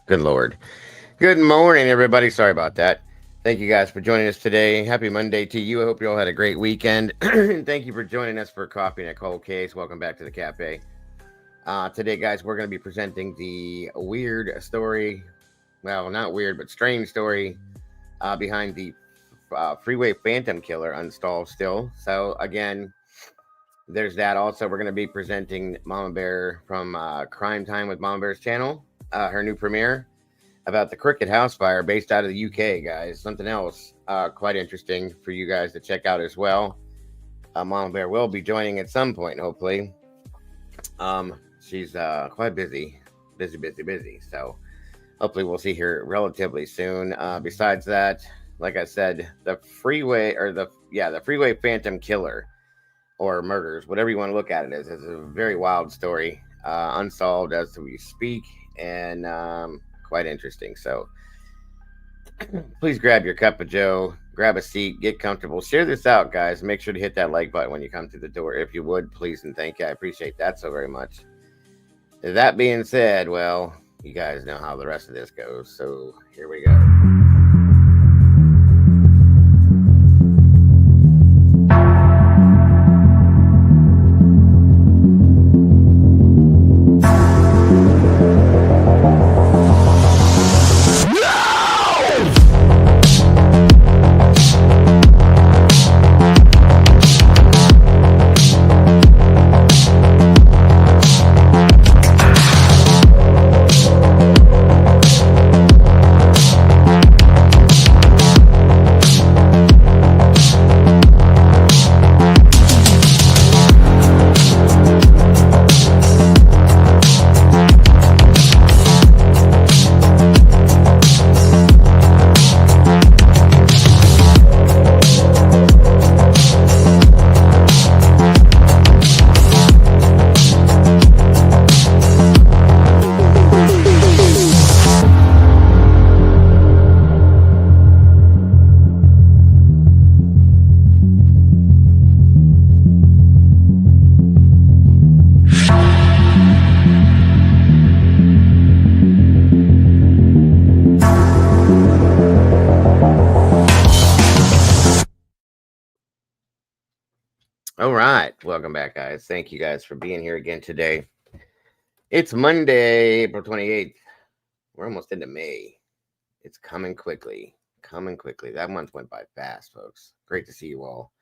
Good Lord. Good morning, everybody. Sorry about that. Thank you guys for joining us today. Happy Monday to you. I hope you all had a great weekend. And thank you for joining us for Coffee and a Cold Case. Welcome back to the cafe. Today, guys, we're going to be presenting the weird story. Well, not weird, but strange story behind the Freeway Phantom Killer unsolved still. So, again, there's that. Also, we're going to be presenting Mama Bear from Crime Time with Mama Bear's channel, her new premiere about the Cricket House fire based out of the UK, guys. Something else quite interesting for you guys to check out as well. Mama Bear will be joining at some point, hopefully. She's quite busy. So hopefully we'll see her relatively soon. Besides that, like I said, the Freeway Phantom Killer or murders, whatever you want to look at it as, is a very wild story, unsolved as we speak, and quite interesting. So please grab your cup of Joe, grab a seat, get comfortable, share this out, guys. Make sure to hit that like button when you come through the door, if you would, please and thank you. I appreciate that so very much. That being said, well, you guys know how the rest of this goes, so here we go. All right, welcome back, guys. Thank you guys for being here again today. It's Monday, April 28th. We're almost into May. It's coming quickly. Coming quickly. That month went by fast, folks. Great to see you all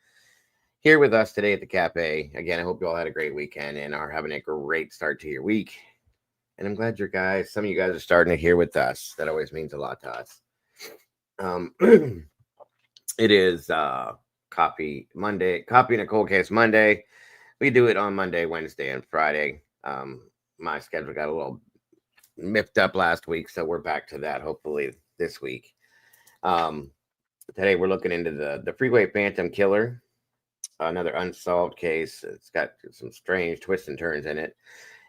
here with us today at the cafe. Again, I hope you all had a great weekend and are having a great start to your week. And I'm glad some of you guys are starting to here with us. That always means a lot to us. It is Coffee Monday, Coffee and a Cold Case Monday. We do it on Monday, Wednesday, and Friday. My schedule got a little miffed up last week, so we're back to that hopefully this week. Today we're looking into the Freeway Phantom Killer, another unsolved case. It's got some strange twists and turns in it,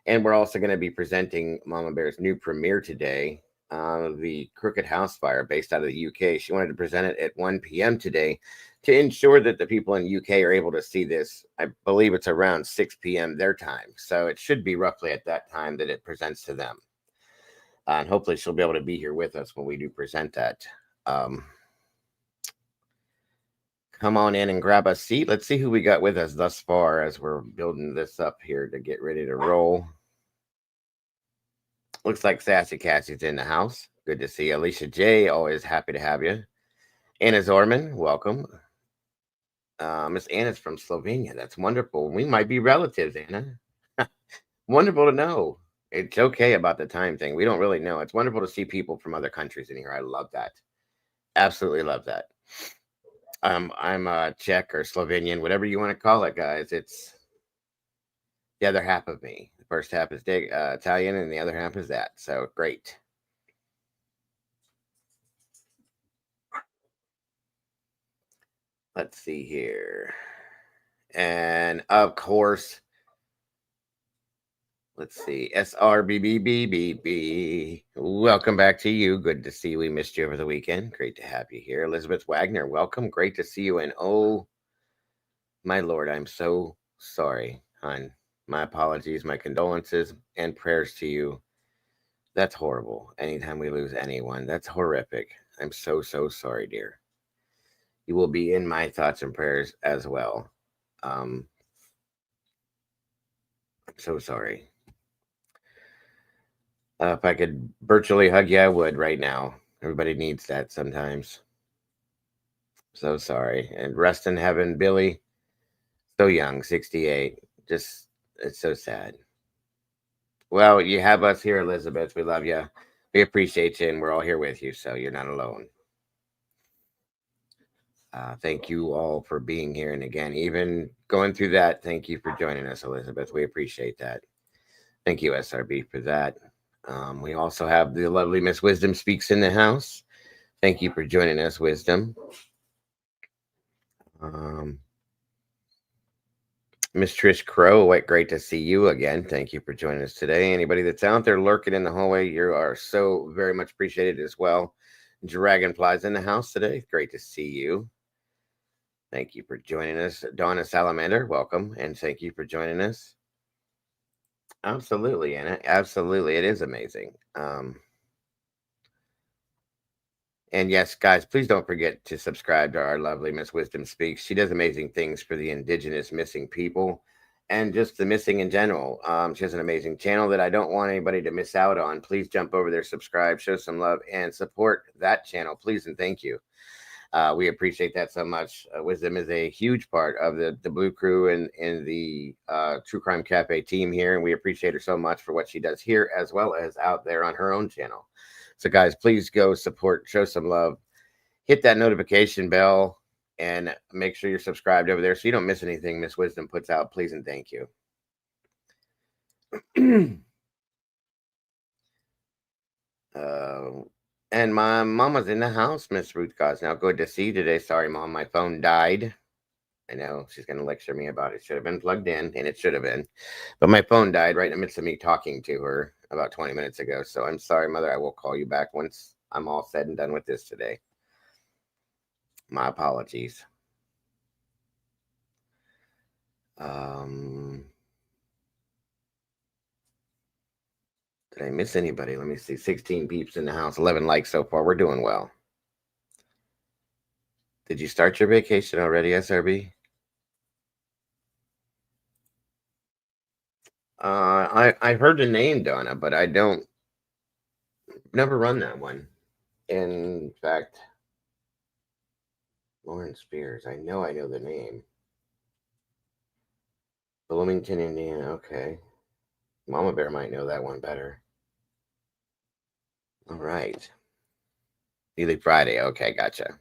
and we're also going to be presenting Mama Bear's new premiere today, the Crooked House Fire based out of the UK. She wanted to present it at 1 p.m. today to ensure that the people in UK are able to see this. I believe it's around 6 p.m. their time, so it should be roughly at that time that it presents to them. And hopefully she'll be able to be here with us when we do present that. Come on in and grab a seat. Let's see who we got with us thus far as we're building this up here to get ready to roll. Looks like Sassy Cassie's in the house. Good to see you. Alicia J, always happy to have you. Anna Zorman, welcome. Miss Anna's from Slovenia. That's wonderful. We might be relatives, Anna. Wonderful to know. It's okay about the time thing. We don't really know. It's wonderful to see people from other countries in here. I love that. Absolutely love that. I'm Czech or Slovenian, whatever you want to call it, guys. It's the other half of me. The first half is Italian, and the other half is that. So great. Let's see here. And of course, let's see. SRBBBBB. Welcome back to you. Good to see you. We missed you over the weekend. Great to have you here. Elizabeth Wagner, welcome. Great to see you. And oh, my Lord, I'm so sorry, hon. My apologies, my condolences, and prayers to you. That's horrible. Anytime we lose anyone, that's horrific. I'm so, so sorry, dear. You will be in my thoughts and prayers as well. I'm so sorry. If I could virtually hug you, I would right now. Everybody needs that sometimes. So sorry. And rest in heaven, Billy. So young, 68. Just, it's so sad. Well, you have us here, Elizabeth. We love you. We appreciate you, and we're all here with you, so you're not alone. Thank you all for being here. And again, even going through that, thank you for joining us, Elizabeth. We appreciate that. Thank you, SRB, for that. We also have the lovely Miss Wisdom Speaks in the house. Thank you for joining us, Wisdom. Miss Trish Crow, what great to see you again. Thank you for joining us today. Anybody that's out there lurking in the hallway, you are so very much appreciated as well. Dragonflies in the house today. Great to see you. Thank you for joining us. Donna Salamander, welcome, and thank you for joining us. Absolutely, Anna. Absolutely. It is amazing. And yes, guys, please don't forget to subscribe to our lovely Miss Wisdom Speaks. She does amazing things for the indigenous missing people and just the missing in general. She has an amazing channel that I don't want anybody to miss out on. Please jump over there, subscribe, show some love, and support that channel, please, and thank you. We appreciate that so much. Wisdom is a huge part of the Blue Crew and the True Crime Cafe team here, and we appreciate her so much for what she does here as well as out there on her own channel. So, guys, please go support, show some love, hit that notification bell, and make sure you're subscribed over there so you don't miss anything Miss Wisdom puts out. Please and thank you. And my mama's in the house, Miss Ruth Now, good to see you today. Sorry, Mom, my phone died. I know she's going to lecture me about it. Should have been plugged in, and it should have been. But my phone died right in the midst of me talking to her about 20 minutes ago. So I'm sorry, Mother. I will call you back once I'm all said and done with this today. My apologies. Did I miss anybody? Let me see. 16 peeps in the house, 11 likes so far. We're doing well. Did you start your vacation already, SRB? I heard the name, Donna, but I don't never run that one. In fact, Lauren Spears. I know the name. Bloomington, Indiana. Okay. Mama Bear might know that one better. All right. Daily Friday. Okay, gotcha.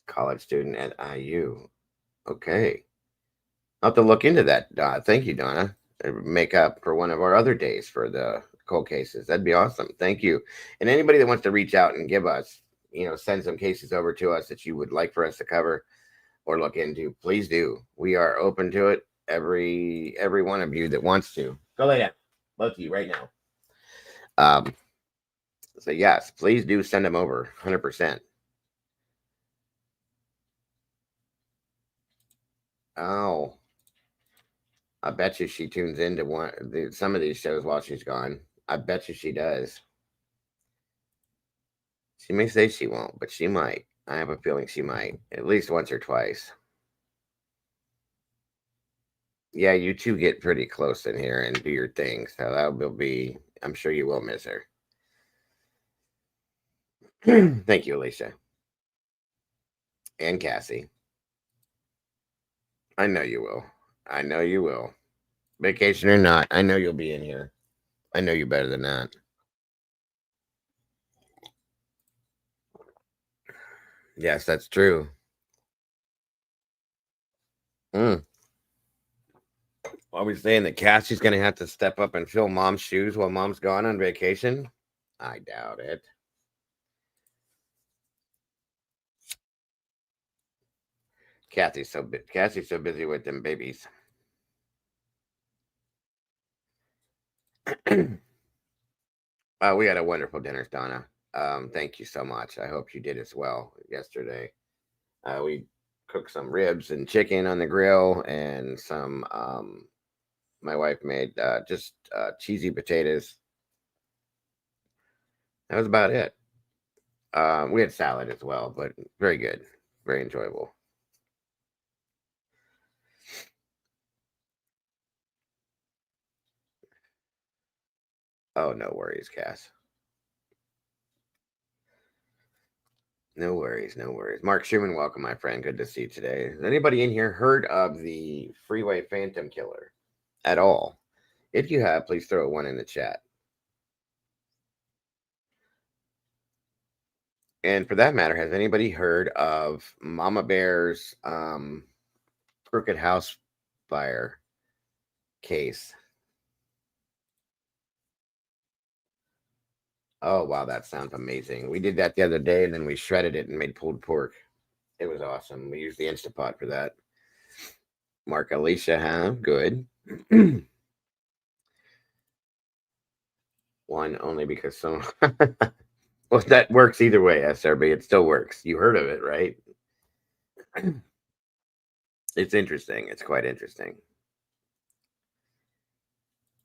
College student at IU. Okay. I'll have to look into that. Thank you, Donna. Make up for one of our other days for the cold cases. That'd be awesome. Thank you. And anybody that wants to reach out and give us, send some cases over to us that you would like for us to cover or look into, please do. We are open to it. Every one of you that wants to. Go lay down. Both of you right now. So yes, please do send them over. 100%. Oh. I bet you she tunes into some of these shows while she's gone. I bet you she does. She may say she won't, but she might. I have a feeling she might, at least once or twice. Yeah, you two get pretty close in here and do your thing, so that will be. I'm sure you will miss her. Thank you, Alicia and Cassie. I know you will. I know you will. Vacation or not, I know you'll be in here. I know you better than that. Yes, that's true. Are we saying that Cassie's going to have to step up and fill Mom's shoes while Mom's gone on vacation? I doubt it. Cassie's so busy with them babies. We had a wonderful dinner, Donna. Thank you so much. I hope you did as well yesterday. We cooked some ribs and chicken on the grill and some My wife made just cheesy potatoes. That was about it. We had salad as well, but very good, very enjoyable. Oh, no worries, Cass. No worries, no worries. Mark Schumann, welcome, my friend. Good to see you today. Has anybody in here heard of the Freeway Phantom Killer at all? If you have, please throw one in the chat. And for that matter, has anybody heard of Mamabears' crooked house fire case? Oh, wow, that sounds amazing. We did that the other day and then we shredded it and made pulled pork. It was awesome. We used the Instapot for that. Mark Alicia, huh? Good. One only because some. Well, that works either way, SRB. It still works. You heard of it, right? It's interesting. It's quite interesting.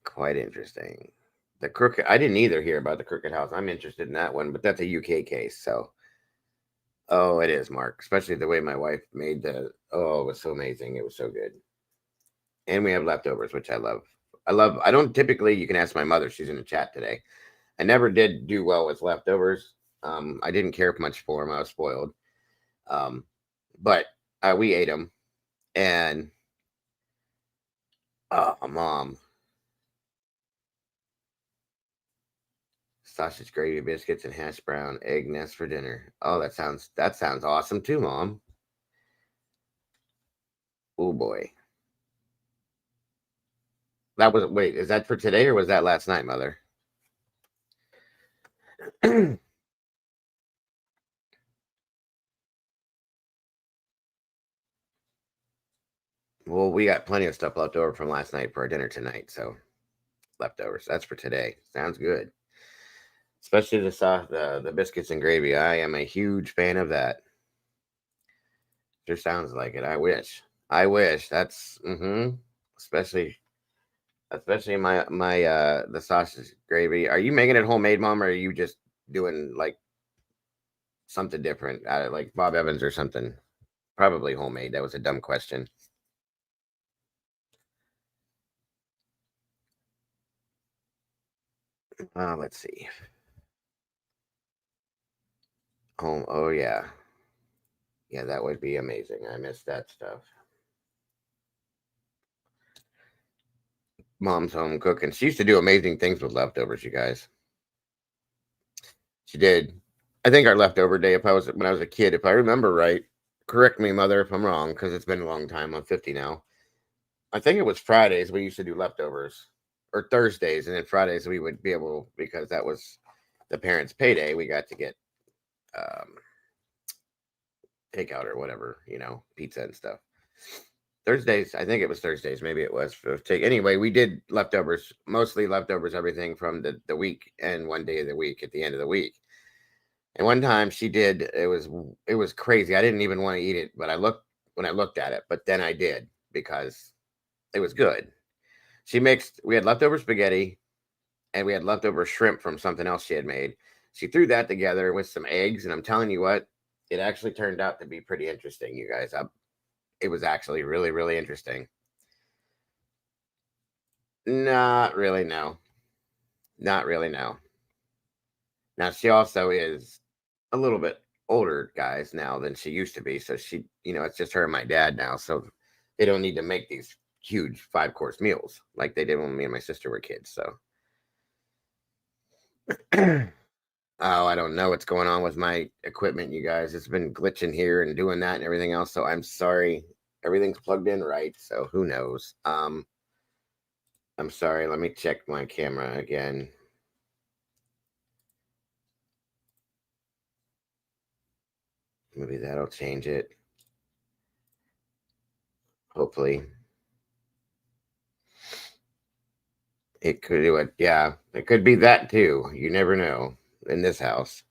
Quite interesting. The crooked. I didn't either hear about the crooked house. I'm interested in that one, but that's a UK case. So, oh, it is, Mark. Especially the way my wife made the. Oh, it was so amazing. It was so good. And we have leftovers, which I love. I love. I don't typically. You can ask my mother. She's in the chat today. I never did do well with leftovers. I didn't care much for them. I was spoiled. Um, but we ate them, and mom, sausage gravy, biscuits, and hash brown egg nest for dinner. Oh, that sounds awesome too, mom. Oh boy, that was wait. Is that for today or was that last night, mother? Well, we got plenty of stuff left over from last night for our dinner tonight, so leftovers. That's for today. Sounds good. Especially the sauce, the biscuits and gravy. I am a huge fan of that. Sure sounds like it. I wish. I wish. That's especially especially my the sausage gravy. Are you making it homemade, mom, or are you just doing like something different, like Bob Evans or something? Probably homemade. That was a dumb question. Let's see. Home. Oh yeah, yeah. That would be amazing. I miss that stuff. Mom's home cooking. She used to do amazing things with leftovers. You guys. She did. I think our leftover day, if I was when I was a kid, if I remember right, correct me, mother, if I'm wrong, because it's been a long time. I'm 50 now. I think it was Fridays we used to do leftovers, or Thursdays, and then Fridays we would be able because that was the parents' payday. We got to get um, takeout or whatever, pizza and stuff. Thursdays, I think it was Thursdays. Maybe it was for take. Anyway, we did leftovers, mostly leftovers, everything from the week and one day of the week at the end of the week. And one time she did, it was crazy. I didn't even want to eat it, but I looked when I looked at it, but then I did because it was good. We had leftover spaghetti and we had leftover shrimp from something else she had made. She threw that together with some eggs, and I'm telling you what, it actually turned out to be pretty interesting, you guys. It was actually really, really interesting. Not really, no. Not really, no. Now she also is a little bit older, guys, now than she used to be. So it's just her and my dad now. So they don't need to make these huge 5-course meals like they did when me and my sister were kids. So oh, I don't know what's going on with my equipment, you guys. It's been glitching here and doing that and everything else. So I'm sorry. Everything's plugged in right. So who knows? I'm sorry. Let me check my camera again. Maybe that'll change it. Hopefully. It could do it. Yeah, it could be that too. You never know in this house.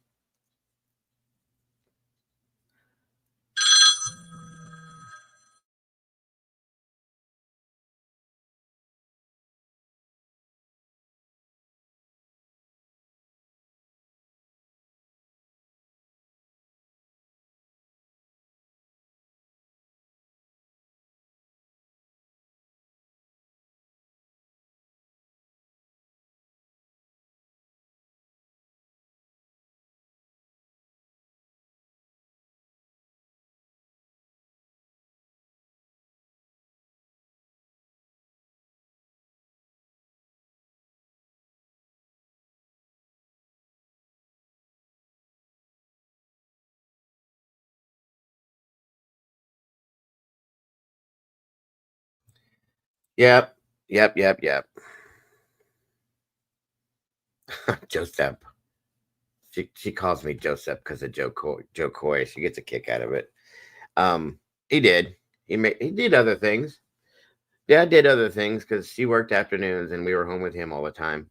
Yep. Yep. Yep. Yep. Joseph. She calls me Joseph because of Joe Coy. She gets a kick out of it. He did. He did other things. Dad did other things because she worked afternoons and we were home with him all the time.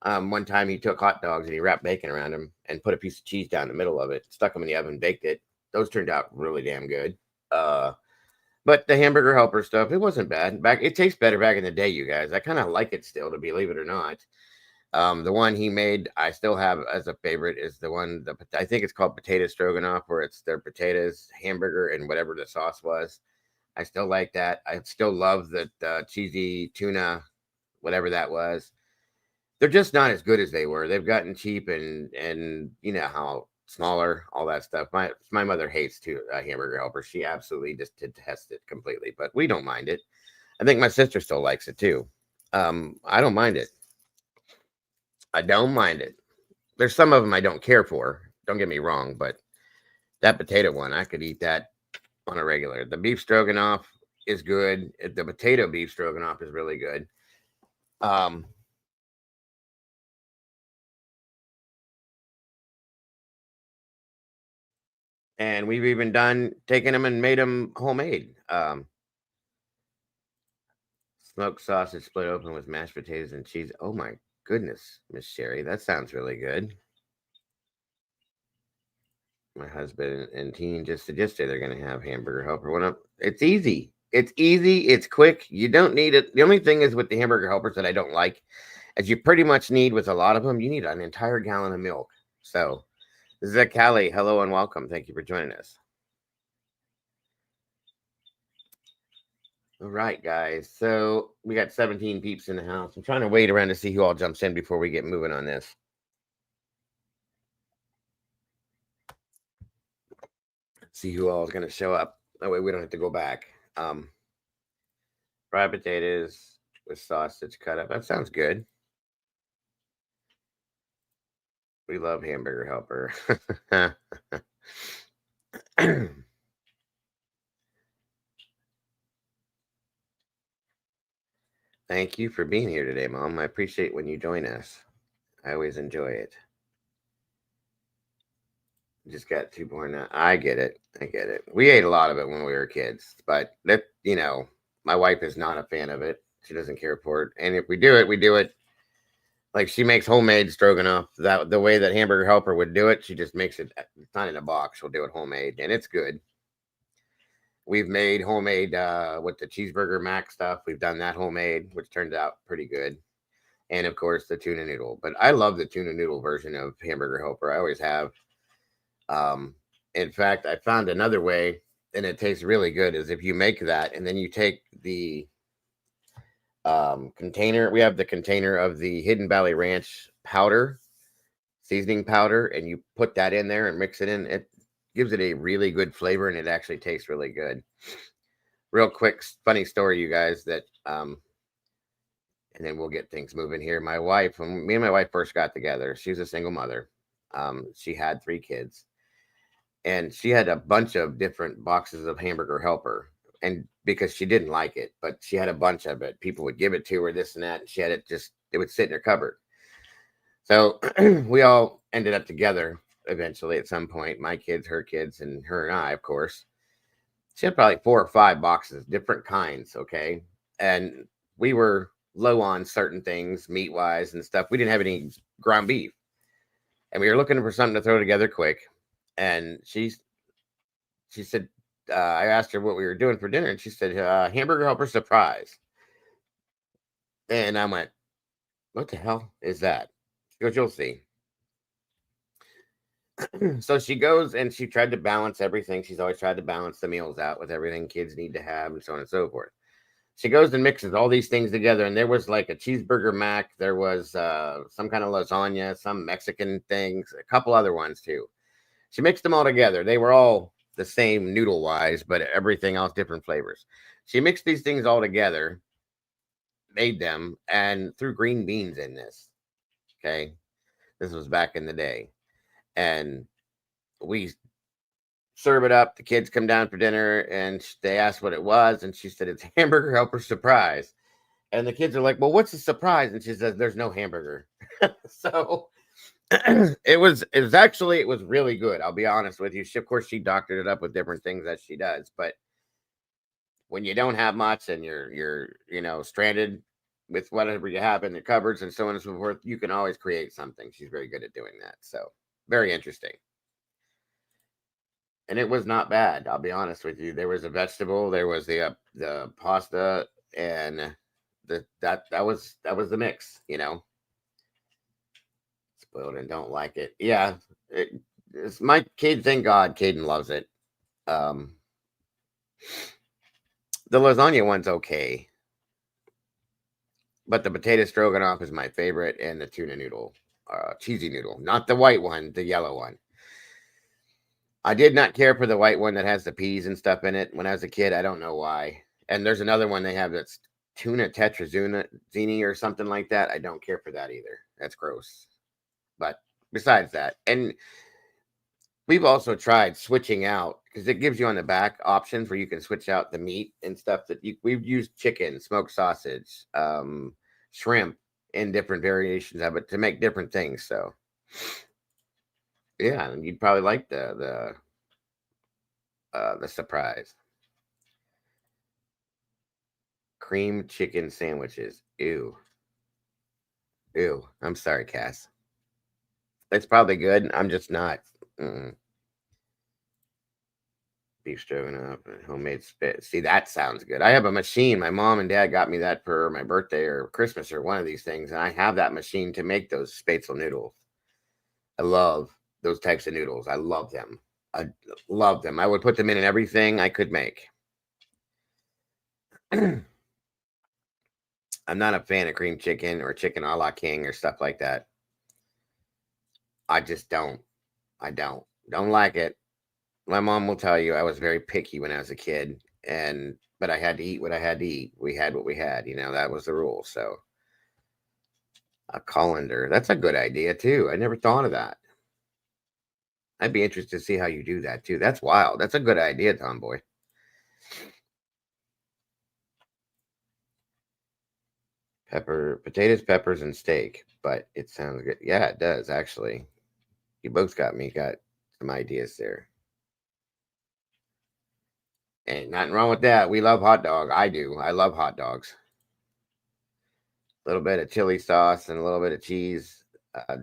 One time he took hot dogs and he wrapped bacon around them and put a piece of cheese down the middle of it, stuck them in the oven, baked it. Those turned out really damn good. Uh, but the hamburger helper stuff, it wasn't bad. It tastes better back in the day, you guys. I kind of like it still, to believe it or not. The one he made, I still have as a favorite is I think it's called potato stroganoff, where it's their potatoes, hamburger, and whatever the sauce was. I still like that. I still love the cheesy tuna, whatever that was. They're just not as good as they were. They've gotten cheap and you know how smaller, all that stuff. My mother hates hamburger helper. She absolutely just detests it completely, but we don't mind it. I think my sister still likes it too. I don't mind it. I don't mind it. There's some of them I don't care for. Don't get me wrong, but that potato one, I could eat that on a regular. The beef stroganoff is good. The potato beef stroganoff is really good. Um, and we've even done taken them and made them homemade. Smoked sausage split open with mashed potatoes and cheese. Oh my goodness, Miss Sherry, that sounds really good. My husband and teen just suggested they're going to have hamburger helper one up. It's easy. It's easy. It's quick. You don't need it. The only thing is with the hamburger helpers that I don't like, as you pretty much need with a lot of them, you need an entire gallon of milk. So, this is Callie. Hello and welcome. Thank you for joining us. All right, guys. So we got 17 peeps in the house. I'm trying to wait around to see who all jumps in before we get moving on this. See who all is going to show up. That way we don't have to go back. Fried potatoes with sausage cut up. That sounds good. We love hamburger helper. Thank you for being here today, Mom. I appreciate when you join us. I always enjoy it. Just got 2.9. I get it. I get it. We ate a lot of it when we were kids, but my wife is not a fan of it. She doesn't care for it. And if we do it, we do it like she makes homemade stroganoff. That the way that hamburger helper would do it, she just makes it. It's not in a box. She'll do it homemade, and it's good. We've made homemade with the cheeseburger mac stuff. We've done that homemade, which turned out pretty good. And of course, the tuna noodle. But I love the tuna noodle version of hamburger helper. I always have. Um, in fact, I found another way, and it tastes really good. Is if you make that, and then you take the container. We have the container of the Hidden Valley Ranch powder, seasoning powder, and you put that in there and mix it in. It gives it a really good flavor, and it actually tastes really good. Real quick, funny story, you guys. And then we'll get things moving here. My wife, when me and my wife first got together, she was a single mother. She had 3 kids, and she had a bunch of different boxes of hamburger helper. And because she didn't like it, but she had a bunch of it. People would give it to her, this and that, and she had it would sit in her cupboard. So we all ended up together eventually at some point. My kids, her kids, and her and I, of course. She had probably 4 or 5 boxes, different kinds. Okay. And we were low on certain things, meat wise and stuff. We didn't have any ground beef. And we were looking for something to throw together quick. And she said, I asked her what we were doing for dinner, and she said, hamburger helper surprise. And I went, what the hell is that? She goes, you'll see. So she goes and she tried to balance everything. She's always tried to balance the meals out with everything kids need to have and so on and so forth. She goes and mixes all these things together, and there was like a cheeseburger mac. There was some kind of lasagna, some Mexican things, a couple other ones too. She mixed them all together. They were all the same noodle wise, but everything else different flavors. She mixed these things all together, made them, and threw green beans in this. Okay. This was back in the day. And we serve it up. The kids come down for dinner and they asked what it was. And she said, it's hamburger helper surprise. And the kids are like, well, what's the surprise? And she says, there's no hamburger. So it was really good. I'll be honest with you. Of course, she doctored it up with different things that she does. But when you don't have much and you're stranded with whatever you have in the cupboards and so on and so forth, you can always create something. She's very good at doing that. So very interesting. And it was not bad. I'll be honest with you. There was a vegetable, there was the pasta, and that was the mix. Spoiled and don't like it. Yeah, it's my kid. Thank God, Caden loves it. Um, the lasagna one's okay, but the potato stroganoff is my favorite, and the tuna noodle, cheesy noodle, not the white one, the yellow one. I did not care for the white one that has the peas and stuff in it when I was a kid. I don't know why. And there's another one they have that's tuna tetrazzini or something like that. I don't care for that either. That's gross. But besides that, and we've also tried switching out because it gives you on the back options where you can switch out the meat and stuff we've used chicken, smoked sausage, shrimp in different variations of it to make different things. So yeah, and you'd probably like the surprise. Cream chicken sandwiches. Ew. Ew. I'm sorry, Cass. It's probably good. I'm just not. Mm-mm. Beef stroganoff and homemade spit. See, that sounds good. I have a machine. My mom and dad got me that for my birthday or Christmas or one of these things, and I have that machine to make those spätzle noodles. I love those types of noodles. I love them. I love them. I would put them in everything I could make. I'm not a fan of cream chicken or chicken a la king or stuff like that. I just don't. I don't like it. My mom will tell you I was very picky when I was a kid, but I had to eat what I had to eat. We had what we had, that was the rule. So a colander, that's a good idea too. I never thought of that. I'd be interested to see how you do that too. That's wild. That's a good idea, Tomboy. Potatoes, peppers, and steak. But it sounds good. Yeah, it does actually. You both got some ideas there. Ain't nothing wrong with that. We love hot dog. I do. I love hot dogs. A little bit of chili sauce and a little bit of cheese.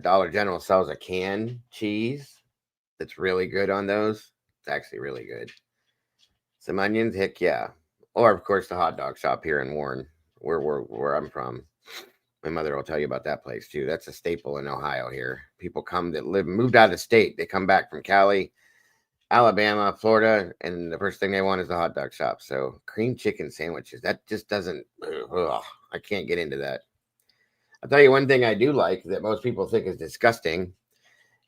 Dollar General sells a canned cheese that's really good on those. It's actually really good. Some onions, heck yeah. Or of course the hot dog shop here in Warren, where I'm from. My mother will tell you about that place too. That's a staple in Ohio here. People come that moved out of the state. They come back from Cali, Alabama, Florida, and the first thing they want is the hot dog shop. So cream chicken sandwiches, that just doesn't. Ugh, I can't get into that. I'll tell you one thing I do like that most people think is disgusting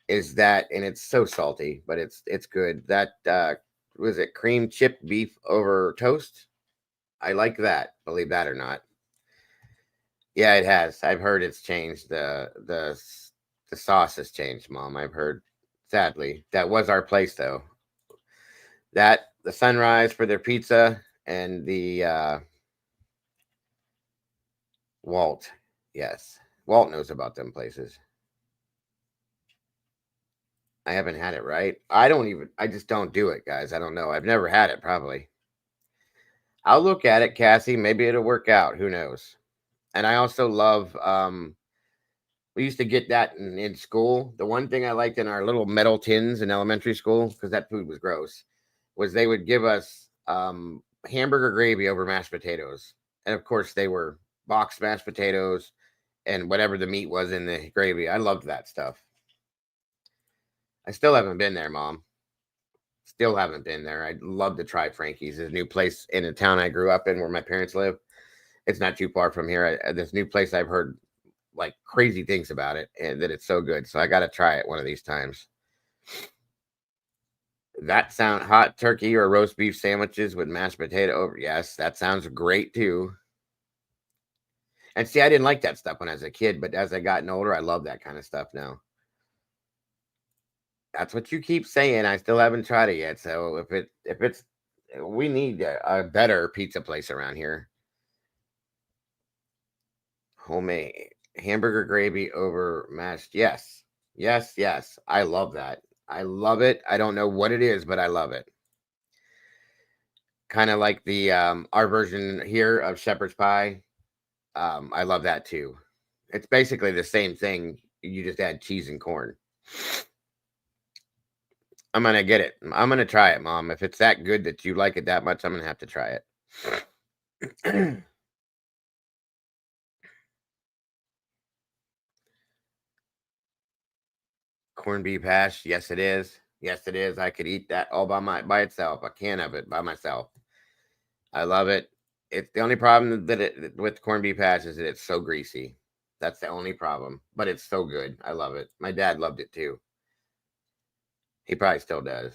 is that, and it's so salty, but it's good. That was it cream chip beef over toast. I like that. Believe that or not. Yeah, it has. I've heard it's changed. The sauce has changed, Mom. I've heard. Sadly, that was our place though. That the Sunrise for their pizza and the Walt. Yes, Walt knows about them places. I haven't had it, right? I just don't do it, guys. I don't know. I've never had it, probably. I'll look at it, Cassie. Maybe it'll work out. Who knows? And I also love, we used to get that in school. The one thing I liked in our little metal tins in elementary school, because that food was gross, was they would give us hamburger gravy over mashed potatoes. And of course, they were boxed mashed potatoes and whatever the meat was in the gravy. I loved that stuff. I still haven't been there, Mom. Still haven't been there. I'd love to try Frankie's. There's a new place in a town I grew up in where my parents live. It's not too far from here. This new place I've heard like crazy things about it and that it's so good. So I got to try it one of these times. That sound hot turkey or roast beef sandwiches with mashed potato over. Yes, that sounds great too. And see, I didn't like that stuff when I was a kid, but as I gotten older, I love that kind of stuff now. That's what you keep saying. I still haven't tried it yet. So if it's we need a better pizza place around here. Homemade hamburger gravy over mashed. Yes. Yes, yes. I love that. I love it. I don't know what it is, but I love it. Kind of like the our version here of shepherd's pie. I love that too. It's basically the same thing. You just add cheese and corn. I'm gonna get it. I'm gonna try it, Mom. If it's that good that you like it that much, I'm gonna have to try it. Corned beef hash. Yes, it is. Yes, it is. I could eat that all by itself. A can of it by myself. I love it. It's the only problem with corned beef hash is that it's so greasy. That's the only problem. But it's so good. I love it. My dad loved it too. He probably still does.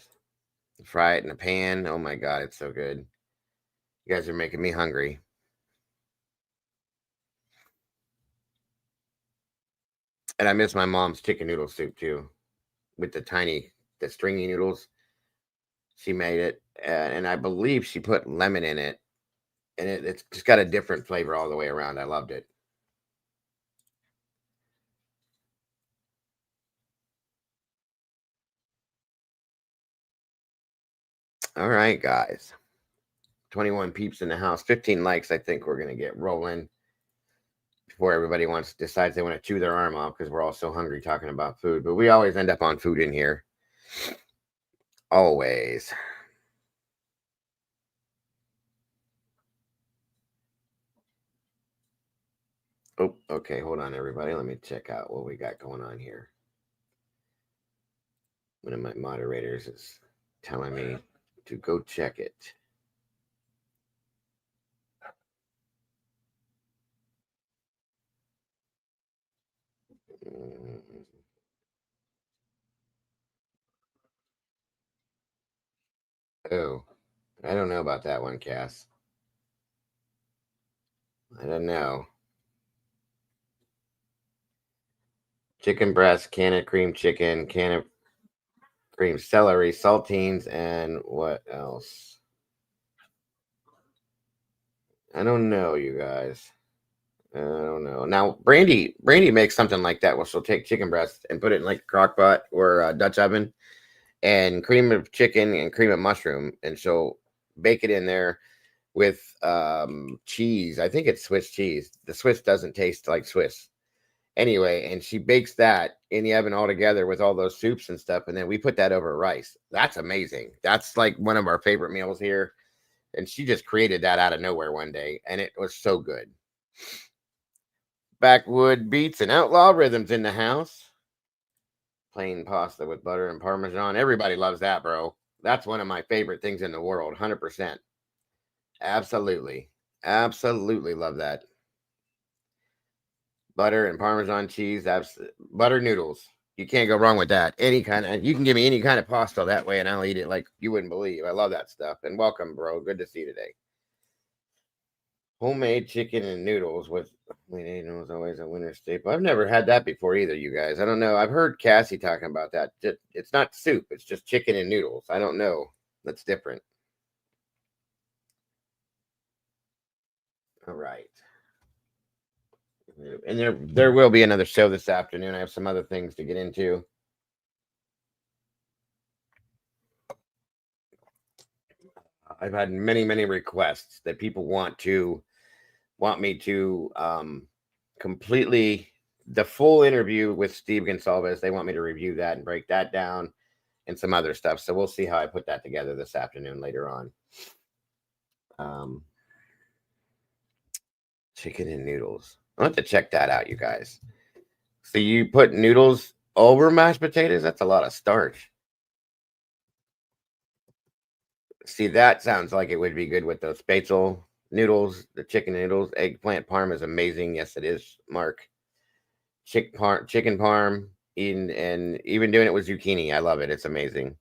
Fry it in a pan. Oh my god, it's so good. You guys are making me hungry. And I miss my mom's chicken noodle soup too, with the stringy noodles. She made it, and I believe she put lemon in it, and it's just got a different flavor all the way around. I loved it. All right, guys. 21 peeps in the house. 15 likes. I think we're gonna get rolling before everybody decides they want to chew their arm off because we're all so hungry talking about food. But we always end up on food in here. Always. Oh, okay. Hold on, everybody. Let me check out what we got going on here. One of my moderators is telling me to go check it. Oh, I don't know about that one, Cass. I don't know. Chicken breast, can of cream chicken, can of cream celery, saltines, and what else? I don't know, you guys. I don't know. Now, Brandy makes something like that where she'll take chicken breast and put it in like a crock pot or a Dutch oven and cream of chicken and cream of mushroom, and she'll bake it in there with cheese. I think it's Swiss cheese. The Swiss doesn't taste like Swiss. Anyway, and she bakes that in the oven all together with all those soups and stuff, and then we put that over rice. That's amazing. That's like one of our favorite meals here. And she just created that out of nowhere one day, and it was so good. Backwood beats and outlaw rhythms in the house. Plain pasta with butter and parmesan. Everybody loves that, bro. That's one of my favorite things in the world. 100%. Absolutely. Absolutely love that. Butter and Parmesan cheese. Butter noodles. You can't go wrong with that. You can give me any kind of pasta that way, and I'll eat it like you wouldn't believe. I love that stuff. And welcome, bro. Good to see you today. Homemade chicken and noodles with noodles always a winter staple. I've never had that before either, you guys. I don't know. I've heard Cassie talking about that. It's not soup. It's just chicken and noodles. I don't know. That's different. All right. And there will be another show this afternoon. I have some other things to get into. I've had many requests that people want me to completely the full interview with Steve Gonsalves. They want me to review that and break that down and some other stuff. So we'll see how I put that together this afternoon later on. Chicken and noodles. I'll have to check that out, you guys. So you put noodles over mashed potatoes? That's a lot of starch. See, that sounds like it would be good with those spätzle noodles, the chicken noodles. Eggplant parm is amazing. Yes, it is, Mark. Chicken parm, and even doing it with zucchini. I love it. It's amazing.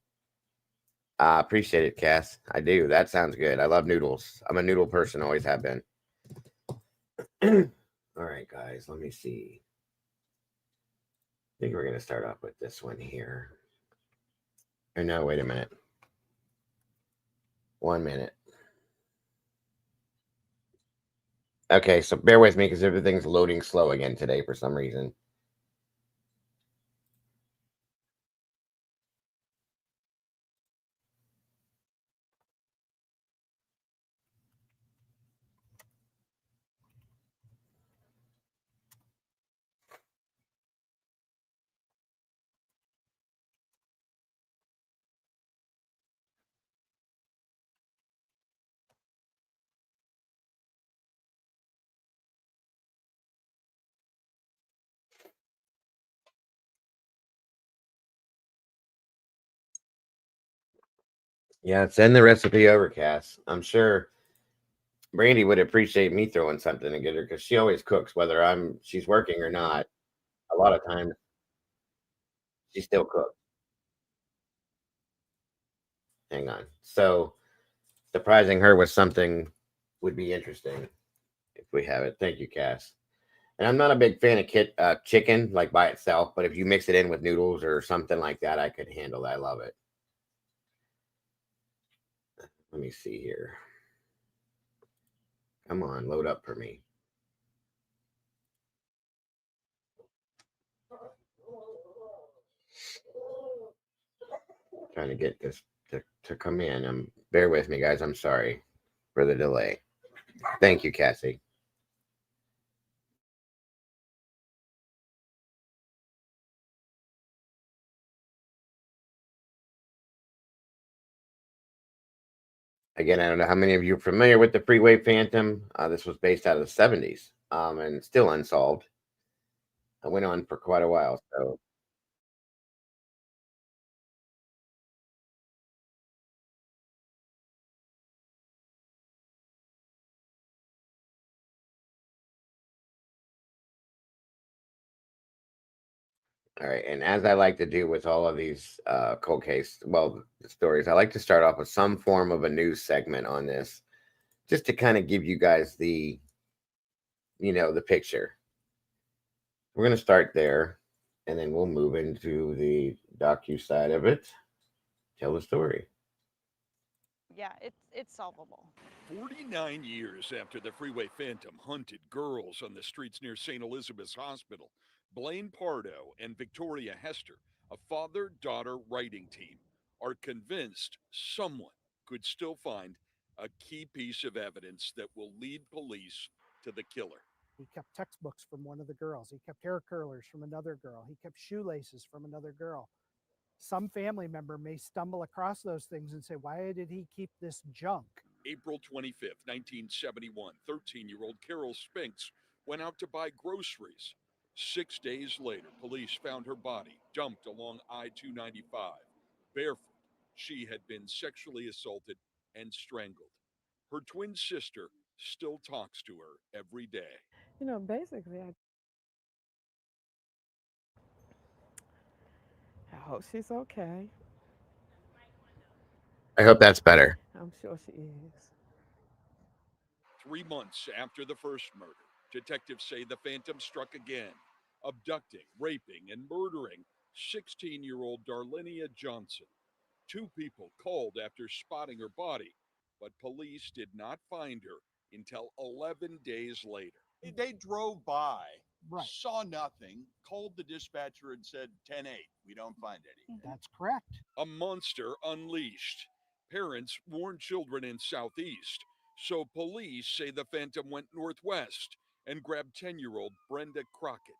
I appreciate it, Cass. I do. That sounds good. I love noodles. I'm a noodle person, always have been. All right, guys, let me see. I think we're going to start off with this one here. Or no, wait a minute. 1 minute. Okay, so bear with me because everything's loading slow again today for some reason. Yeah, send the recipe over, Cass. I'm sure Brandy would appreciate me throwing something to get her because she always cooks, whether she's working or not. A lot of times she still cooks. Hang on. So surprising her with something would be interesting if we have it. Thank you, Cass. And I'm not a big fan of chicken like by itself, but if you mix it in with noodles or something like that, I could handle that. I love it. Let me see here. Come on, load up for me. Trying to get this to come in. Bear with me, guys. I'm sorry for the delay. Thank you, Cassie. Again, I don't know how many of you are familiar with the Freeway Phantom. This was based out of the 70s and still unsolved. I went on for quite a while. So, all right. And as I like to do with all of these cold case, well, the stories, I like to start off with some form of a news segment on this just to kind of give you guys the picture. We're going to start there and then we'll move into the docu side of it. Tell the story. Yeah, it's solvable. 49 years after the Freeway Phantom hunted girls on the streets near St. Elizabeth's Hospital, Blaine Pardo and Victoria Hester, a father daughter writing team, are convinced someone could still find a key piece of evidence that will lead police to the killer. He kept textbooks from one of the girls. He kept hair curlers from another girl. He kept shoelaces from another girl. Some family member may stumble across those things and say, why did he keep this junk? April 25th, 1971, 13-year-old Carol Spinks went out to buy groceries. 6 days later, police found her body dumped along I 295. Barefoot, she had been sexually assaulted and strangled. Her twin sister still talks to her every day. Basically, I hope she's okay. I hope that's better. I'm sure she is. 3 months after the first murder, detectives say the Phantom struck again, abducting, raping, and murdering 16-year-old Darlenia Johnson. Two people called after spotting her body, but police did not find her until 11 days later. They drove by, Right. saw nothing, called the dispatcher and said 10-8. We don't find any. That's correct. A monster unleashed. Parents warned children in Southeast, so police say the Phantom went northwest and grabbed 10-year-old Brenda Crockett.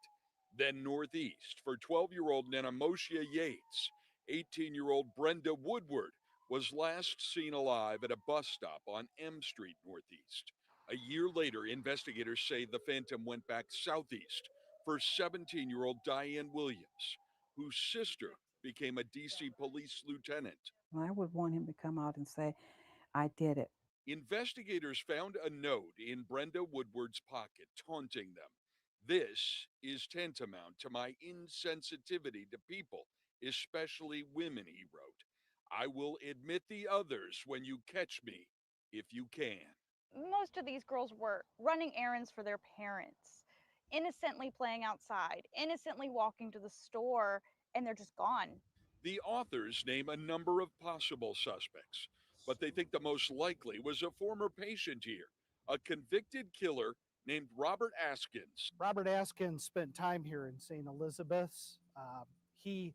Then northeast for 12-year-old Nanamoshia Yates. 18-year-old Brenda Woodward was last seen alive at a bus stop on M Street Northeast. A year later, investigators say the Phantom went back southeast for 17-year-old Diane Williams, whose sister became a DC police lieutenant. I would want him to come out and say, I did it. Investigators found a note in Brenda Woodward's pocket taunting them. This is tantamount to my insensitivity to people, especially women, he wrote. I will admit the others when you catch me, if you can. Most of these girls were running errands for their parents, innocently playing outside, innocently walking to the store, and they're just gone. The authors name a number of possible suspects, but they think the most likely was a former patient here, a convicted killer named Robert Askins. Robert Askins spent time here in St. Elizabeth's. He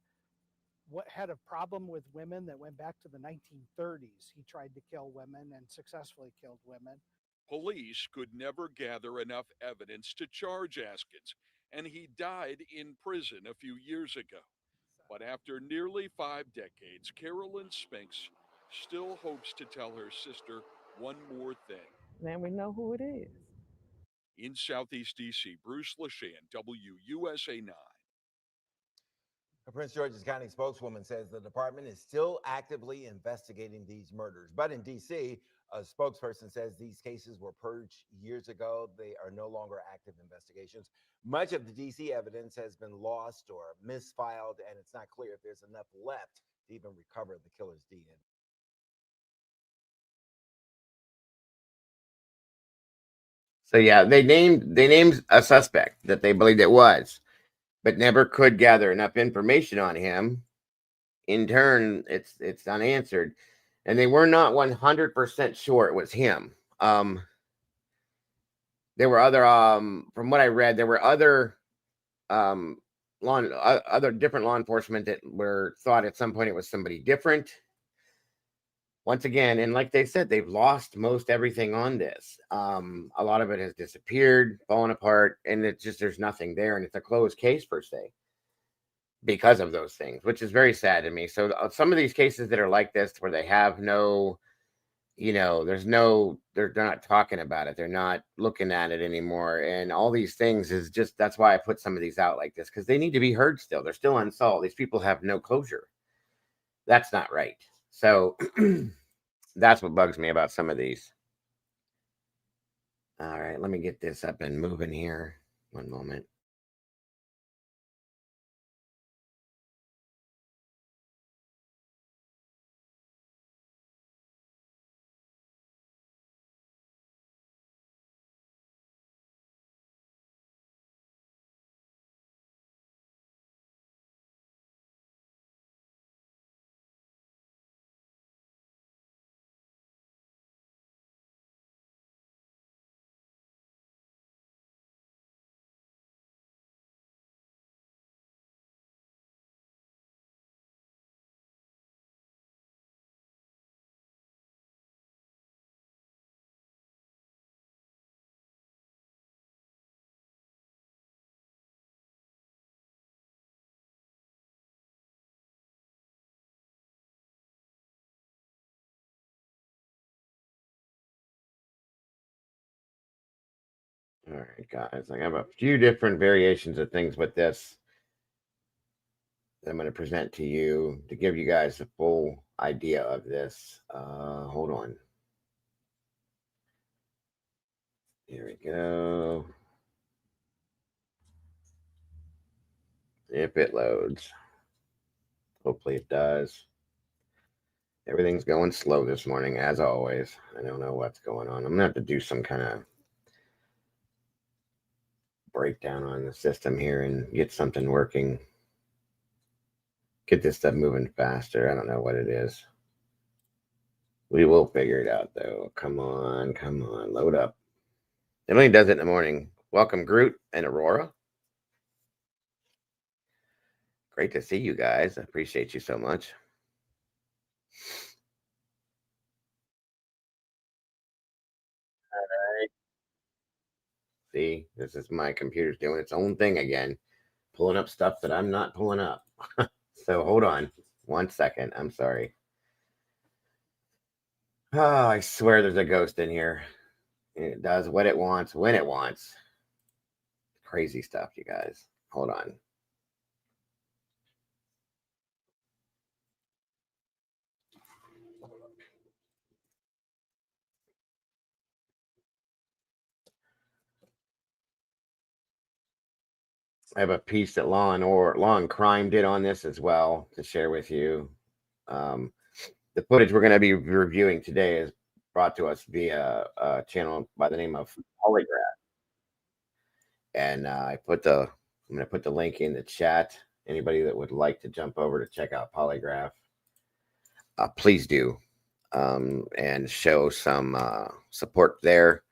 had a problem with women that went back to the 1930s. He tried to kill women and successfully killed women. Police could never gather enough evidence to charge Askins, and he died in prison a few years ago. But after nearly 5 decades, Carolyn Spinks still hopes to tell her sister one more thing. Then we know who it is. In Southeast D.C., Bruce Leshan, WUSA 9. A Prince George's County spokeswoman says the department is still actively investigating these murders. But in D.C., a spokesperson says these cases were purged years ago. They are no longer active investigations. Much of the D.C. evidence has been lost or misfiled, and it's not clear if there's enough left to even recover the killer's DNA. So yeah, they named a suspect that they believed it was, but never could gather enough information on him. In turn, it's unanswered, and they were not 100% sure it was him. There were other, from what I read, there were other different law enforcement that were thought at some point it was somebody different. Once again, and like they said, they've lost most everything on this. A lot of it has disappeared, fallen apart, and it's just there's nothing there, and it's a closed case per se because of those things, which is very sad to me. So some of these cases that are like this, where they have no, they're not talking about it, they're not looking at it anymore, and all these things is just that's why I put some of these out like this, because they need to be heard still. They're still unsolved. These people have no closure. That's not right. So that's what bugs me about some of these. All right, let me get this up and moving here. One moment. All right, guys, I have a few different variations of things with this that I'm going to present to you to give you guys the full idea of this. Hold on. Here we go. If it loads. Hopefully it does. Everything's going slow this morning, as always. I don't know what's going on. I'm going to have to do some kind of breakdown on the system here and get something working. Get this stuff moving faster. I don't know what it is. We will figure it out, though. Come on, load up. It only does it in the morning. Welcome, Groot and Aurora. Great to see you guys. I appreciate you so much. All right. See, this is my computer's doing its own thing again, pulling up stuff that I'm not pulling up. So hold on 1 second. I'm sorry. Oh, I swear there's a ghost in here. It does what it wants, when it wants. Crazy stuff, you guys. Hold on. I have a piece that Law and Crime did on this as well to share with you. The footage we're going to be reviewing today is brought to us via a channel by the name of Polygraph. And I'm going to put the link in the chat. Anybody that would like to jump over to check out Polygraph, please do, and show some support there.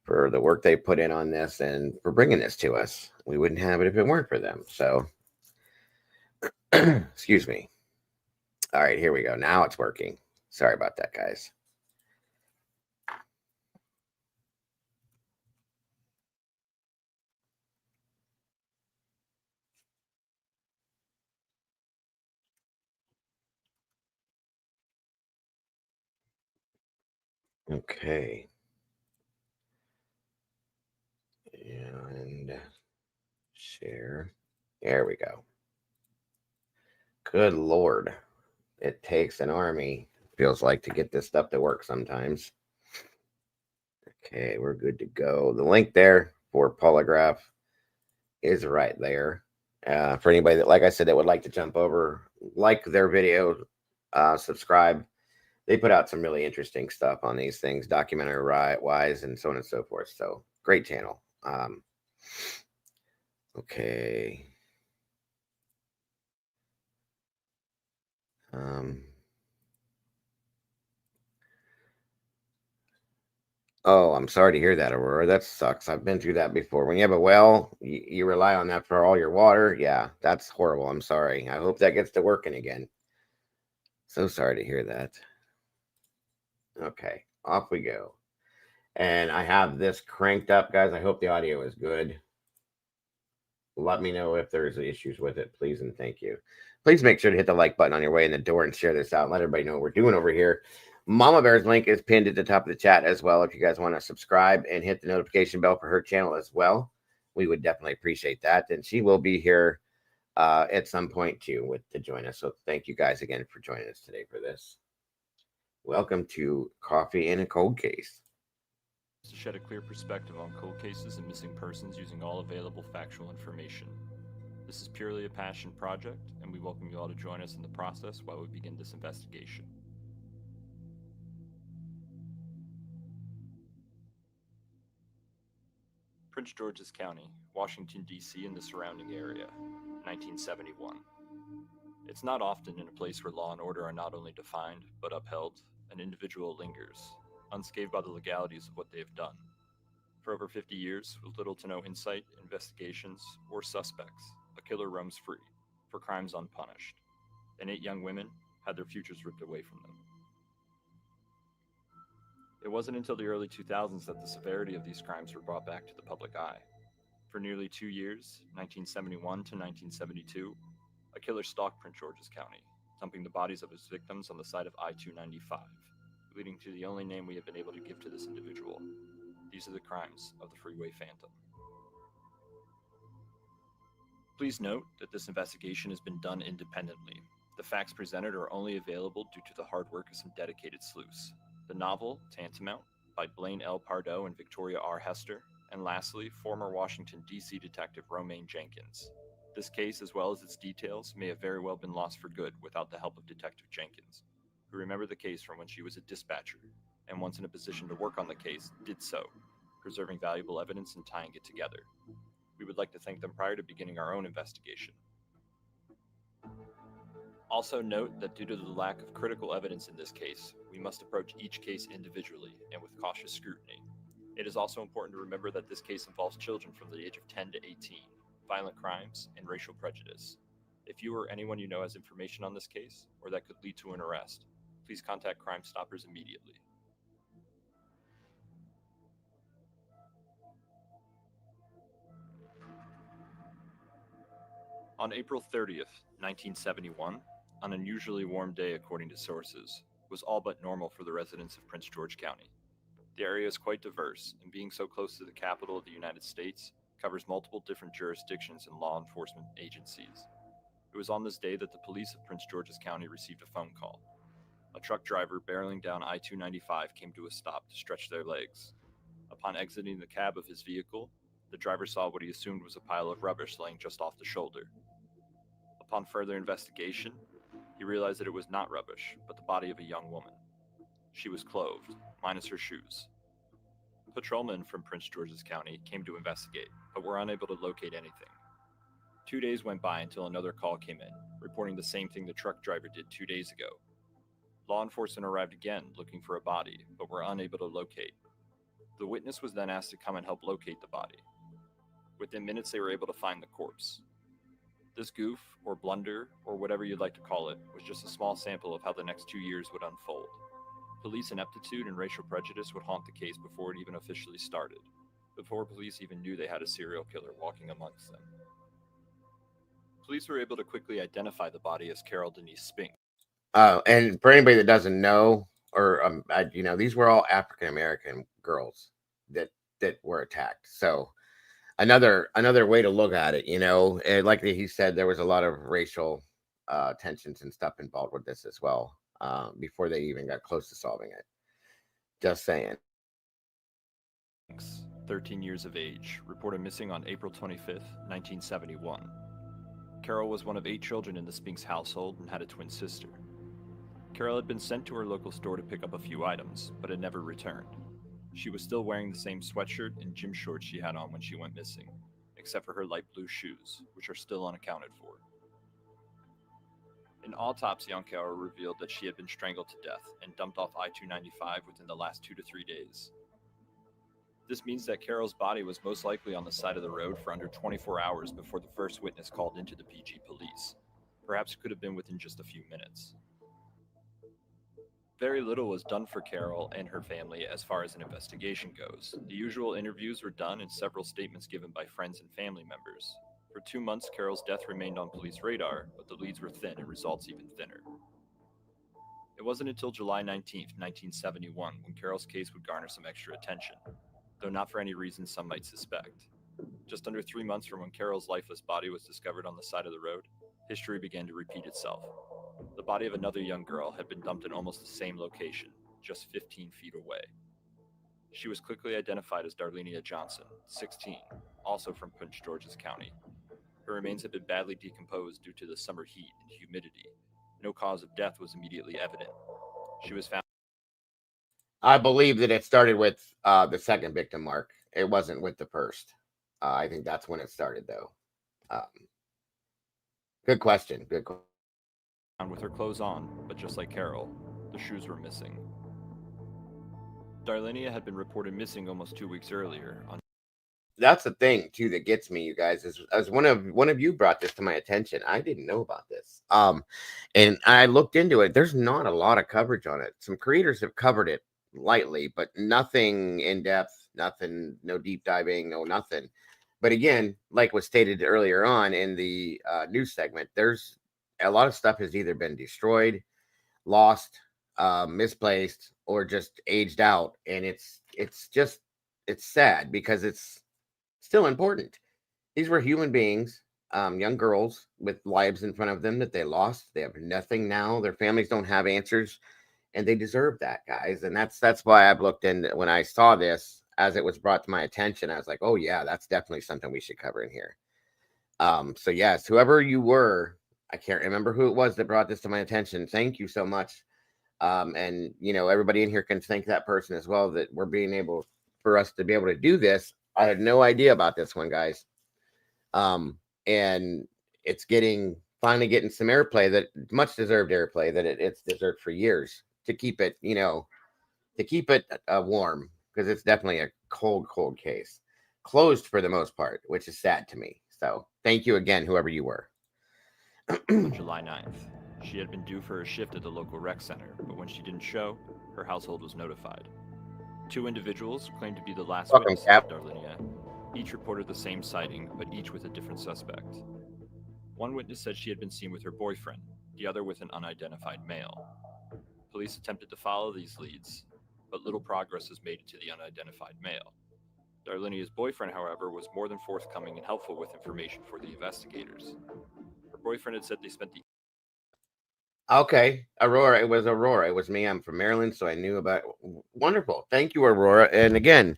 for the work they put in on this and for bringing this to us. We wouldn't have it if it weren't for them. So, excuse me. All right, here we go. Now it's working. Sorry about that, guys. Okay. And share. There we go. Good Lord. It takes an army, feels like, to get this stuff to work sometimes. Okay, we're good to go. The link there for Polygraph is right there. For anybody that, like I said, that would like to jump over, like their video, subscribe. They put out some really interesting stuff on these things, documentary wise, and so on and so forth. So great channel. Okay. Oh, I'm sorry to hear that, Aurora. That sucks. I've been through that before. When you have a well, you rely on that for all your water. Yeah, that's horrible. I'm sorry. I hope that gets to working again. So sorry to hear that. Okay, off we go. And I have this cranked up, guys. I hope the audio is good. Let me know if there's issues with it, please, and thank you. Please make sure to hit the like button on your way in the door and share this out and let everybody know what we're doing over here. Mamabears link is pinned at the top of the chat as well. If you guys want to subscribe and hit the notification bell for her channel as well, we would definitely appreciate that. And she will be here at some point too to join us. So thank you guys again for joining us today for this. Welcome to Coffee in a Cold Case. To shed a clear perspective on cold cases and missing persons using all available factual information. This is purely a passion project, and we welcome you all to join us in the process while we begin this investigation. Prince George's County, Washington, D.C. and the surrounding area, 1971. It's not often in a place where law and order are not only defined, but upheld, an individual lingers, unscathed by the legalities of what they have done. For over 50 years, with little to no insight, investigations, or suspects, a killer roams free, for crimes unpunished, and 8 young women had their futures ripped away from them. It wasn't until the early 2000s that the severity of these crimes were brought back to the public eye. For nearly 2 years, 1971 to 1972, a killer stalked Prince George's County, dumping the bodies of his victims on the side of I-295, leading to the only name we have been able to give to this individual. These are the crimes of the Freeway Phantom. Please note that this investigation has been done independently. The facts presented are only available due to the hard work of some dedicated sleuths. The novel, Tantamount, by Blaine L. Pardoe and Victoria R. Hester, and lastly, former Washington, D.C. detective Romaine Jenkins. This case, as well as its details, may have very well been lost for good without the help of Detective Jenkins, who remembered the case from when she was a dispatcher, and once in a position to work on the case, did so, preserving valuable evidence and tying it together. We would like to thank them prior to beginning our own investigation. Also note that due to the lack of critical evidence in this case, we must approach each case individually and with cautious scrutiny. It is also important to remember that this case involves children from the age of 10 to 18, violent crimes, and racial prejudice. If you or anyone you know has information on this case, or that could lead to an arrest, please contact Crime Stoppers immediately. On April 30th, 1971, an unusually warm day according to sources, was all but normal for the residents of Prince George County. The area is quite diverse, and being so close to the capital of the United States, covers multiple different jurisdictions and law enforcement agencies. It was on this day that the police of Prince George's County received a phone call. A truck driver barreling down I-295 came to a stop to stretch their legs. Upon exiting the cab of his vehicle, the driver saw what he assumed was a pile of rubbish laying just off the shoulder. Upon further investigation, he realized that it was not rubbish, but the body of a young woman. She was clothed, minus her shoes. Patrolmen from Prince George's County came to investigate, but were unable to locate anything. 2 days went by until another call came in, reporting the same thing the truck driver did 2 days ago. Law enforcement arrived again looking for a body, but were unable to locate. The witness was then asked to come and help locate the body. Within minutes, they were able to find the corpse. This goof, or blunder, or whatever you'd like to call it, was just a small sample of how the next 2 years would unfold. Police ineptitude and racial prejudice would haunt the case before it even officially started, before police even knew they had a serial killer walking amongst them. Police were able to quickly identify the body as Carol Denise Spink. And for anybody that doesn't know, or these were all African American girls that were attacked. So another way to look at it, and like he said, there was a lot of racial tensions and stuff involved with this as well, before they even got close to solving it. Just saying. 13 years of age, reported missing on April 25th, 1971. Carol was one of 8 children in the Spinks household and had a twin sister. Carol had been sent to her local store to pick up a few items, but had never returned. She was still wearing the same sweatshirt and gym shorts she had on when she went missing, except for her light blue shoes, which are still unaccounted for. An autopsy on Carol revealed that she had been strangled to death and dumped off I-295 within the last 2 to 3 days. This means that Carol's body was most likely on the side of the road for under 24 hours before the first witness called into the PG police. Perhaps it could have been within just a few minutes. Very little was done for Carol and her family as far as an investigation goes. The usual interviews were done and several statements given by friends and family members. For 2 months, Carol's death remained on police radar, but the leads were thin and results even thinner. It wasn't until July 19, 1971, when Carol's case would garner some extra attention, though not for any reason some might suspect. Just under 3 months from when Carol's lifeless body was discovered on the side of the road, history began to repeat itself. The body of another young girl had been dumped in almost the same location, just 15 feet away. She was quickly identified as Darlenia Johnson, 16, also from Prince George's County. Her remains had been badly decomposed due to the summer heat and humidity. No cause of death was immediately evident. She was found. I believe that it started with the second victim, Mark. It wasn't with the first. I think that's when it started, though. Good question. With her clothes on, but just like Carol, the shoes were missing. Darlenia had been reported missing almost 2 weeks earlier. That's the thing too that gets me, you guys, is as one of you brought this to my attention. I didn't know about this. And I looked into it. There's not a lot of coverage on it. Some creators have covered it lightly, but nothing in depth, nothing, no deep diving, no nothing. But again, like was stated earlier on in the news segment, there's a lot of stuff has either been destroyed, lost, misplaced, or just aged out. And it's sad because it's still important. These were human beings, young girls with lives in front of them that they lost. They have nothing now. Their families don't have answers, and they deserve that, guys. And that's why I've looked in. When I saw this, as it was brought to my attention, I was like, oh yeah, that's definitely something we should cover in here. So yes, whoever you were, I can't remember who it was that brought this to my attention. Thank you so much. And everybody in here can thank that person as well, that we're being able for us to be able to do this. I had no idea about this one, guys. And it's finally getting some airplay, that much deserved airplay that it's deserved for years, to keep it, warm, because it's definitely a cold case, closed for the most part, which is sad to me. So thank you again, whoever you were. On July 9th, she had been due for a shift at the local rec center, but when she didn't show, her household was notified. 2 individuals claimed to be the last witnesses of Darlenia. Each reported the same sighting, but each with a different suspect. One witness said she had been seen with her boyfriend, the other with an unidentified male. Police attempted to follow these leads, but little progress was made to the unidentified male. Darlenia's boyfriend, however, was more than forthcoming and helpful with information for the investigators. Her boyfriend had said they spent the Okay, Aurora. It was Aurora. It was me. I'm from Maryland, so I knew about it. Wonderful. Thank you, Aurora. And again,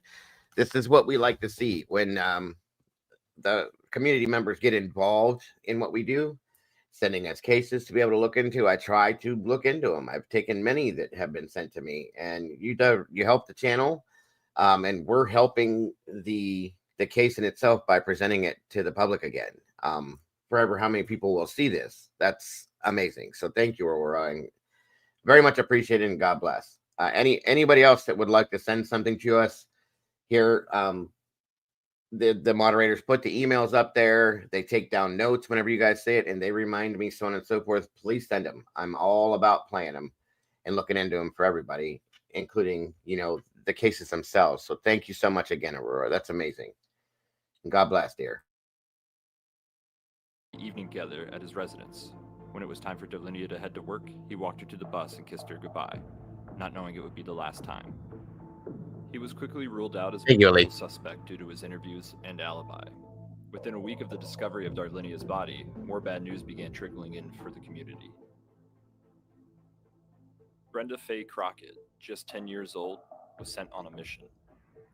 this is what we like to see when the community members get involved in what we do, sending us cases to be able to look into. I try to look into them. I've taken many that have been sent to me, and you help the channel, and we're helping the case in itself by presenting it to the public again. Forever, how many people will see this? That's amazing. So thank you, Aurora, and very much appreciated, and God bless. Anybody else that would like to send something to us, here. The moderators put the emails up there. They take down notes whenever you guys say it, and they remind me, so on and so forth. Please send them. I'm all about playing them and looking into them for everybody, including, the cases themselves. So thank you so much again, Aurora. That's amazing. And God bless, dear. Evening together at his residence. When it was time for Darlinia to head to work, he walked her to the bus and kissed her goodbye, not knowing it would be the last time. He was quickly ruled out as a potential suspect due to his interviews and alibi. Within a week of the discovery of Darlinia's body, more bad news began trickling in for the community. Brenda Faye Crockett, just 10 years old, was sent on a mission.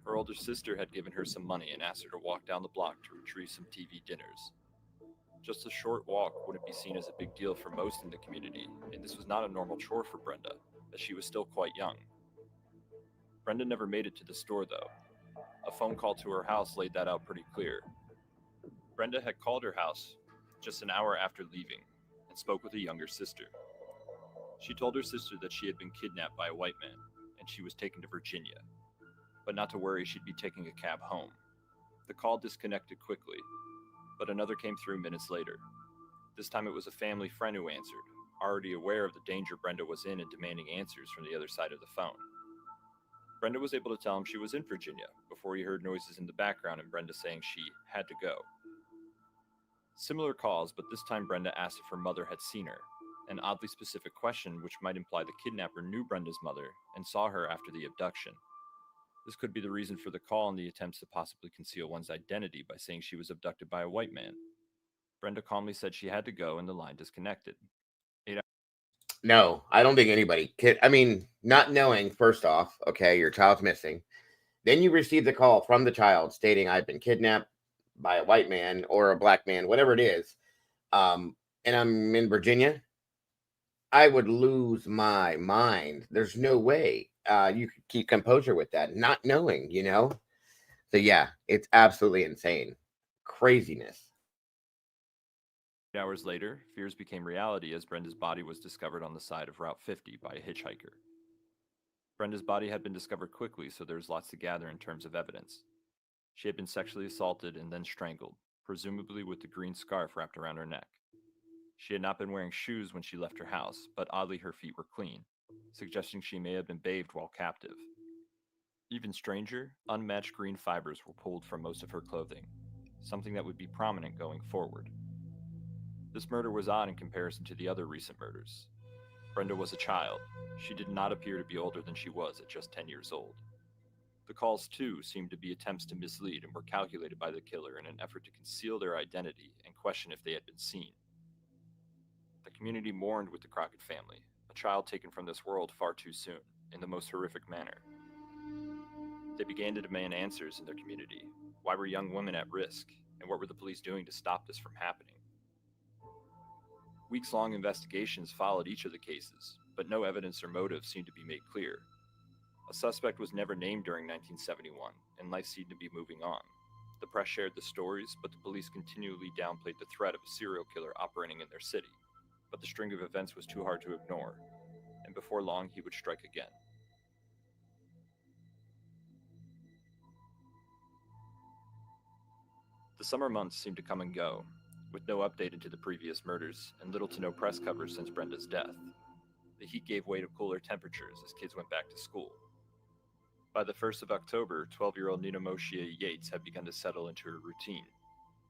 Her older sister had given her some money and asked her to walk down the block to retrieve some TV dinners. Just a short walk wouldn't be seen as a big deal for most in the community, and this was not a normal chore for Brenda, as she was still quite young. Brenda never made it to the store, though. A phone call to her house laid that out pretty clear. Brenda had called her house just an hour after leaving and spoke with a younger sister. She told her sister that she had been kidnapped by a white man and she was taken to Virginia, but not to worry, she'd be taking a cab home. The call disconnected quickly, but another came through minutes later. This time it was a family friend who answered, already aware of the danger Brenda was in and demanding answers from the other side of the phone. Brenda was able to tell him she was in Virginia before he heard noises in the background and Brenda saying she had to go. Similar calls, but this time Brenda asked if her mother had seen her, an oddly specific question which might imply the kidnapper knew Brenda's mother and saw her after the abduction. This could be the reason for the call and the attempts to possibly conceal one's identity by saying she was abducted by a white man. Brenda calmly said she had to go and the line disconnected. No, I don't think anybody could. I mean, not knowing, first off, okay, your child's missing. Then you receive the call from the child stating, I've been kidnapped by a white man or a black man, whatever it is, and I'm in Virginia. I would lose my mind. There's no way you could keep composure with that, not knowing, So, yeah, it's absolutely insane. Craziness. Hours later, fears became reality as Brenda's body was discovered on the side of Route 50 by a hitchhiker. Brenda's body had been discovered quickly, so there was lots to gather in terms of evidence. She had been sexually assaulted and then strangled, presumably with the green scarf wrapped around her neck. She had not been wearing shoes when she left her house, but oddly her feet were clean, suggesting she may have been bathed while captive. Even stranger, unmatched green fibers were pulled from most of her clothing, something that would be prominent going forward. This murder was odd in comparison to the other recent murders. Brenda was a child. She did not appear to be older than she was at just 10 years old. The calls, too, seemed to be attempts to mislead and were calculated by the killer in an effort to conceal their identity and question if they had been seen. The community mourned with the Crockett family, a child taken from this world far too soon, in the most horrific manner. They began to demand answers in their community. Why were young women at risk, and what were the police doing to stop this from happening? Weeks-long investigations followed each of the cases, but no evidence or motive seemed to be made clear. A suspect was never named during 1971, and life seemed to be moving on. The press shared the stories, but the police continually downplayed the threat of a serial killer operating in their city. But the string of events was too hard to ignore, and before long he would strike again. The summer months seemed to come and go, with no update into the previous murders and little to no press coverage since Brenda's death. The heat gave way to cooler temperatures as kids went back to school. By the 1st of October, 12-year-old Nina Moshe Yates had begun to settle into her routine.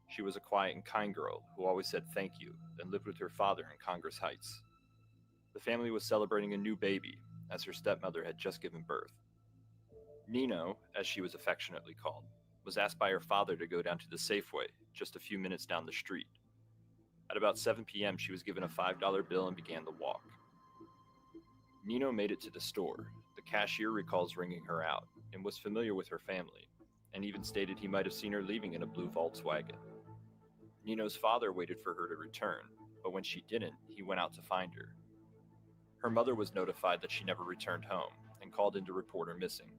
She was a quiet and kind girl who always said thank you and lived with her father in Congress Heights. The family was celebrating a new baby, as her stepmother had just given birth. Nino, as she was affectionately called, was asked by her father to go down to the Safeway, just a few minutes down the street. At about 7 p.m., she was given a $5 bill and began the walk. Nino made it to the store. The cashier recalls ringing her out and was familiar with her family, and even stated he might have seen her leaving in a blue Volkswagen. Nino's father waited for her to return, but when she didn't, he went out to find her. Her mother was notified that she never returned home and called in to report her missing.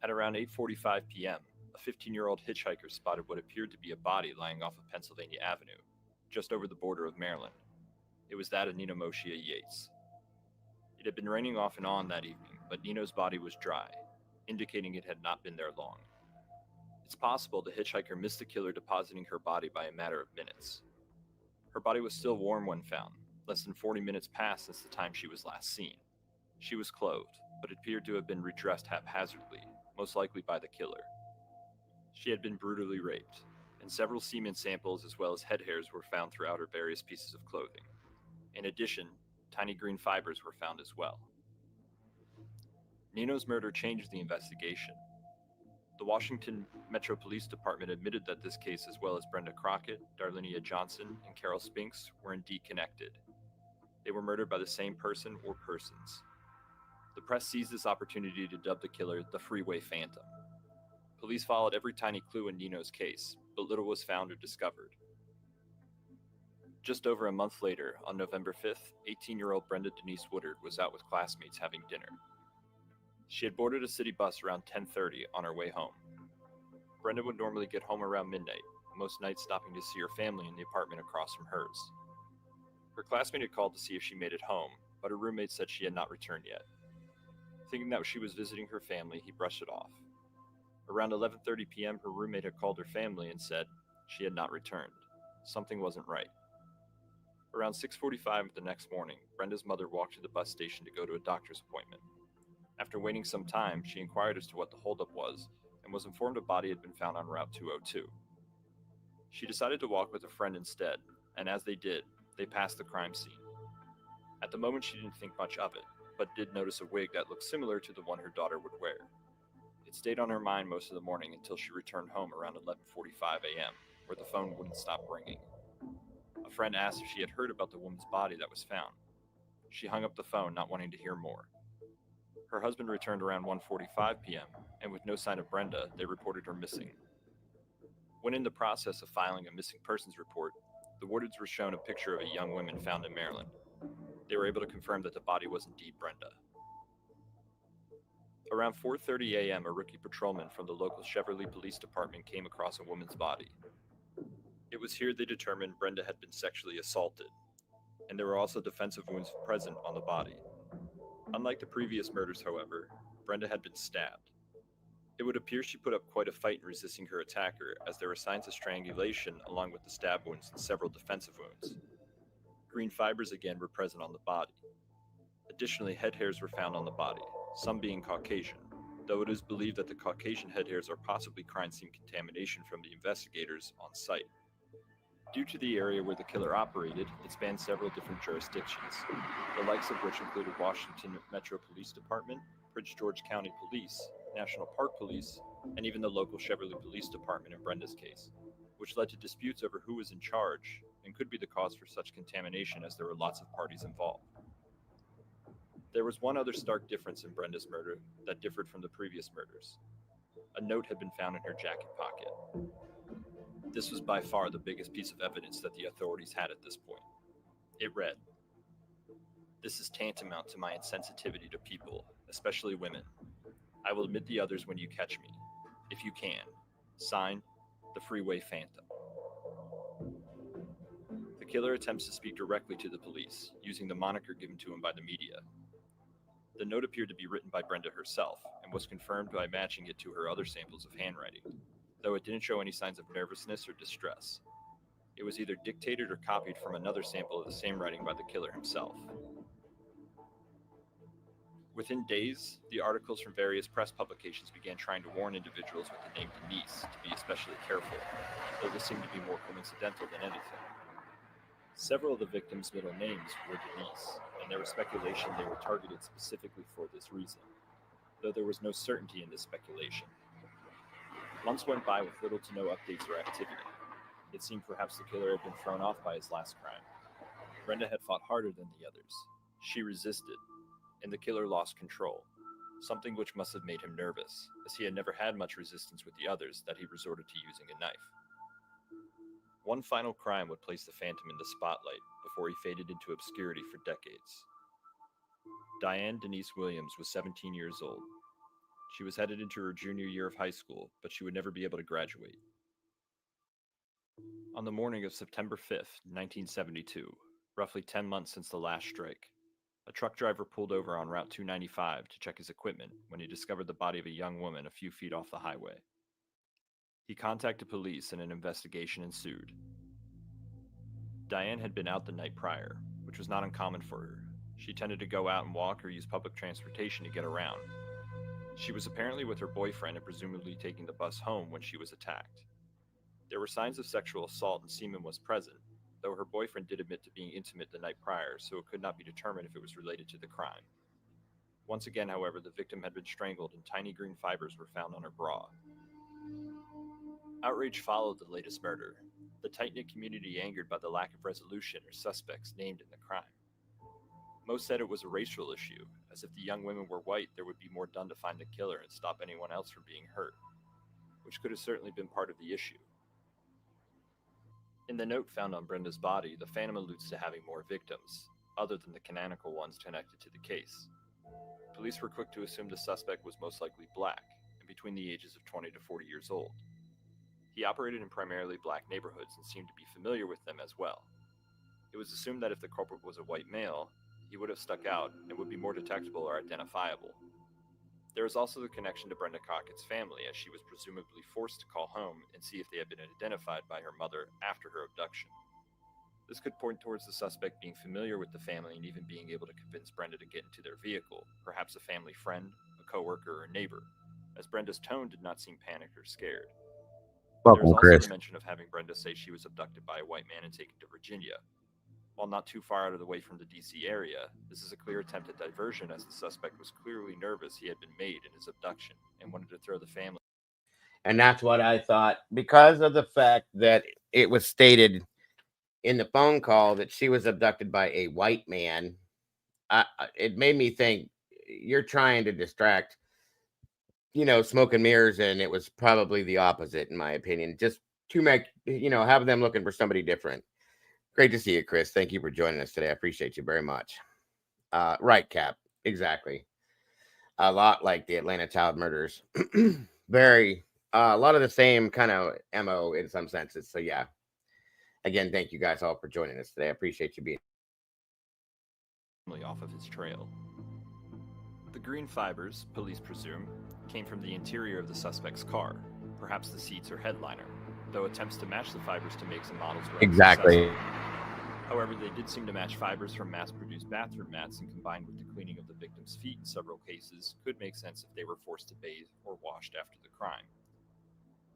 At around 8:45 p.m., a 15-year-old hitchhiker spotted what appeared to be a body lying off of Pennsylvania Avenue, just over the border of Maryland. It was that of Nina Moshe Yates. It had been raining off and on that evening, but Nino's body was dry. indicating it had not been there long. It's possible the hitchhiker missed the killer depositing her body by a matter of minutes. Her body was still warm when found, less than 40 minutes passed since the time she was last seen. She was clothed, but appeared to have been redressed haphazardly, most likely by the killer. She had been brutally raped, and several semen samples as well as head hairs were found throughout her various pieces of clothing. In addition, tiny green fibers were found as well. Nino's murder changed the investigation. The Washington Metro Police Department admitted that this case, as well as Brenda Crockett, Darlinia Johnson, and Carol Spinks, were indeed connected. They were murdered by the same person or persons. The press seized this opportunity to dub the killer the Freeway Phantom. Police followed every tiny clue in Nino's case, but little was found or discovered. Just over a month later, on November 5th, 18-year-old Brenda Denise Woodard was out with classmates having dinner. She had boarded a city bus around 10:30 on her way home. Brenda would normally get home around midnight, most nights stopping to see her family in the apartment across from hers. Her classmate had called to see if she made it home, but her roommate said she had not returned yet. Thinking that she was visiting her family, he brushed it off. Around 11:30 p.m., her roommate had called her family and said she had not returned. Something wasn't right. Around 6:45 the next morning, Brenda's mother walked to the bus station to go to a doctor's appointment. After waiting some time, she inquired as to what the holdup was and was informed a body had been found on Route 202. She decided to walk with a friend instead, and as they did, they passed the crime scene. At the moment, she didn't think much of it, but did notice a wig that looked similar to the one her daughter would wear. It stayed on her mind most of the morning until she returned home around 11:45 a.m., where the phone wouldn't stop ringing. A friend asked if she had heard about the woman's body that was found. She hung up the phone, not wanting to hear more. Her husband returned around 1:45 p.m., and with no sign of Brenda, they reported her missing. When in the process of filing a missing persons report, the Woordards were shown a picture of a young woman found in Maryland. They were able to confirm that the body was indeed Brenda. Around 4:30 a.m., a rookie patrolman from the local Cheverly Police Department came across a woman's body. It was here they determined Brenda had been sexually assaulted, and there were also defensive wounds present on the body. Unlike the previous murders, however, Brenda had been stabbed. It would appear she put up quite a fight in resisting her attacker, as there were signs of strangulation along with the stab wounds and several defensive wounds. Green fibers again were present on the body. Additionally, head hairs were found on the body, some being Caucasian, though it is believed that the Caucasian head hairs are possibly crime scene contamination from the investigators on site. Due to the area where the killer operated, it spanned several different jurisdictions, the likes of which included Washington Metro Police Department, Prince George County Police, National Park Police, and even the local Cheverly Police Department in Brenda's case, which led to disputes over who was in charge and could be the cause for such contamination as there were lots of parties involved. There was one other stark difference in Brenda's murder that differed from the previous murders. A note had been found in her jacket pocket. This was by far the biggest piece of evidence that the authorities had at this point. It read, "This is tantamount to my insensitivity to people, especially women. I will admit the others when you catch me, if you can. Signed, the Freeway Phantom." The killer attempts to speak directly to the police, using the moniker given to him by the media. The note appeared to be written by Brenda herself, and was confirmed by matching it to her other samples of handwriting, though it didn't show any signs of nervousness or distress. It was either dictated or copied from another sample of the same writing by the killer himself. Within days, the articles from various press publications began trying to warn individuals with the name Denise to be especially careful, though this seemed to be more coincidental than anything. Several of the victims' middle names were Denise, and there was speculation they were targeted specifically for this reason, though there was no certainty in this speculation. Months went by with little to no updates or activity. It seemed perhaps the killer had been thrown off by his last crime. Brenda had fought harder than the others. She resisted, and the killer lost control, something which must have made him nervous, as he had never had much resistance with the others that he resorted to using a knife. One final crime would place the Phantom in the spotlight before he faded into obscurity for decades. Diane Denise Williams was 17 years old. She was headed into her junior year of high school, but she would never be able to graduate. On the morning of September 5th, 1972, roughly 10 months since the last strike, A truck driver pulled over on Route 295 to check his equipment when he discovered the body of a young woman a few feet off the highway. He contacted police and an investigation ensued. Diane had been out the night prior, which was not uncommon for her. She tended to go out and walk or use public transportation to get around. She was apparently with her boyfriend and presumably taking the bus home when she was attacked. There were signs of sexual assault and semen was present, though her boyfriend did admit to being intimate the night prior, so it could not be determined if it was related to the crime. Once again, however, the victim had been strangled and tiny green fibers were found on her bra. Outrage followed the latest murder, the tight-knit community angered by the lack of resolution or suspects named in the crime. Most said it was a racial issue, as if the young women were white, there would be more done to find the killer and stop anyone else from being hurt, which could have certainly been part of the issue. In the note found on Brenda's body, the Phantom alludes to having more victims, other than the canonical ones connected to the case. Police were quick to assume the suspect was most likely black, and between the ages of 20 to 40 years old. He operated in primarily black neighborhoods and seemed to be familiar with them as well. It was assumed that if the culprit was a white male, he would have stuck out and would be more detectable or identifiable. There is also the connection to Brenda Crockett's family, as she was presumably forced to call home and see if they had been identified by her mother after her abduction. This could point towards the suspect being familiar with the family and even being able to convince Brenda to get into their vehicle, perhaps a family friend, a coworker, or a neighbor, as Brenda's tone did not seem panicked or scared. There is also the mention of having Brenda say she was abducted by a white man and taken to Virginia. While not too far out of the way from the DC area, this is a clear attempt at diversion, as the suspect was clearly nervous he had been made in his abduction and wanted to throw the family. And that's what I thought, because of the fact that it was stated in the phone call that she was abducted by a white man. It made me think you're trying to distract, smoke and mirrors, and it was probably the opposite, in my opinion, just to make, have them looking for somebody different. Great to see you, Chris. Thank you for joining us today. I appreciate you very much. Right, Cap. Exactly. A lot like the Atlanta child murders. Very, a lot of the same kind of MO in some senses. So, yeah. Again, thank you guys all for joining us today. I appreciate you being off of his trail. The green fibers, police presume, came from the interior of the suspect's car, perhaps the seats or headliner, though attempts to match the fibers to make some models were exactly. However, they did seem to match fibers from mass-produced bathroom mats, and combined with the cleaning of the victim's feet in several cases, could make sense if they were forced to bathe or washed after the crime.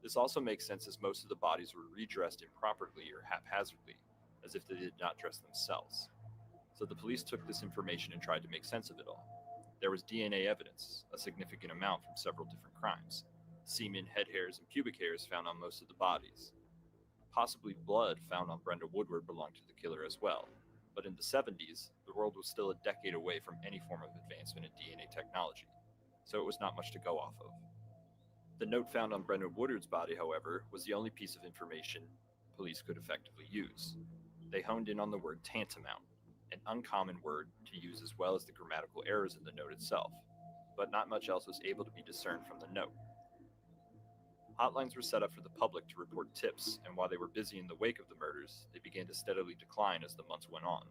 This also makes sense as most of the bodies were redressed improperly or haphazardly, as if they did not dress themselves. So the police took this information and tried to make sense of it all. There was DNA evidence, a significant amount from several different crimes. Semen, head hairs, and pubic hairs found on most of the bodies. Possibly blood found on Brenda Woodward belonged to the killer as well. But in the 70s, the world was still a decade away from any form of advancement in DNA technology, so it was not much to go off of. The note found on Brenda Woodward's body, however, was the only piece of information police could effectively use. They honed in on the word tantamount, an uncommon word to use as well as the grammatical errors in the note itself, but not much else was able to be discerned from the note. Hotlines were set up for the public to report tips, and while they were busy in the wake of the murders, they began to steadily decline as the months went on,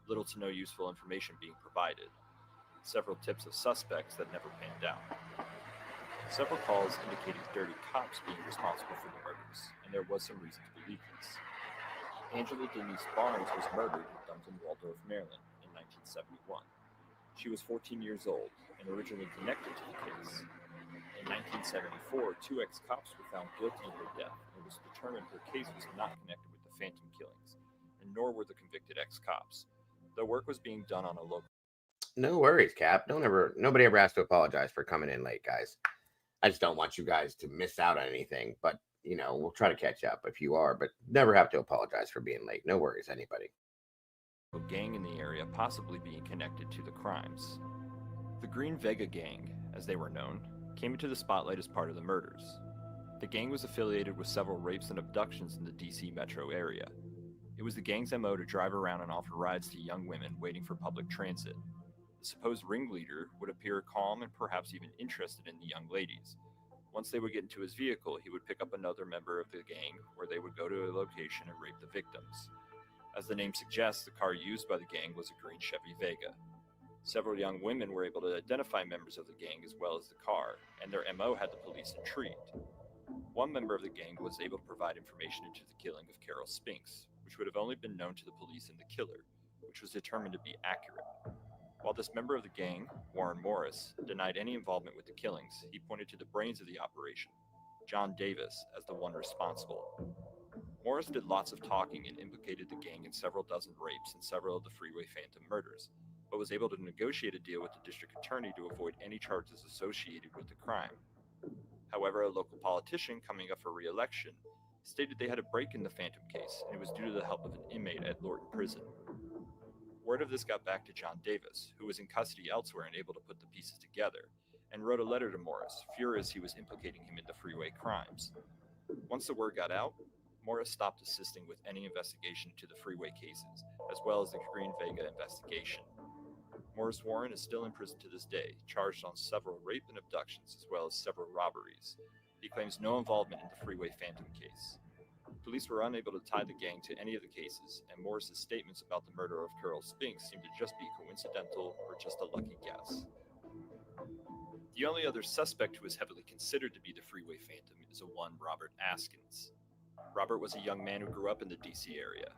little to no useful information being provided. Several tips of suspects that never panned out. Several calls indicated dirty cops being responsible for the murders, and there was some reason to believe this. Angela Denise Barnes was murdered and dumped in Waldorf, Maryland in 1971. She was 14 years old and originally connected to the case. In 1974, 2 ex-cops were found guilty in her death, and it was determined her case was not connected with the Phantom killings, and nor were the convicted ex-cops, though work was being done on a local... No worries, Cap. Nobody ever has to apologize for coming in late, guys. I just don't want you guys to miss out on anything, but, we'll try to catch up if you are, but never have to apologize for being late. No worries, anybody. A gang in the area possibly being connected to the crimes. The Green Vega Gang, as they were known, came into the spotlight as part of the murders. The gang was affiliated with several rapes and abductions in the DC metro area. It was the gang's MO to drive around and offer rides to young women waiting for public transit. The supposed ringleader would appear calm and perhaps even interested in the young ladies. Once they would get into his vehicle, he would pick up another member of the gang, where they would go to a location and rape the victims. As the name suggests, the car used by the gang was a green Chevy Vega. Several young women were able to identify members of the gang as well as the car, and their MO had the police intrigued. One member of the gang was able to provide information into the killing of Carol Spinks, which would have only been known to the police and the killer, which was determined to be accurate. While this member of the gang, Warren Morris, denied any involvement with the killings, he pointed to the brains of the operation, John Davis, as the one responsible. Morris did lots of talking and implicated the gang in several dozen rapes and several of the Freeway Phantom murders, but was able to negotiate a deal with the district attorney to avoid any charges associated with the crime. However, a local politician coming up for re-election stated they had a break in the Phantom case, and it was due to the help of an inmate at Lorton Prison. Word of this got back to John Davis, who was in custody elsewhere and able to put the pieces together, and wrote a letter to Morris, furious he was implicating him in the Freeway crimes. Once the word got out, Morris stopped assisting with any investigation into the Freeway cases, as well as the Green Vega investigation. Morris Warren is still in prison to this day, charged on several rape and abductions, as well as several robberies. He claims no involvement in the Freeway Phantom case. Police were unable to tie the gang to any of the cases, and Morris's statements about the murder of Carol Spinks seemed to just be coincidental or just a lucky guess. The only other suspect who is heavily considered to be the Freeway Phantom is a one Robert Askins. Robert was a young man who grew up in the DC area.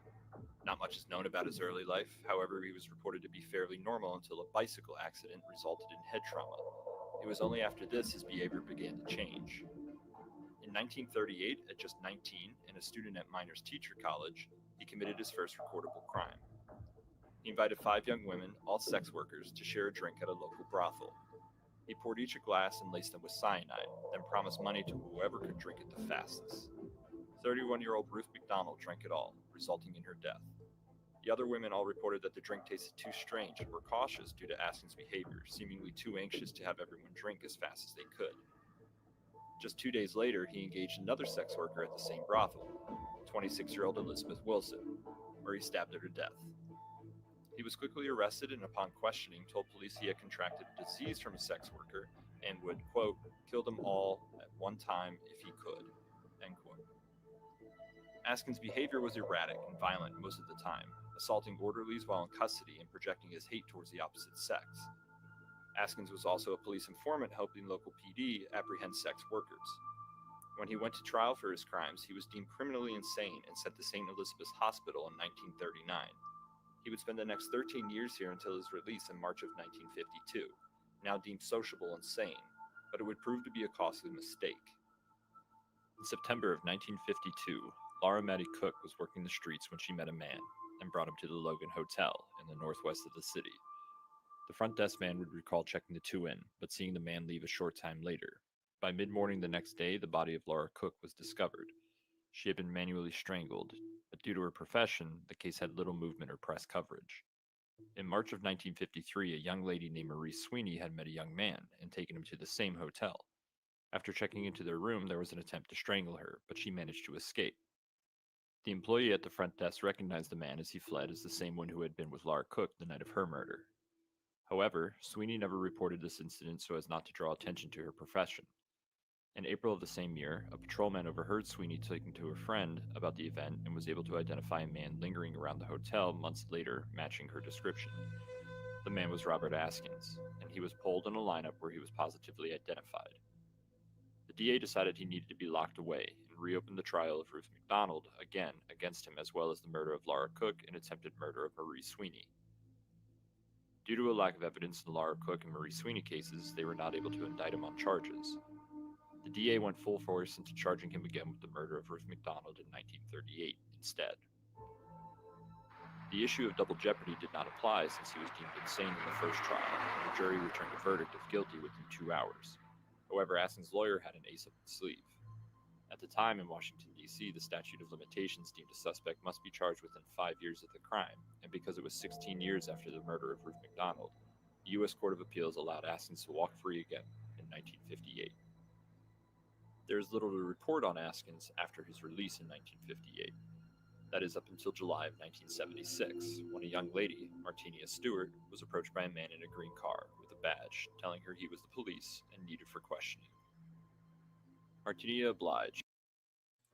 Not much is known about his early life, however, he was reported to be fairly normal until a bicycle accident resulted in head trauma. It was only after this his behavior began to change. In 1938, at just 19 and a student at Miners Teacher College, he committed his first recordable crime. He invited 5 young women, all sex workers, to share a drink at a local brothel. He poured each a glass and laced them with cyanide, then promised money to whoever could drink it the fastest. 31-year-old Ruth McDonald drank it all, resulting in her death. The other women all reported that the drink tasted too strange and were cautious due to Askins' behavior, seemingly too anxious to have everyone drink as fast as they could. Just 2 days later, he engaged another sex worker at the same brothel, 26-year-old Elizabeth Wilson, where he stabbed her to death. He was quickly arrested and upon questioning told police he had contracted a disease from a sex worker and would, quote, kill them all at one time if he could, end quote. Askins' behavior was erratic and violent most of the time, assaulting orderlies while in custody and projecting his hate towards the opposite sex. Askins was also a police informant helping local PD apprehend sex workers. When he went to trial for his crimes, he was deemed criminally insane and sent to St. Elizabeth's Hospital in 1939. He would spend the next 13 years here until his release in March of 1952, now deemed sociable and sane, but it would prove to be a costly mistake. In September of 1952, Laura Maddie Cook was working the streets when she met a man and brought him to the Logan Hotel in the northwest of the city. The front desk man would recall checking the two in, but seeing the man leave a short time later. By mid-morning the next day, the body of Laura Cook was discovered. She had been manually strangled, but due to her profession, the case had little movement or press coverage. In March of 1953, a young lady named Marie Sweeney had met a young man and taken him to the same hotel. After checking into their room, there was an attempt to strangle her, but she managed to escape. The employee at the front desk recognized the man as he fled as the same one who had been with Laura Cook the night of her murder. However, Sweeney never reported this incident so as not to draw attention to her profession. In April of the same year, a patrolman overheard Sweeney talking to a friend about the event and was able to identify a man lingering around the hotel months later, matching her description. The man was Robert Askins, and he was polled in a lineup where he was positively identified. The DA decided he needed to be locked away and reopened the trial of Ruth McDonald, again against him, as well as the murder of Laura Cook and attempted murder of Marie Sweeney. Due to a lack of evidence in the Laura Cook and Marie Sweeney cases, they were not able to indict him on charges. The DA went full force into charging him again with the murder of Ruth McDonald in 1938 instead. The issue of double jeopardy did not apply since he was deemed insane in the first trial, and the jury returned a verdict of guilty within 2 hours. However, Askins' lawyer had an ace up his sleeve. At the time in Washington, D.C., the statute of limitations deemed a suspect must be charged within 5 years of the crime, and because it was 16 years after the murder of Ruth McDonald, the U.S. Court of Appeals allowed Askins to walk free again in 1958. There is little to report on Askins after his release in 1958. That is up until July of 1976, when a young lady, Martinia Stewart, was approached by a man in a green car with a badge, telling her he was the police and needed for questioning. Martinia obliged.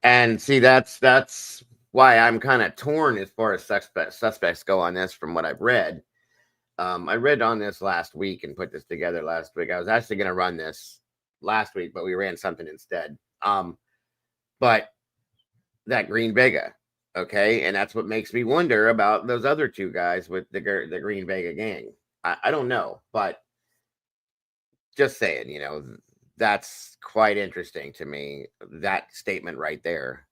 And see, that's why I'm kind of torn as far as suspects go on this from what I've read. I read on this last week and put this together last week. I was actually going to run this last week, but we ran something instead. But that Green Vega, okay, and that's what makes me wonder about those other two guys with the Green Vega gang. I don't know, but just saying, you know, that's quite interesting to me. That statement right there.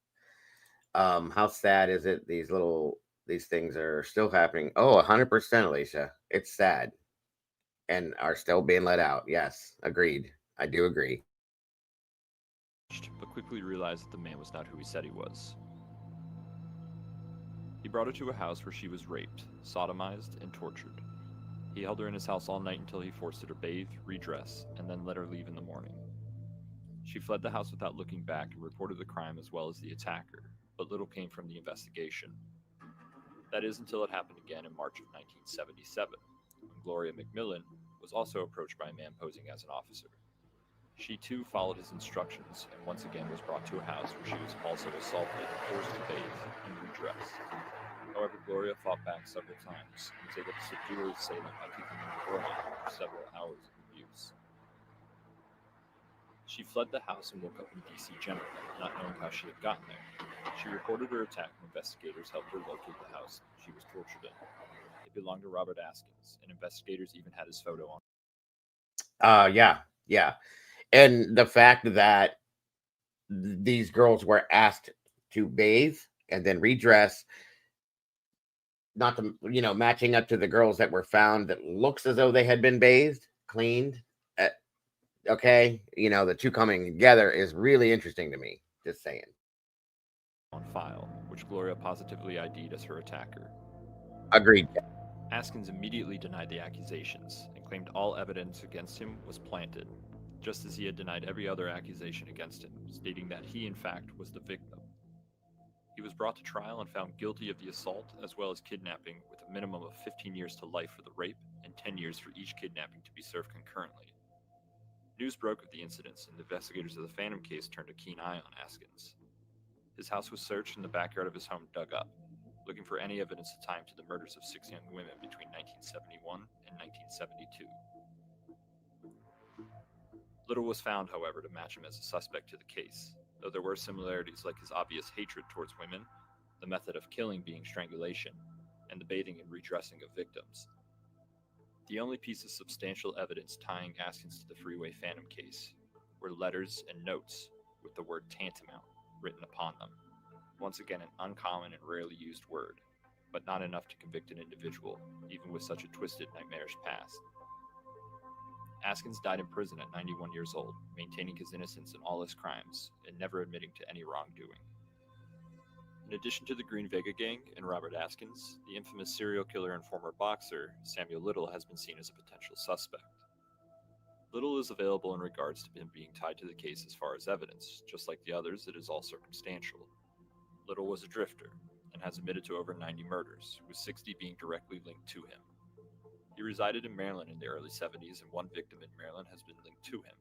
How sad is it? These things are still happening. Oh, 100%, Alicia. It's sad, and are still being let out. Yes, agreed. I do agree. But quickly realized that the man was not who he said he was. He brought her to a house where she was raped, sodomized, and tortured. He held her in his house all night until he forced her to bathe, redress, and then let her leave in the morning. She fled the house without looking back and reported the crime as well as the attacker, but little came from the investigation. That is until it happened again in March of 1977, when Gloria McMillan was also approached by a man posing as an officer. She too followed his instructions and once again was brought to a house where she was also assaulted, forced to bathe, and redress. However, Gloria fought back several times and was able to subdue her assailant by kicking him beforehand after several hours of abuse. She fled the house and woke up in D.C. generally, not knowing how she had gotten there. She reported her attack and investigators helped her locate the house she was tortured in. It belonged to Robert Askins, and investigators even had his photo on. Yeah. And the fact that these girls were asked to bathe and then redress, not to, you know, matching up to the girls that were found that looks as though they had been bathed, cleaned. Okay, you know, the two coming together is really interesting to me. Just saying. On file, which Gloria positively ID'd as her attacker. Agreed. Askins immediately denied the accusations and claimed all evidence against him was planted, just as he had denied every other accusation against him, stating that he, in fact, was the victim. He was brought to trial and found guilty of the assault as well as kidnapping, with a minimum of 15 years to life for the rape and 10 years for each kidnapping to be served concurrently. News broke of the incidents, and investigators of the Phantom case turned a keen eye on Askins. His house was searched and the backyard of his home dug up, looking for any evidence to tie him to the murders of 6 young women between 1971 and 1972. Little was found, however, to match him as a suspect to the case, though there were similarities like his obvious hatred towards women, the method of killing being strangulation, and the bathing and redressing of victims. The only piece of substantial evidence tying Askins to the Freeway Phantom case were letters and notes with the word tantamount written upon them. Once again, an uncommon and rarely used word, but not enough to convict an individual, even with such a twisted, nightmarish past. Askins died in prison at 91 years old, maintaining his innocence in all his crimes and never admitting to any wrongdoing. In addition to the Green Vega gang and Robert Askins, the infamous serial killer and former boxer, Samuel Little, has been seen as a potential suspect. Little is available in regards to him being tied to the case as far as evidence. Just like the others, it is all circumstantial. Little was a drifter and has admitted to over 90 murders, with 60 being directly linked to him. He resided in Maryland in the early 70s, and one victim in Maryland has been linked to him,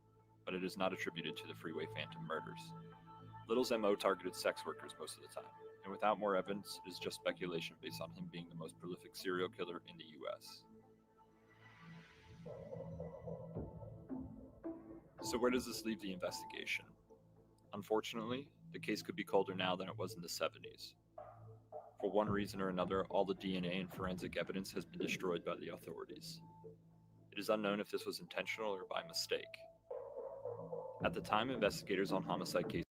but it is not attributed to the Freeway Phantom murders. Little's MO targeted sex workers most of the time, and without more evidence, it is just speculation based on him being the most prolific serial killer in the U.S. So where does this leave the investigation? Unfortunately, the case could be colder now than it was in the 70s. For one reason or another, all the DNA and forensic evidence has been destroyed by the authorities. It is unknown if this was intentional or by mistake. At the time, investigators on homicide cases.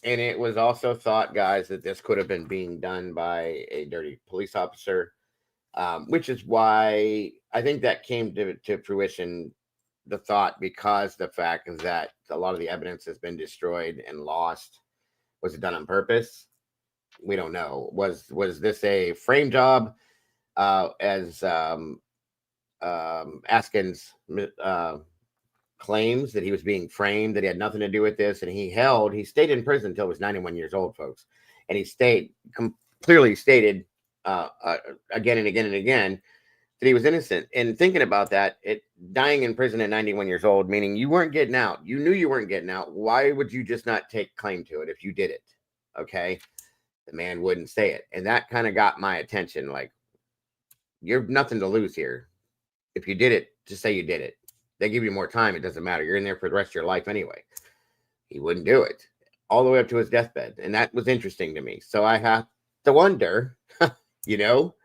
And it was also thought, guys, that this could have been being done by a dirty police officer, which is why I think that came to fruition, the thought, because the fact is that a lot of the evidence has been destroyed and lost. Was it done on purpose? We don't know. Was this a frame job, as Askins claims that he was being framed, that he had nothing to do with this, and he stayed in prison until he was 91 years old, folks, and he clearly stated again and again and again that he was innocent. And thinking about that, dying in prison at 91 years old, meaning you weren't getting out, you knew you weren't getting out. Why would you just not take claim to it if you did it? Okay, the man wouldn't say it, and that kind of got my attention. Like, you're nothing to lose here. If you did it, just say you did it. They give you more time. It doesn't matter. You're in there for the rest of your life anyway. He wouldn't do it all the way up to his deathbed. And that was interesting to me. So I have to wonder, you know,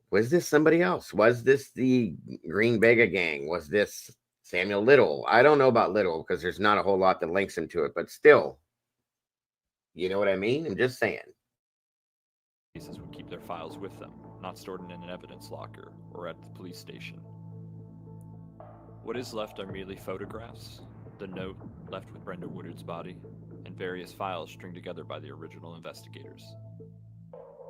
was this somebody else? Was this the Green Vega gang? Was this Samuel Little? I don't know about Little because there's not a whole lot that links him to it, but still, you know what I mean? I'm just saying. Cases would keep their files with them, not stored in an evidence locker or at the police station. What is left are merely photographs, the note left with Brenda Woodard's body, and various files stringed together by the original investigators.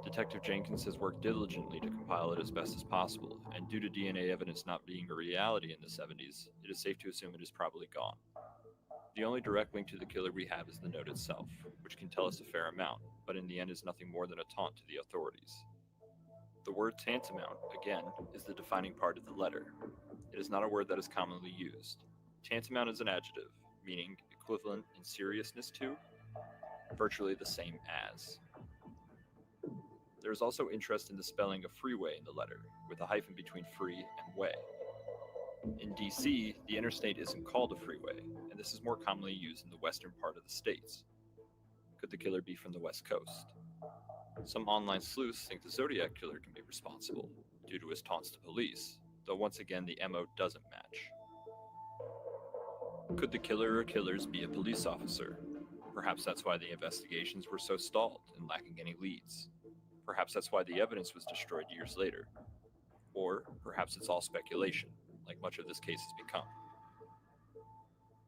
Detective Jenkins has worked diligently to compile it as best as possible, and due to DNA evidence not being a reality in the 70s, it is safe to assume it is probably gone. The only direct link to the killer we have is the note itself, which can tell us a fair amount, but in the end is nothing more than a taunt to the authorities. The word tantamount, again, is the defining part of the letter. It is not a word that is commonly used. Tantamount is an adjective, meaning equivalent in seriousness to, virtually the same as. There is also interest in the spelling of freeway in the letter, with a hyphen between free and way. In DC, the interstate isn't called a freeway, and this is more commonly used in the western part of the states. Could the killer be from the West Coast? Some online sleuths think the Zodiac killer can be responsible, due to his taunts to police, though once again the MO doesn't match. Could the killer or killers be a police officer? Perhaps that's why the investigations were so stalled and lacking any leads. Perhaps that's why the evidence was destroyed years later. Or perhaps it's all speculation, like much of this case has become.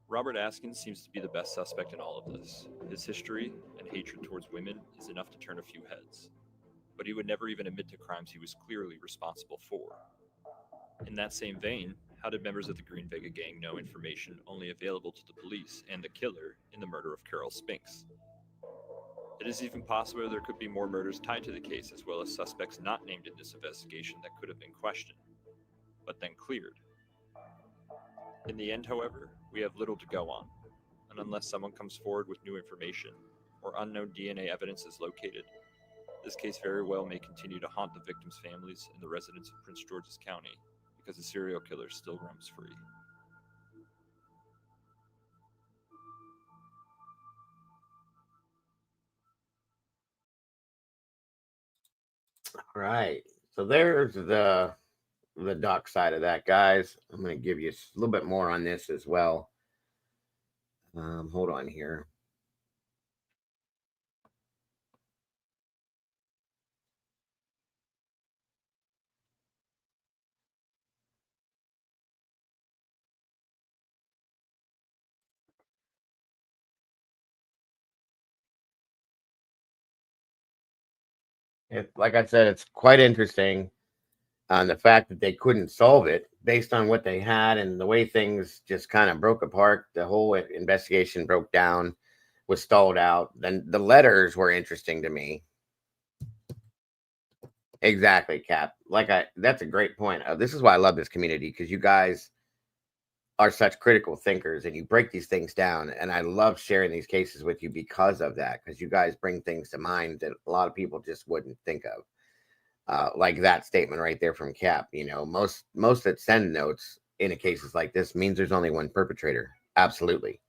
Robert Askins seems to be the best suspect in all of this. His history and hatred towards women is enough to turn a few heads. But he would never even admit to crimes he was clearly responsible for. In that same vein, how did members of the Green Vega gang know information only available to the police and the killer in the murder of Carol Spinks? It is even possible there could be more murders tied to the case, as well as suspects not named in this investigation that could have been questioned, but then cleared. In the end, however, we have little to go on, and unless someone comes forward with new information, or unknown DNA evidence is located, this case very well may continue to haunt the victims' families and the residents of Prince George's County, because the serial killer still roams free. All right. So there's the doc side of that, guys. I'm going to give you a little bit more on this as well. Hold on here. Like I said, it's quite interesting on the fact that they couldn't solve it based on what they had and the way things just kind of broke apart. The whole investigation broke down, was stalled out. Then the letters were interesting to me. Exactly, Cap. That's a great point. This is why I love this community, because you guys are such critical thinkers and you break these things down. And I love sharing these cases with you because of that, because you guys bring things to mind that a lot of people just wouldn't think of. Like that statement right there from Cap. You know, most that send notes in a cases like this means there's only one perpetrator. Absolutely.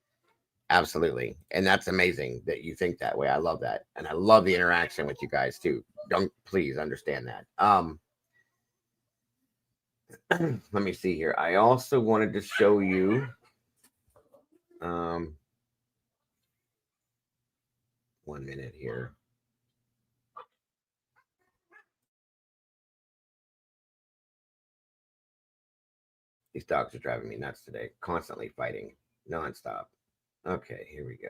Absolutely. And that's amazing that you think that way. I love that. And I love the interaction with you guys too. Don't please understand that. Let me see here. I also wanted to show you 1 minute here. These dogs are driving me nuts today, constantly fighting nonstop. Okay, here we go.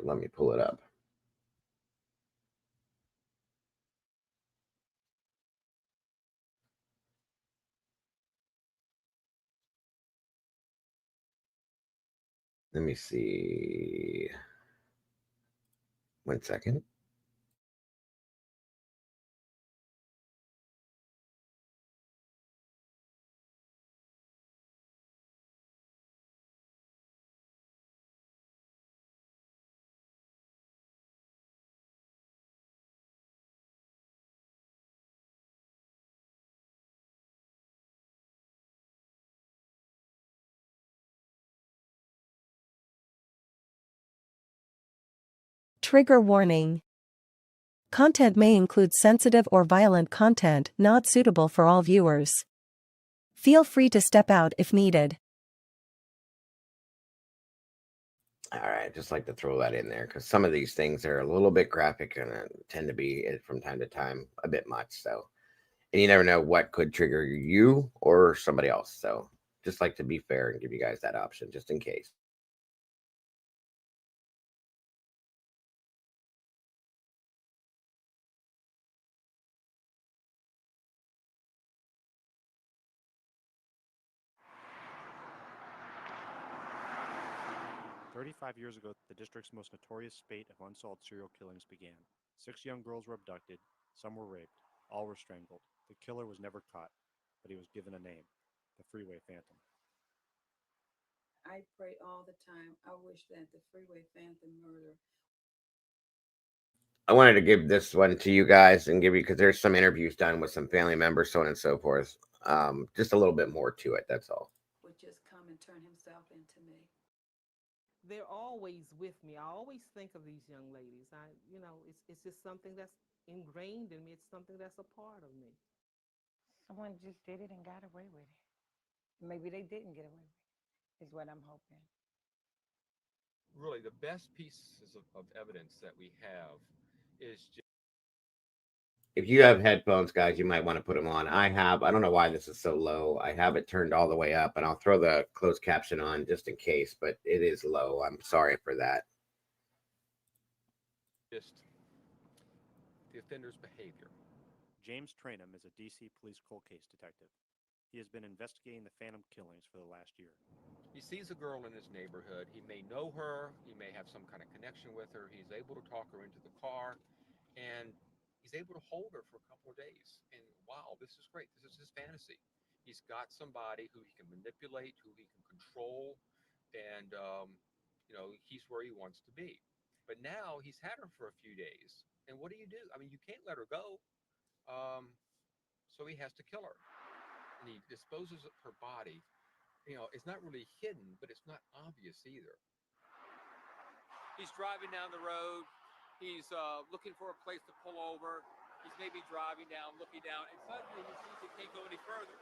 Let me pull it up. Let me see. 1 second. Trigger warning. Content may include sensitive or violent content not suitable for all viewers. Feel free to step out if needed. All right, just like to throw that in there because some of these things are a little bit graphic and tend to be from time to time a bit much. So, and you never know what could trigger you or somebody else. So, just like to be fair and give you guys that option just in case. Years ago, the district's most notorious spate of unsolved serial killings began. 6 young girls were abducted, some were raped, all were strangled. The killer was never caught, but he was given a name, the Freeway Phantom. I pray all the time. I wish that the Freeway Phantom murder. I wanted to give this one to you guys and give you because there's some interviews done with some family members, so on and so forth. Just a little bit more to it. That's all. Would just come and turn himself into me. They're always with me. I always think of these young ladies. It's just something that's ingrained in me. It's something that's a part of me. Someone just did it and got away with it. Maybe they didn't get away with it, is what I'm hoping. Really, the best pieces of evidence that we have is just. If you have headphones, guys, you might want to put them on. I don't know why this is so low. I have it turned all the way up, and I'll throw the closed caption on just in case, but it is low. I'm sorry for that. Just the offender's behavior. James Trainum is a D.C. police cold case detective. He has been investigating the Phantom killings for the last year. He sees a girl in his neighborhood. He may know her. He may have some kind of connection with her. He's able to talk her into the car, and he's able to hold her for a couple of days. And wow, this is great. This is his fantasy. He's got somebody who he can manipulate, who he can control, and he's where he wants to be. But now he's had her for a few days, and what do? I mean, you can't let her go. So he has to kill her, and he disposes of her body. It's not really hidden, but it's not obvious either. He's driving down the road. He's looking for a place to pull over. He's maybe driving down, looking down, and suddenly he sees he can't go any further.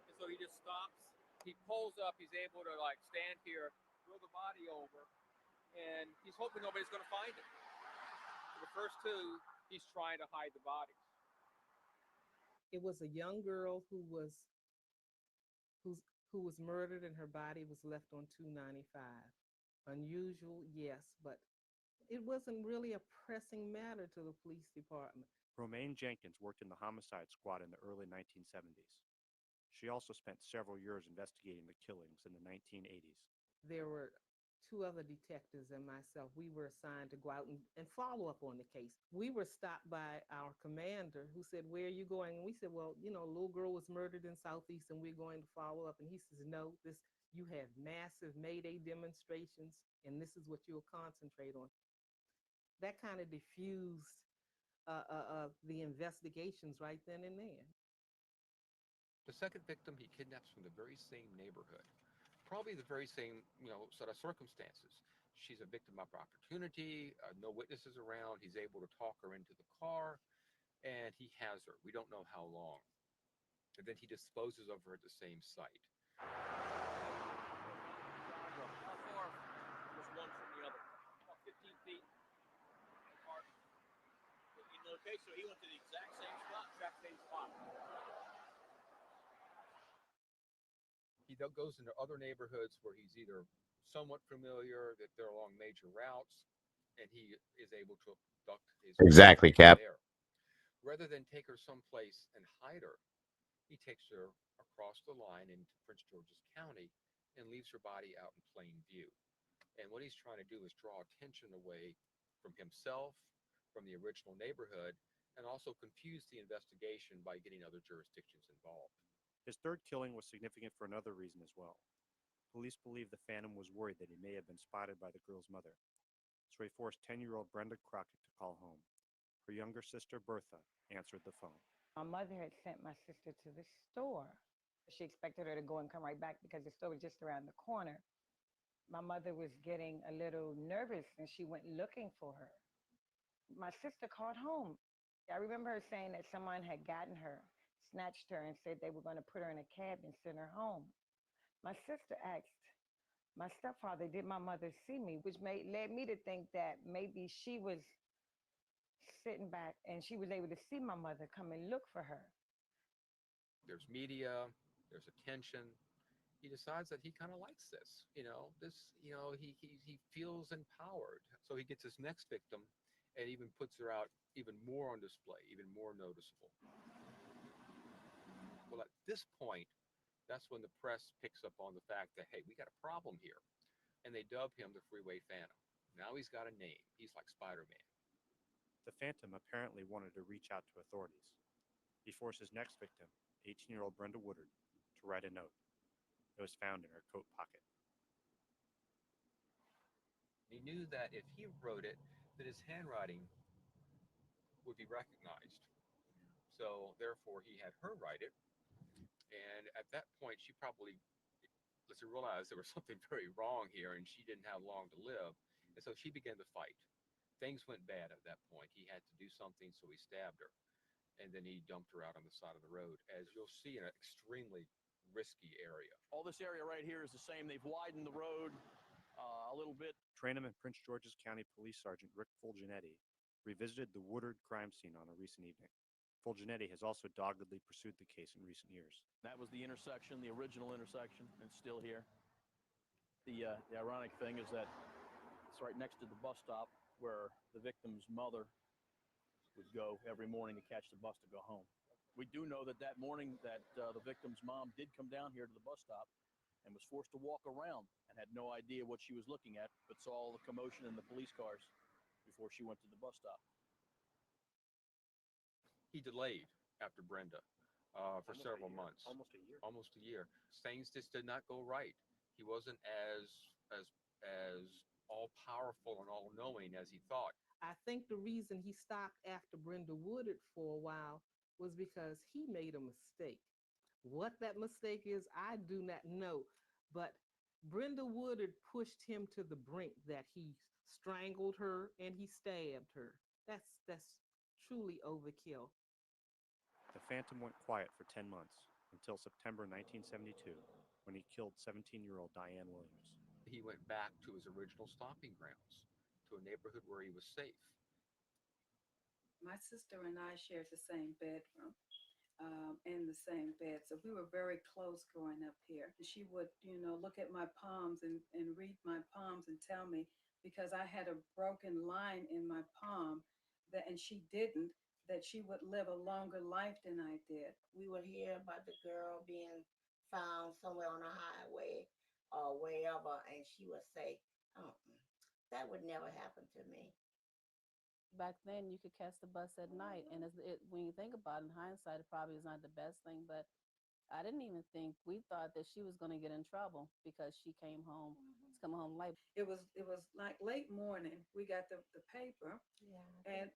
And so he just stops. He pulls up. He's able to stand here, throw the body over, and he's hoping nobody's going to find him. For the first two, he's trying to hide the bodies. It was a young girl who was murdered and her body was left on 295. Unusual, yes, but it wasn't really a pressing matter to the police department. Romaine Jenkins worked in the homicide squad in the early 1970s. She also spent several years investigating the killings in the 1980s. There were 2 other detectives and myself. We were assigned to go out and follow up on the case. We were stopped by our commander who said, "Where are you going?" And we said, "Well, a little girl was murdered in Southeast and we're going to follow up." And he says, "No, you have massive Mayday demonstrations and this is what you'll concentrate on." That kind of diffused the investigations right then and there. The second victim he kidnaps from the very same neighborhood. Probably the very same, set of circumstances. She's a victim of opportunity, no witnesses around. He's able to talk her into the car, and he has her. We don't know how long. And then he disposes of her at the same site. How far was one from the other? About 15 feet apart. In location, he went to the exact same spot. He goes into other neighborhoods where he's either somewhat familiar, that they're along major routes, and he is able to abduct his Exactly, Cap. there. Rather than take her someplace and hide her, he takes her across the line into Prince George's County and leaves her body out in plain view. And what he's trying to do is draw attention away from himself, from the original neighborhood, and also confuse the investigation by getting other jurisdictions involved. His third killing was significant for another reason as well. Police believe the Phantom was worried that he may have been spotted by the girl's mother, so he forced 10-year-old Brenda Crockett to call home. Her younger sister, Bertha, answered the phone. My mother had sent my sister to the store. She expected her to go and come right back because the store was just around the corner. My mother was getting a little nervous and she went looking for her. My sister called home. I remember her saying that someone had gotten her, snatched her, and said they were going to put her in a cab and send her home. My sister asked my stepfather, did my mother see me? Which led me to think that maybe she was sitting back and she was able to see my mother come and look for her. There's media, there's attention. He decides that he kind of likes this. He feels empowered. So he gets his next victim and even puts her out even more on display, even more noticeable. Well, at this point, that's when the press picks up on the fact that, hey, we got a problem here. And they dub him the Freeway Phantom. Now he's got a name. He's like Spider-Man. The Phantom apparently wanted to reach out to authorities. He forced his next victim, 18-year-old Brenda Woodard, to write a note. It was found in her coat pocket. He knew that if he wrote it, that his handwriting would be recognized. So therefore, he had her write it. And at that point, she probably realized there was something very wrong here, and she didn't have long to live. And so she began to fight. Things went bad at that point. He had to do something, so he stabbed her. And then he dumped her out on the side of the road, as you'll see in an extremely risky area. All this area right here is the same. They've widened the road a little bit. Tranham and Prince George's County Police Sergeant Rick Fulgenetti revisited the Woodard crime scene on a recent evening. Fulgenetti has also doggedly pursued the case in recent years. That was the intersection, the original intersection, and it's still here. The ironic thing is that it's right next to the bus stop where the victim's mother would go every morning to catch the bus to go home. We do know that that morning that the victim's mom did come down here to the bus stop and was forced to walk around and had no idea what she was looking at, but saw all the commotion in the police cars before she went to the bus stop. He delayed after Brenda for several months. Almost a year. Almost a year. Things just did not go right. He wasn't as all-powerful and all-knowing as he thought. I think the reason he stopped after Brenda Woodard for a while was because he made a mistake. What that mistake is, I do not know. But Brenda Woodard pushed him to the brink that he strangled her and he stabbed her. That's truly overkill. The Phantom went quiet for 10 months, until September 1972, when he killed 17-year-old Diane Williams. He went back to his original stomping grounds, to a neighborhood where he was safe. My sister and I shared the same bedroom, in the same bed. So we were very close growing up here. She would, look at my palms and read my palms and tell me, because I had a broken line in my palm, and she didn't, that she would live a longer life than I did. We would hear about the girl being found somewhere on a highway or wherever, and she would say, oh, that would never happen to me. Back then, you could catch the bus at night, and when you think about it, in hindsight, it probably is not the best thing, but I didn't even think, we thought that she was going to get in trouble because she came home, come home late. It was like late morning. We got the paper, and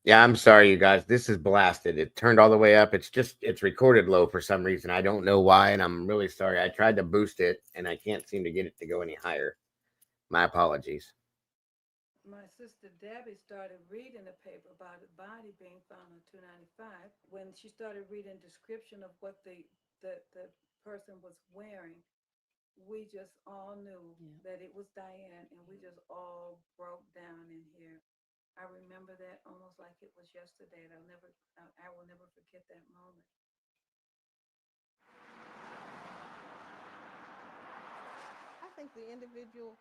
Yeah, I'm sorry, you guys. This is blasted. It turned all the way up. It's recorded low for some reason. I don't know why, and I'm really sorry. I tried to boost it, and I can't seem to get it to go any higher. My apologies. my sister Debbie started reading the paper about a body being found on 295. When she started reading description of what the person was wearing, we just all knew that it was Diane, and we just all broke down in here. I remember that almost like it was yesterday, and I will never forget that moment. I think the individual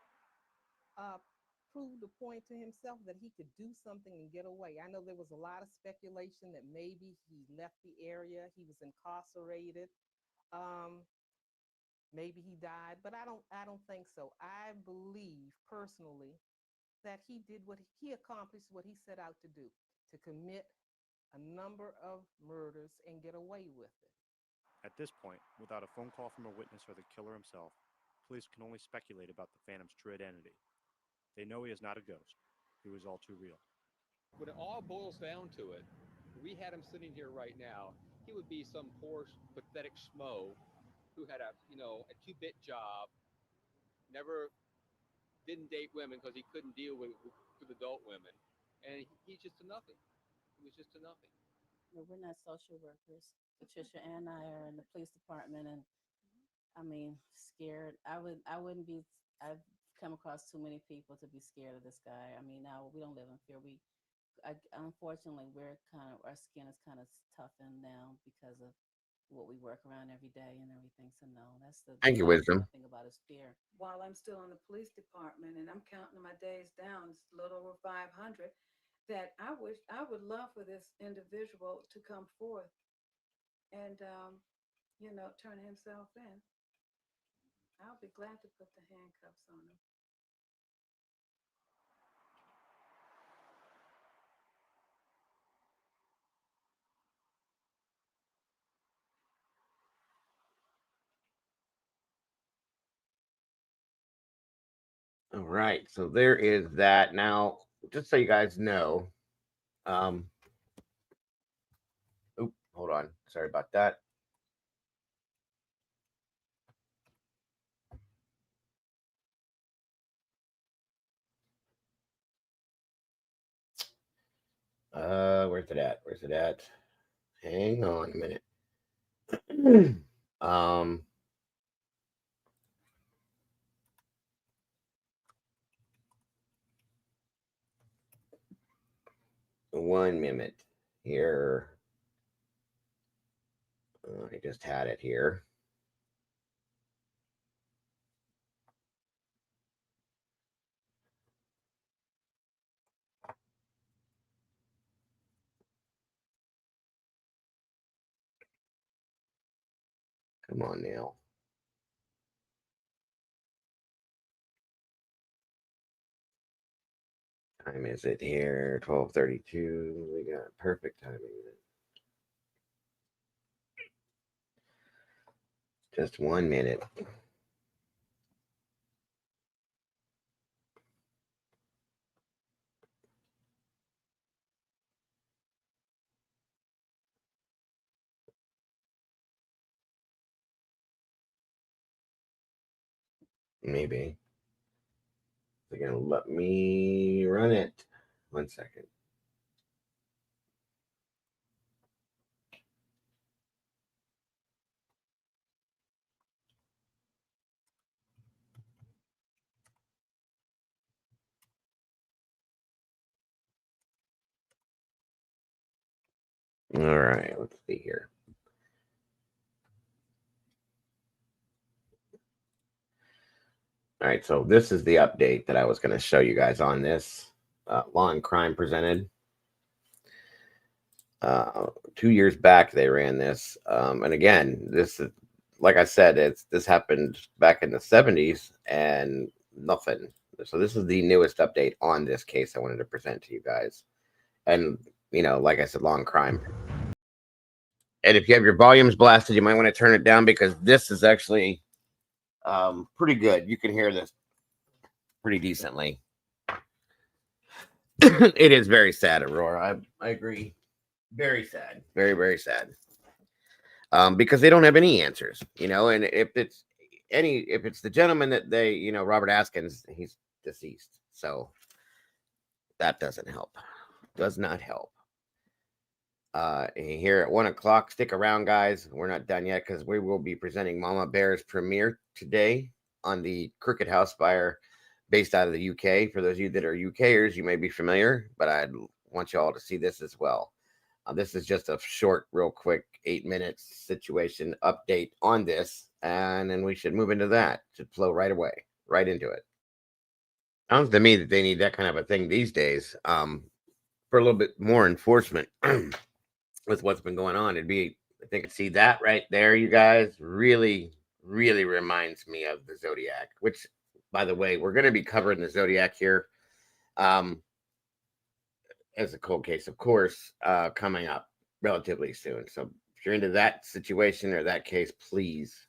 proved a point to himself that he could do something and get away. I know there was a lot of speculation that maybe he left the area, he was incarcerated, maybe he died, but I don't think so. I believe personally that he accomplished what he set out to do, to commit a number of murders and get away with it. At this point, without a phone call from a witness or the killer himself, police can only speculate about the Phantom's true identity. They know he is not a ghost. He was all too real. When it all boils down to it, we had him sitting here right now, he would be some poor, pathetic schmo who had a two-bit job, didn't date women because he couldn't deal with adult women, and he's just a nothing. He was just a nothing. Well, we're not social workers. Patricia and I are in the police department, and I mean, scared. I wouldn't be. I've come across too many people to be scared of this guy. I mean, now we don't live in fear. Unfortunately, we're kind of, our skin is kind of toughened now because of what we work around every day and everything. So no, that's the Thank you, last thing Wisdom. I think about is fear. While I'm still in the police department and I'm counting my days down, it's a little over 500, that I would love for this individual to come forth and, turn himself in. I'll be glad to put the handcuffs on him. All right, so there is that. Now, just so you guys know, um, hold on, sorry about that. Where's it at? Where's it at? Hang on a minute. um, 1 minute here. I just had it here. Come on now. Time is it here? 12:32. We got perfect timing. Just 1 minute. Maybe. They're going to let me run it. 1 second. All right, let's see here. All right, so this is the update that I was going to show you guys on this. Law and Crime presented. 2 years back, they ran this. And again, this is, like I said, this happened back in the 70s and nothing. So this is the newest update on this case I wanted to present to you guys. And, like I said, Law and Crime. And if you have your volumes blasted, you might want to turn it down because this is actually pretty good. You can hear this pretty decently. It is very sad, Aurora. I agree. Very sad. Very, very sad. Because they don't have any answers, and if it's the gentleman that they, Robert Askins, he's deceased. So that doesn't help. Does not help. Here at 1:00, stick around, guys. We're not done yet because we will be presenting Mamabears premiere today on the Crooked House fire based out of the UK. For those of you that are UKers, you may be familiar, but I want you all to see this as well. This is just a short, real quick 8-minute situation update on this, and then we should move into that. Should flow right away, right into it. Sounds to me that they need that kind of a thing these days for a little bit more enforcement with what's been going on. It'd be, I think, see that right there, you guys, really, really reminds me of the Zodiac, which, by the way, we're going to be covering the Zodiac here as a cold case, of course, coming up relatively soon. So if you're into that situation or that case, please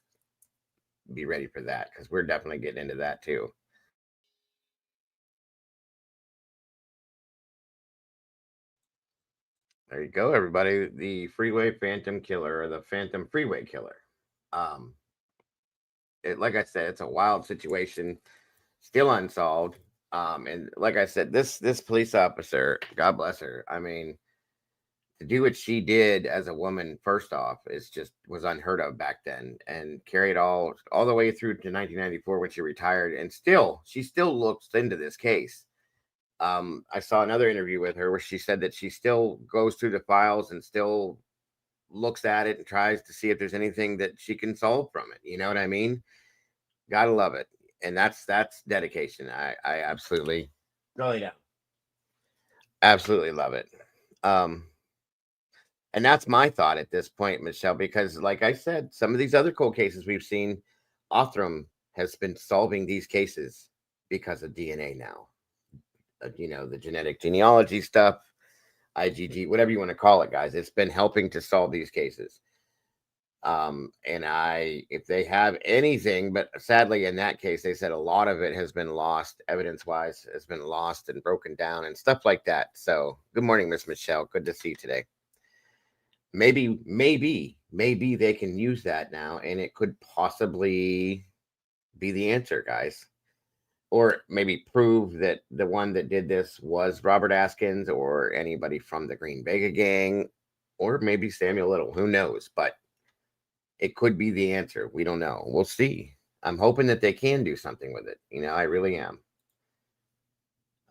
be ready for that because we're definitely getting into that too. There you go, everybody. The Freeway Phantom Killer, or the Phantom Freeway Killer. Like I said, it's a wild situation, still unsolved. And like I said, this police officer, God bless her. I mean, to do what she did as a woman, first off, is just was unheard of back then, and carried all the way through to 1994 when she retired, and she still looks into this case. I saw another interview with her where she said that she still goes through the files and still looks at it and tries to see if there's anything that she can solve from it. You know what I mean? Gotta love it. And that's dedication. I absolutely absolutely love it. And that's my thought at this point, Michelle, because like I said, some of these other cold cases we've seen, Othram has been solving these cases because of DNA now. The genetic genealogy stuff, IgG, whatever you want to call it, guys. It's been helping to solve these cases. And if they have anything, but sadly in that case, they said a lot of it has been lost, evidence-wise, has been lost and broken down and stuff like that. So good morning, Miss Michelle. Good to see you today. Maybe they can use that now, and it could possibly be the answer, guys. Or maybe prove that the one that did this was Robert Askins or anybody from the Green Vega gang, or maybe Samuel Little. Who knows? But it could be the answer. We don't know. We'll see. I'm hoping that they can do something with it. I really am.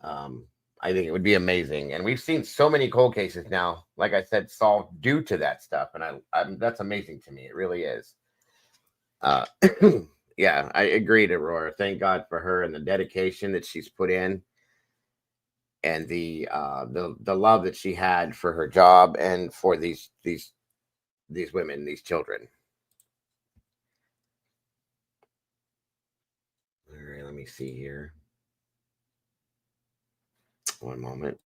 I think it would be amazing. And we've seen so many cold cases now, like I said, solved due to that stuff. And that's amazing to me. It really is. Yeah, I agreed, Aurora. Thank God for her and the dedication that she's put in, and the love that she had for her job and for these women, these children. All right, let me see here. One moment.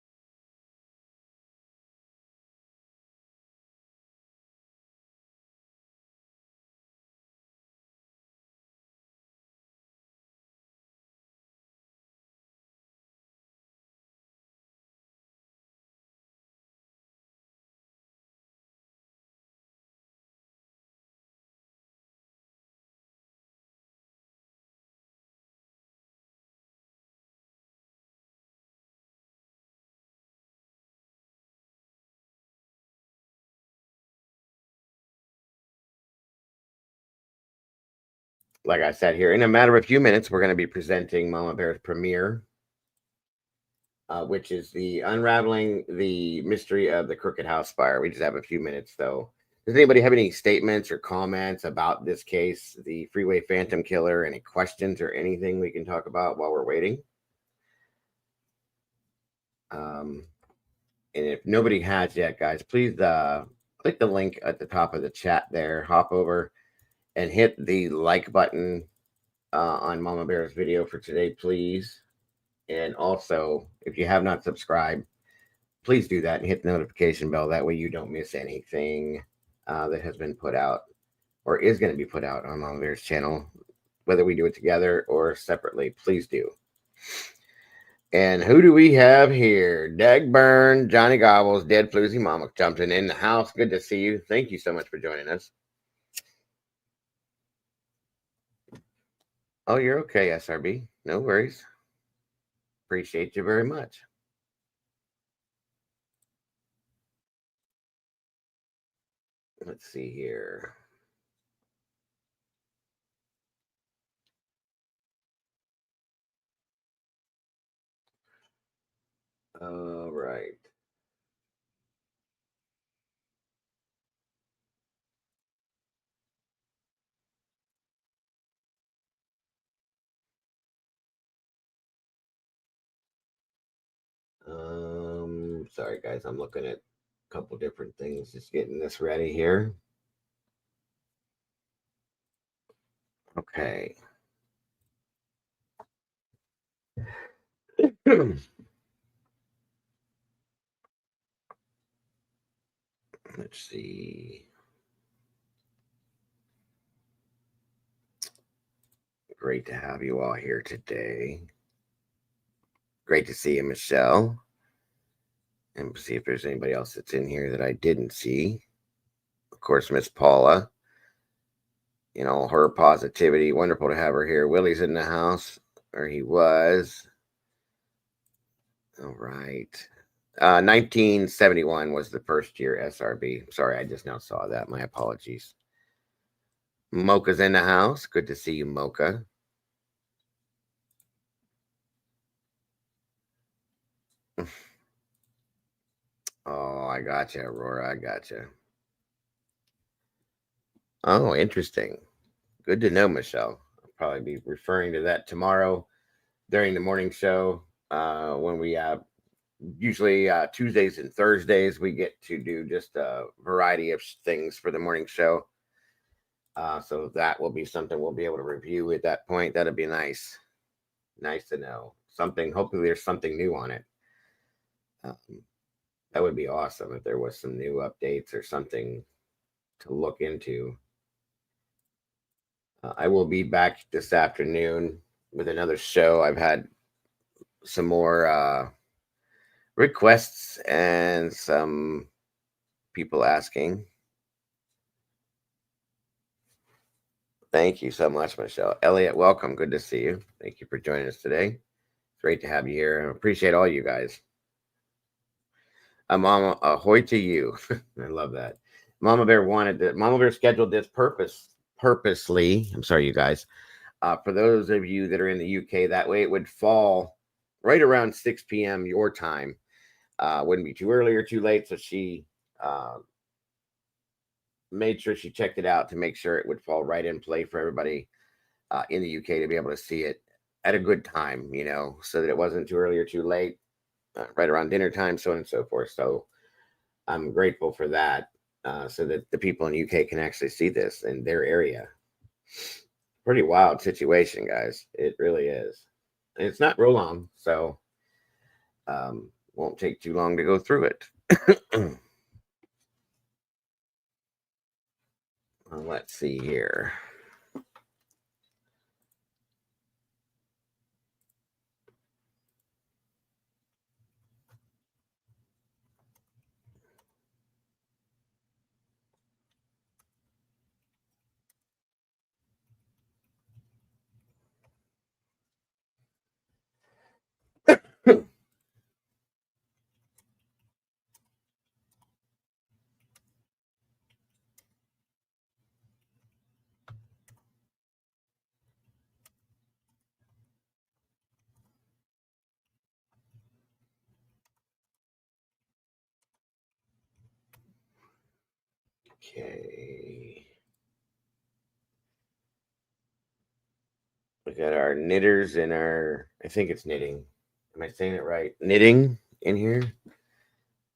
Like I said here, in a matter of a few minutes, we're going to be presenting Mama Bear's premiere, which is the unraveling the mystery of the Crooked House fire. We just have a few minutes, though. Does anybody have any statements or comments about this case, the Freeway Phantom Killer? Any questions or anything we can talk about while we're waiting? And if nobody has yet, guys, please click the link at the top of the chat there. Hop over and hit the like button on Mama Bear's video for today, please. And also, if you have not subscribed, please do that and hit the notification bell. That way you don't miss anything that has been put out or is going to be put out on Mama Bear's channel, whether we do it together or separately. Please do. And who do we have here? Dagburn, Johnny Gobbles, Dead Floozy Mama jumped in the house. Good to see you. Thank you so much for joining us. Oh, you're okay, SRB. No worries. Appreciate you very much. Let's see here. All right. Sorry guys, I'm looking at a couple different things, just getting this ready here. Okay. Let's see. Great to have you all here today. Great to see you, Michelle. And see if there's anybody else that's in here that I didn't see. Of course, Miss Paula. Her positivity. Wonderful to have her here. Willie's in the house, or he was. All right. 1971 was the first year SRB. Sorry, I just now saw that. My apologies. Mocha's in the house. Good to see you, Mocha. Oh, I gotcha, Aurora. I gotcha. Oh, interesting. Good to know, Michelle. I'll probably be referring to that tomorrow during the morning show. When we usually Tuesdays and Thursdays, we get to do just a variety of things for the morning show. So that will be something we'll be able to review at that point. That'd be nice. Nice to know something. Hopefully, there's something new on it. That would be awesome if there was some new updates or something to look into. I will be back this afternoon with another show. I've had some more requests and some people asking. Thank you so much, Michelle. Elliot, welcome. Good to see you. Thank you for joining us today. It's great to have you here. I appreciate all you guys. Mama, ahoy to you. I love that. Mama Bear scheduled this purposely. I'm sorry, you guys. For those of you that are in the UK, that way it would fall right around 6 p.m. your time. Wouldn't be too early or too late. So she made sure she checked it out to make sure it would fall right in play for everybody in the UK to be able to see it at a good time, so that it wasn't too early or too late, right around dinner time, so on and so forth. So I'm grateful for that, so that the people in the UK can actually see this in their area. Pretty wild situation, guys. It really is. And it's not real long, so won't take too long to go through it. Let's see here. Okay. We got our knitters and I think it's knitting. Am I saying it right? Knitting in here.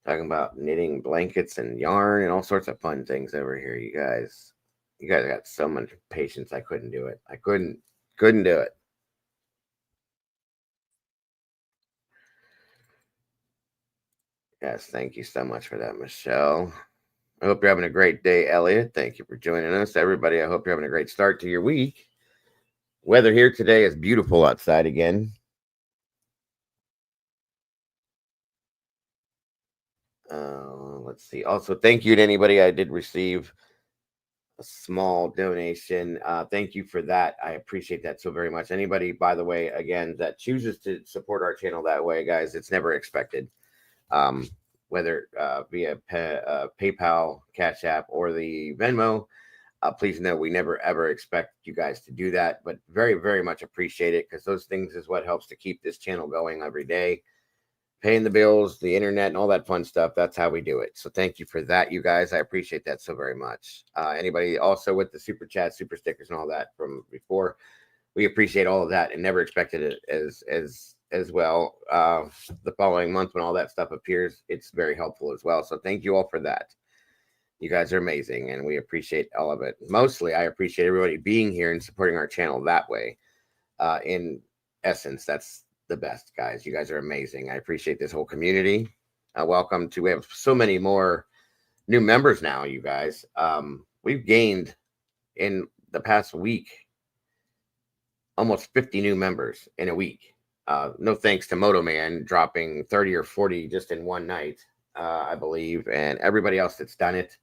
Talking about knitting blankets and yarn and all sorts of fun things over here, you guys. You guys got so much patience. I couldn't do it. I couldn't do it. Yes, thank you so much for that, Michelle. I hope you're having a great day, Elliot. Thank you for joining us, everybody. I hope you're having a great start to your week. Weather here today is beautiful outside again. Let's see. Also, thank you to anybody I did receive a small donation. Thank you for that. I appreciate that so very much. Anybody, by the way, again, that chooses to support our channel that way, guys, it's never expected. Whether via PayPal, Cash App, or the Venmo, please know we never ever expect you guys to do that, but very, very much appreciate it, because those things is what helps to keep this channel going every day. Paying the bills, the internet, and all that fun stuff. That's how we do it. So thank you for that, you guys. I appreciate that so very much. Anybody also with the super chat, super stickers, and all that from before, we appreciate all of that and never expected it as well. The following month when all that stuff appears, it's very helpful as well. So thank you all for that. You guys are amazing, and we appreciate all of it. Mostly, I appreciate everybody being here and supporting our channel that way. In essence, that's the best, guys. You guys are amazing. I appreciate this whole community. Welcome to, we have so many more new members now, you guys. We've gained in the past week almost 50 new members in a week. No thanks to Moto Man dropping 30 or 40 just in one night, I believe, and everybody else that's done it.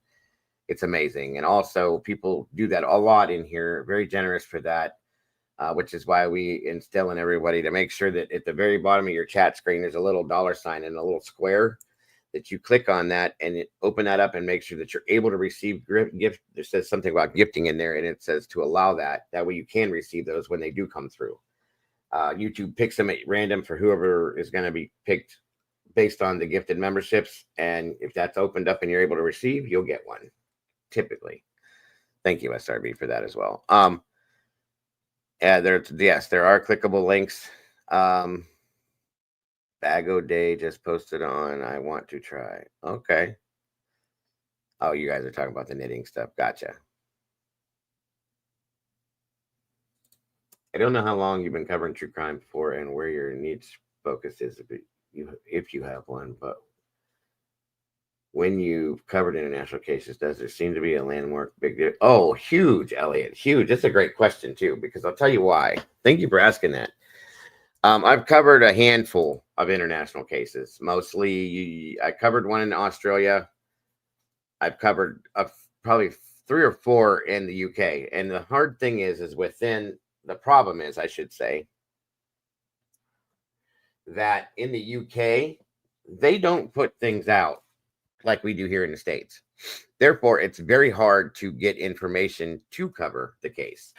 It's amazing. And also, people do that a lot in here. Very generous for that. which is why we instill in everybody to make sure that at the very bottom of your chat screen, there's a little $sign and a little square that you click on that and open that up and make sure that you're able to receive gift. There says something about gifting in there, and it says to allow that. That way you can receive those when they do come through. YouTube picks them at random for whoever is going to be picked based on the gifted memberships. And if that's opened up and you're able to receive, you'll get one, typically. Thank you, SRB, for that as well. There are clickable links. Bago Day just posted on I want to try. Okay. Oh, you guys are talking about the knitting stuff. Gotcha. I don't know how long you've been covering true crime for and where your niche focus is if you have one, but when you've covered international cases, does there seem to be a landmark big deal? Oh, huge, Elliot, huge. That's a great question too, because I'll tell you why. Thank you for asking that. I've covered a handful of international cases. Mostly, I covered one in Australia. I've covered probably 3 or 4 in the UK. And the hard thing is within the problem is, I should say, that in the UK, they don't put things out like we do here in the States. Therefore, it's very hard to get information to cover the case.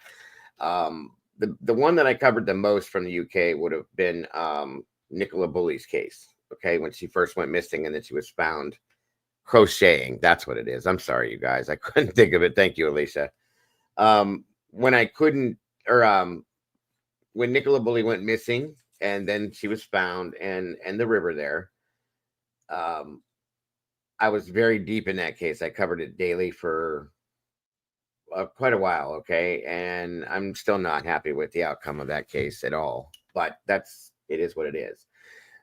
The one that I covered the most from the UK would have been Nicola Bulley's case. Okay, when she first went missing and then she was found crocheting. That's what it is. I'm sorry, you guys. I couldn't think of it. Thank you, Alicia. When Nicola Bulley went missing and then she was found and the river there, I was very deep in that case. I covered it daily for quite a while, okay? And I'm still not happy with the outcome of that case at all. But it is what it is.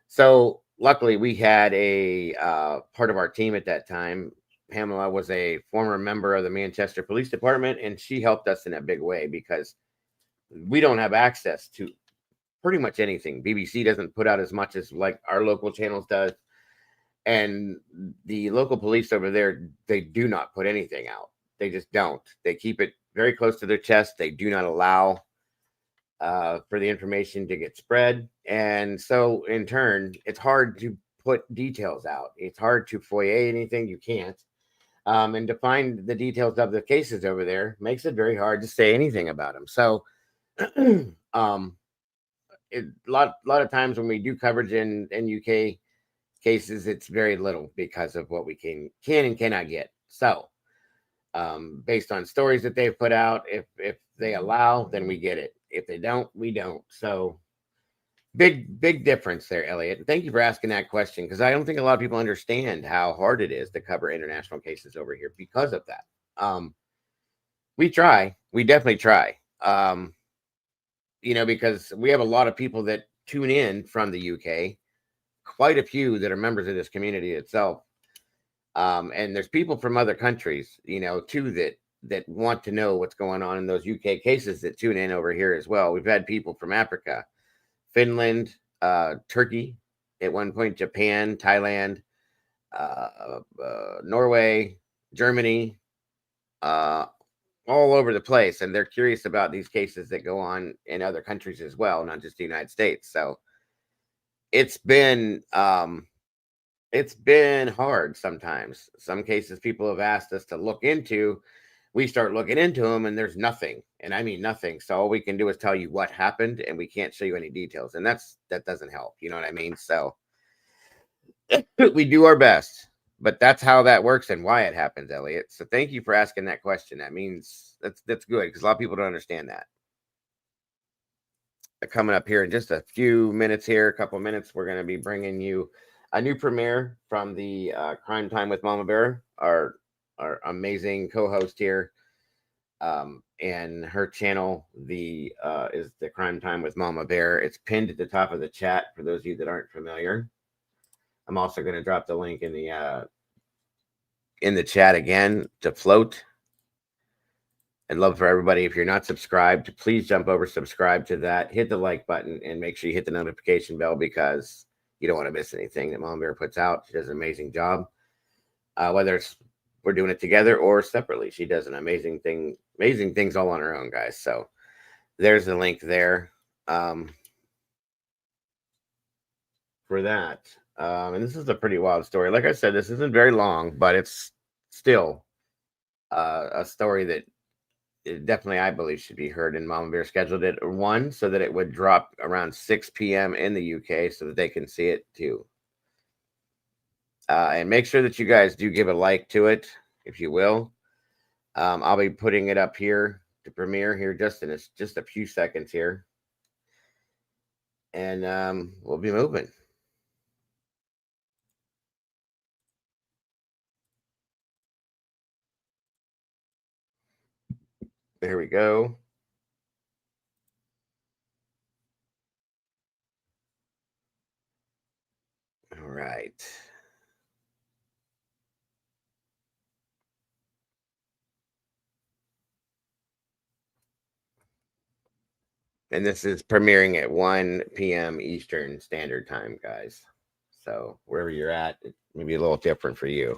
So luckily, we had a part of our team at that time. Pamela was a former member of the Manchester Police Department, and she helped us in a big way because we don't have access to pretty much anything. BBC doesn't put out as much as like our local channels does. And the local police over there, they do not put anything out. They just don't. They keep it very close to their chest. They do not allow for the information to get spread. And so in turn, it's hard to put details out. It's hard to FOIA anything. You can't. And to find the details of the cases over there makes it very hard to say anything about them. So a lot of times when we do coverage in UK cases, it's very little because of what we can and cannot get. So based on stories that they've put out, if they allow, then we get it. If they don't, we don't. So big difference there, Elliot. Thank you for asking that question, because I don't think a lot of people understand how hard it is to cover international cases over here because of that. We definitely try, because we have a lot of people that tune in from the UK, quite a few that are members of this community itself. And there's people from other countries, too, that want to know what's going on in those UK cases that tune in over here as well. We've had people from Africa, Finland, Turkey, at one point, Japan, Thailand, Norway, Germany, all over the place. And they're curious about these cases that go on in other countries as well, not just the United States. So it's been hard sometimes. Some cases people have asked us to look into. We start looking into them and there's nothing. And I mean nothing. So all we can do is tell you what happened and we can't show you any details. And that doesn't help. You know what I mean? So we do our best, but that's how that works and why it happens, Elliot. So thank you for asking that question. That means that's good, because a lot of people don't understand that. Coming up here in just a few minutes here, a couple of minutes, we're going to be bringing you a new premiere from the Crime Time with Mama Bear, our amazing co-host here, and her channel is the Crime Time with Mama Bear. It's pinned at the top of the chat for those of you that aren't familiar. I'm also going to drop the link in the chat again to float. I'd love for everybody, if you're not subscribed, please jump over, subscribe to that, hit the like button, and make sure you hit the notification bell, because you don't want to miss anything that Mama Bear puts out. She does an amazing job. Whether we're doing it together or separately, she does an amazing things all on her own, guys. So there's the link there for that. And this is a pretty wild story. Like I said, this isn't very long, but it's still a story that it definitely, I believe, should be heard. And Mama Bear scheduled it one so that it would drop around 6 p.m. in the UK so that they can see it too. And make sure that you guys do give a like to it, if you will. I'll be putting it up here to premiere here just in just a few seconds here. And we'll be moving. There we go. All right. And this is premiering at 1 p.m. Eastern Standard Time, guys. So wherever you're at, it may be a little different for you.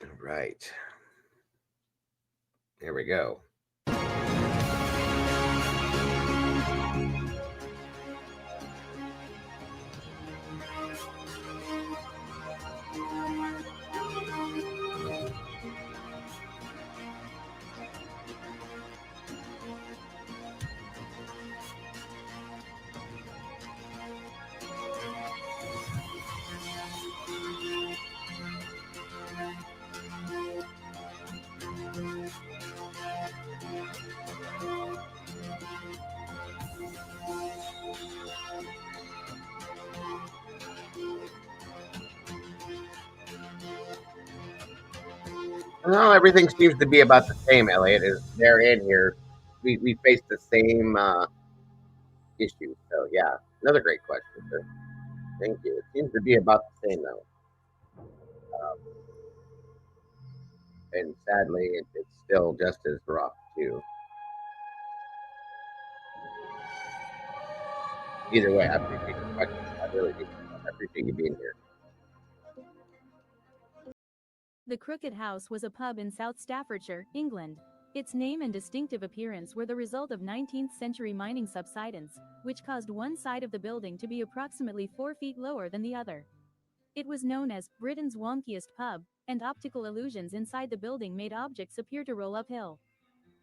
All right. There we go. Well, everything seems to be about the same, Elliot. As they're in here, we face the same issues. So yeah, another great question, sir. Thank you. It seems to be about the same though, and sadly, it's still just as rough too. Either way, I appreciate the question. I really do. I appreciate you being here. The Crooked House was a pub in South Staffordshire, England. Its name and distinctive appearance were the result of 19th-century mining subsidence, which caused one side of the building to be approximately 4 feet lower than the other. It was known as Britain's wonkiest pub, and optical illusions inside the building made objects appear to roll uphill.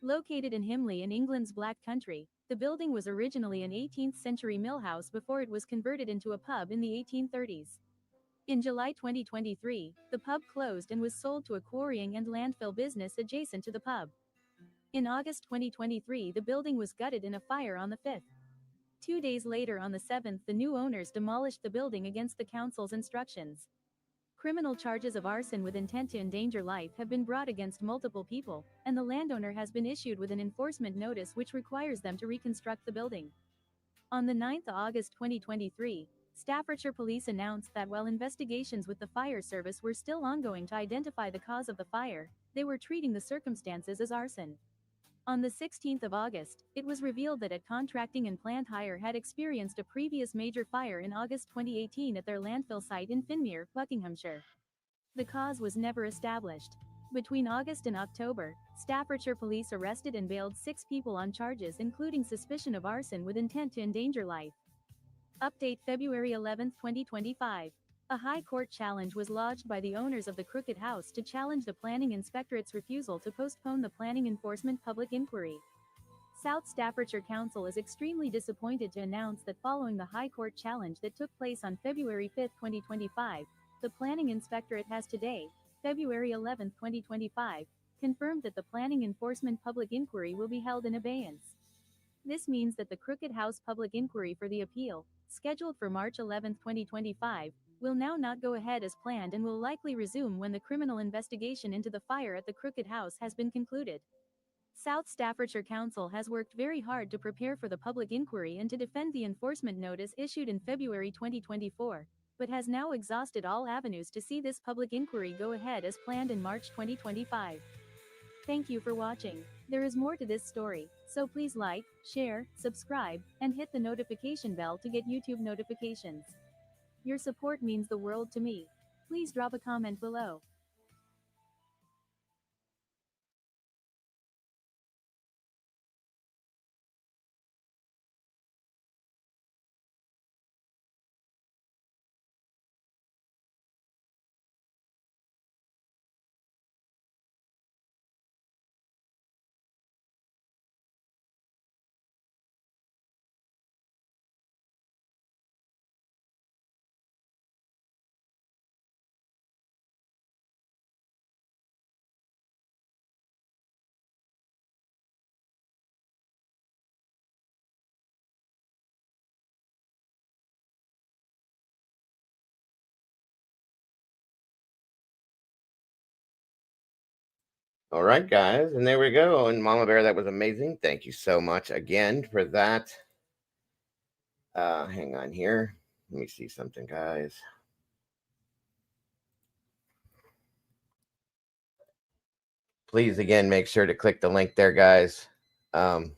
Located in Himley in England's Black Country, the building was originally an 18th-century mill house before it was converted into a pub in the 1830s. In July 2023, the pub closed and was sold to a quarrying and landfill business adjacent to the pub. In August 2023, the building was gutted in a fire on the 5th. 2 days later, on the 7th, the new owners demolished the building against the council's instructions. Criminal charges of arson with intent to endanger life have been brought against multiple people, and the landowner has been issued with an enforcement notice which requires them to reconstruct the building. On the 9th of August 2023, Staffordshire Police announced that while investigations with the fire service were still ongoing to identify the cause of the fire, they were treating the circumstances as arson. On the 16th of August, it was revealed that Contracting and Plant Hire had experienced a previous major fire in August 2018 at their landfill site in Finmere, Buckinghamshire. The cause was never established. Between August and October, Staffordshire Police arrested and bailed 6 people on charges including suspicion of arson with intent to endanger life. Update February 11, 2025. A High Court challenge was lodged by the owners of the Crooked House to challenge the Planning Inspectorate's refusal to postpone the Planning Enforcement Public Inquiry. South Staffordshire Council is extremely disappointed to announce that following the High Court challenge that took place on February 5, 2025, the Planning Inspectorate has today, February 11, 2025, confirmed that the Planning Enforcement Public Inquiry will be held in abeyance. This means that the Crooked House Public Inquiry for the appeal, scheduled for March 11, 2025, will now not go ahead as planned and will likely resume when the criminal investigation into the fire at the Crooked House has been concluded. South Staffordshire Council has worked very hard to prepare for the public inquiry and to defend the enforcement notice issued in February 2024, but has now exhausted all avenues to see this public inquiry go ahead as planned in March 2025. Thank you for watching. There is more to this story, so please like, share, subscribe, and hit the notification bell to get YouTube notifications. Your support means the world to me. Please drop a comment below. All right, guys, and there we go. And Mama Bear, that was amazing. Thank you so much again for that. Hang on here. Let me see something, guys. Please, again, make sure to click the link there, guys. And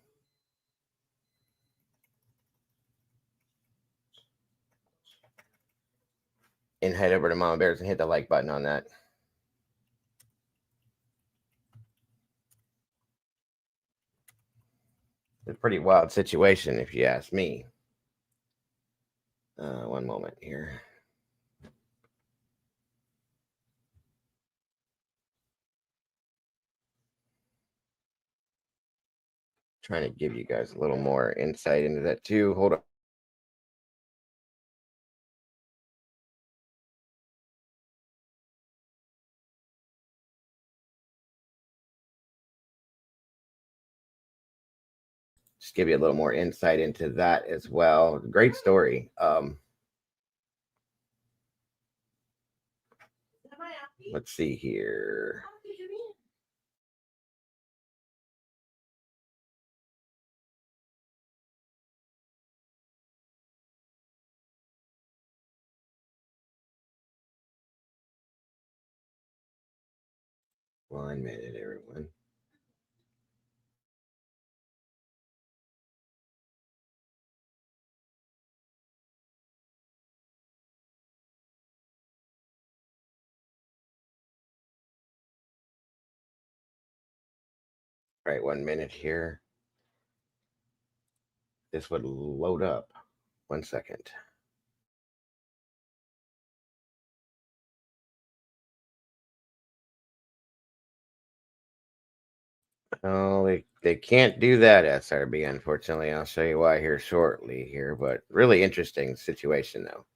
head over to Mama Bears and hit the like button on that. It's a pretty wild situation, if you ask me. One moment here. Trying to give you guys a little more insight into that too. Hold on. Just give you a little more insight into that as well. Great story. Let's see here. One minute, everyone. All right, 1 minute here. This would load up. 1 second. Oh, they can't do that, SRB, unfortunately. I'll show you why here shortly here, but really interesting situation though.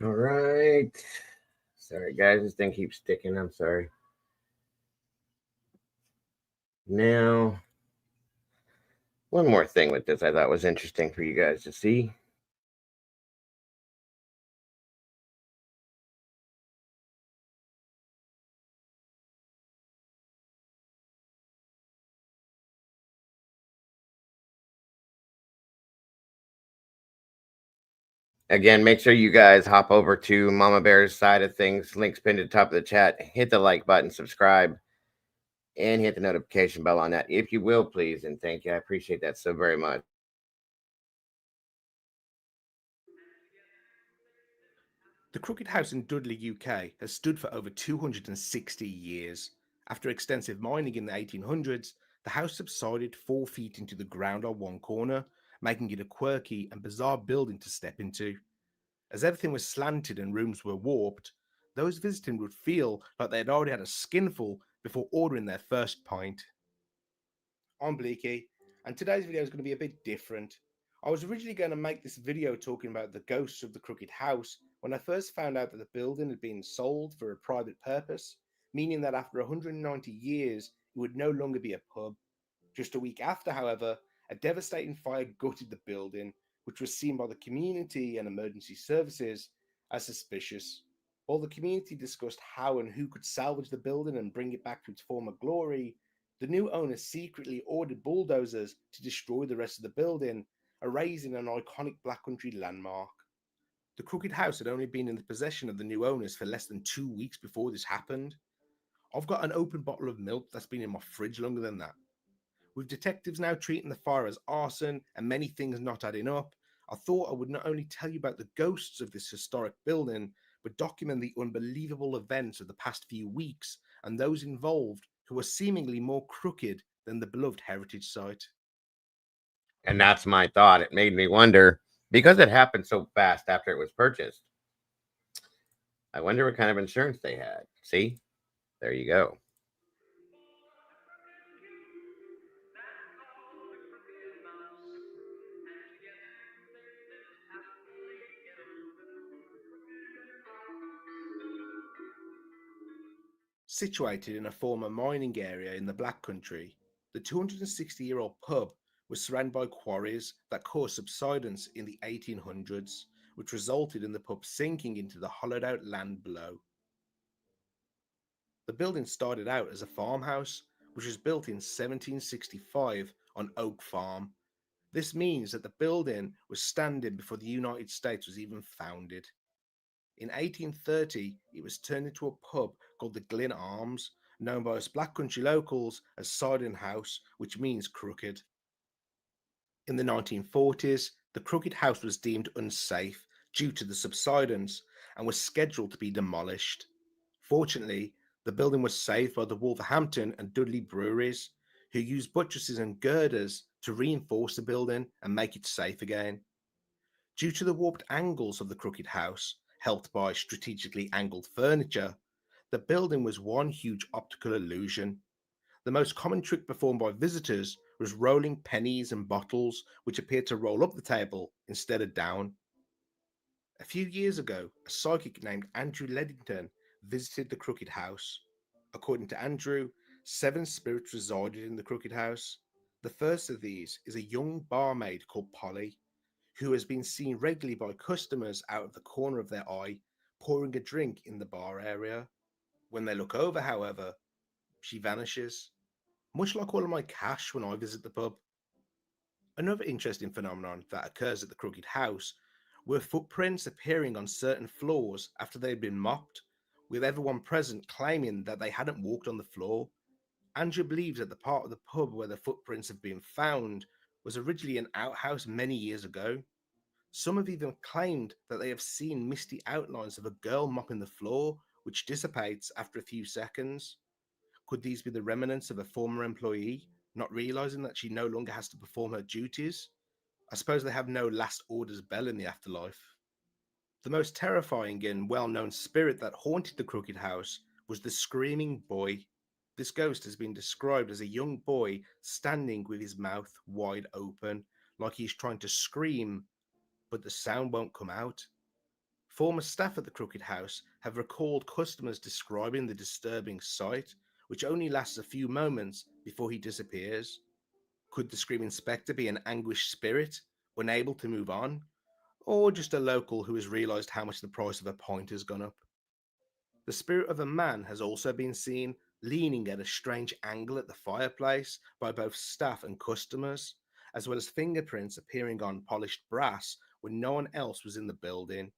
All right. Sorry, guys. This thing keeps sticking. I'm sorry. Now, one more thing with this I thought was interesting for you guys to see. Again, make sure you guys hop over to Mama Bear's side of things. Links pinned at the top of the chat. Hit the like button, subscribe, and hit the notification bell on that, if you will, please. And thank you. I appreciate that so very much. The Crooked House in Dudley, UK has stood for over 260 years. After extensive mining in the 1800s, the house subsided 4 feet into the ground on one corner, making it a quirky and bizarre building to step into. As everything was slanted and rooms were warped, those visiting would feel like they had already had a skinful before ordering their first pint. I'm Bleaky, and today's video is going to be a bit different. I was originally going to make this video talking about the ghosts of the Crooked House when I first found out that the building had been sold for a private purpose, meaning that after 190 years it would no longer be a pub. Just a week after, however, a devastating fire gutted the building, which was seen by the community and emergency services as suspicious. While the community discussed how and who could salvage the building and bring it back to its former glory, the new owner secretly ordered bulldozers to destroy the rest of the building, erasing an iconic Black Country landmark. The Crooked House had only been in the possession of the new owners for less than 2 weeks before this happened. I've got an open bottle of milk that's been in my fridge longer than that. With detectives now treating the fire as arson and many things not adding up, I thought I would not only tell you about the ghosts of this historic building, but document the unbelievable events of the past few weeks and those involved who are seemingly more crooked than the beloved heritage site. And that's my thought. It made me wonder, because it happened so fast after it was purchased, I wonder what kind of insurance they had. See? There you go. Situated in a former mining area in the Black Country, the 260-year-old pub was surrounded by quarries that caused subsidence in the 1800s, which resulted in the pub sinking into the hollowed-out land below. The building started out as a farmhouse, which was built in 1765 on Oak Farm. This means that the building was standing before the United States was even founded. In 1830, it was turned into a pub called the Glyn Arms, known by us Black Country locals as Sardin House, which means crooked. In the 1940s, the Crooked House was deemed unsafe due to the subsidence and was scheduled to be demolished. Fortunately, the building was saved by the Wolverhampton and Dudley breweries, who used buttresses and girders to reinforce the building and make it safe again. Due to the warped angles of the Crooked House, helped by strategically angled furniture, the building was one huge optical illusion. The most common trick performed by visitors was rolling pennies and bottles, which appeared to roll up the table instead of down. A few years ago, a psychic named Andrew Leddington visited the Crooked House. According to Andrew, 7 spirits resided in the Crooked House. The first of these is a young barmaid called Polly, who has been seen regularly by customers out of the corner of their eye, pouring a drink in the bar area. When they look over, however, she vanishes, much like all of my cash when I visit the pub. Another interesting phenomenon that occurs at the Crooked House were footprints appearing on certain floors after they had been mopped, with everyone present claiming that they hadn't walked on the floor. Andrew believes that the part of the pub where the footprints have been found was originally an outhouse many years ago. Some have even claimed that they have seen misty outlines of a girl mopping the floor, which dissipates after a few seconds. Could these be the remnants of a former employee, not realizing that she no longer has to perform her duties? I suppose they have no last orders bell in the afterlife. The most terrifying and well-known spirit that haunted the Crooked House was the Screaming Boy. This ghost has been described as a young boy standing with his mouth wide open, like he's trying to scream, but the sound won't come out. Former staff at the Crooked House have recalled customers describing the disturbing sight, which only lasts a few moments before he disappears. Could the Screaming Spectre be an anguished spirit, unable to move on, or just a local who has realised how much the price of a pint has gone up? The spirit of a man has also been seen leaning at a strange angle at the fireplace by both staff and customers, as well as fingerprints appearing on polished brass when no one else was in the building.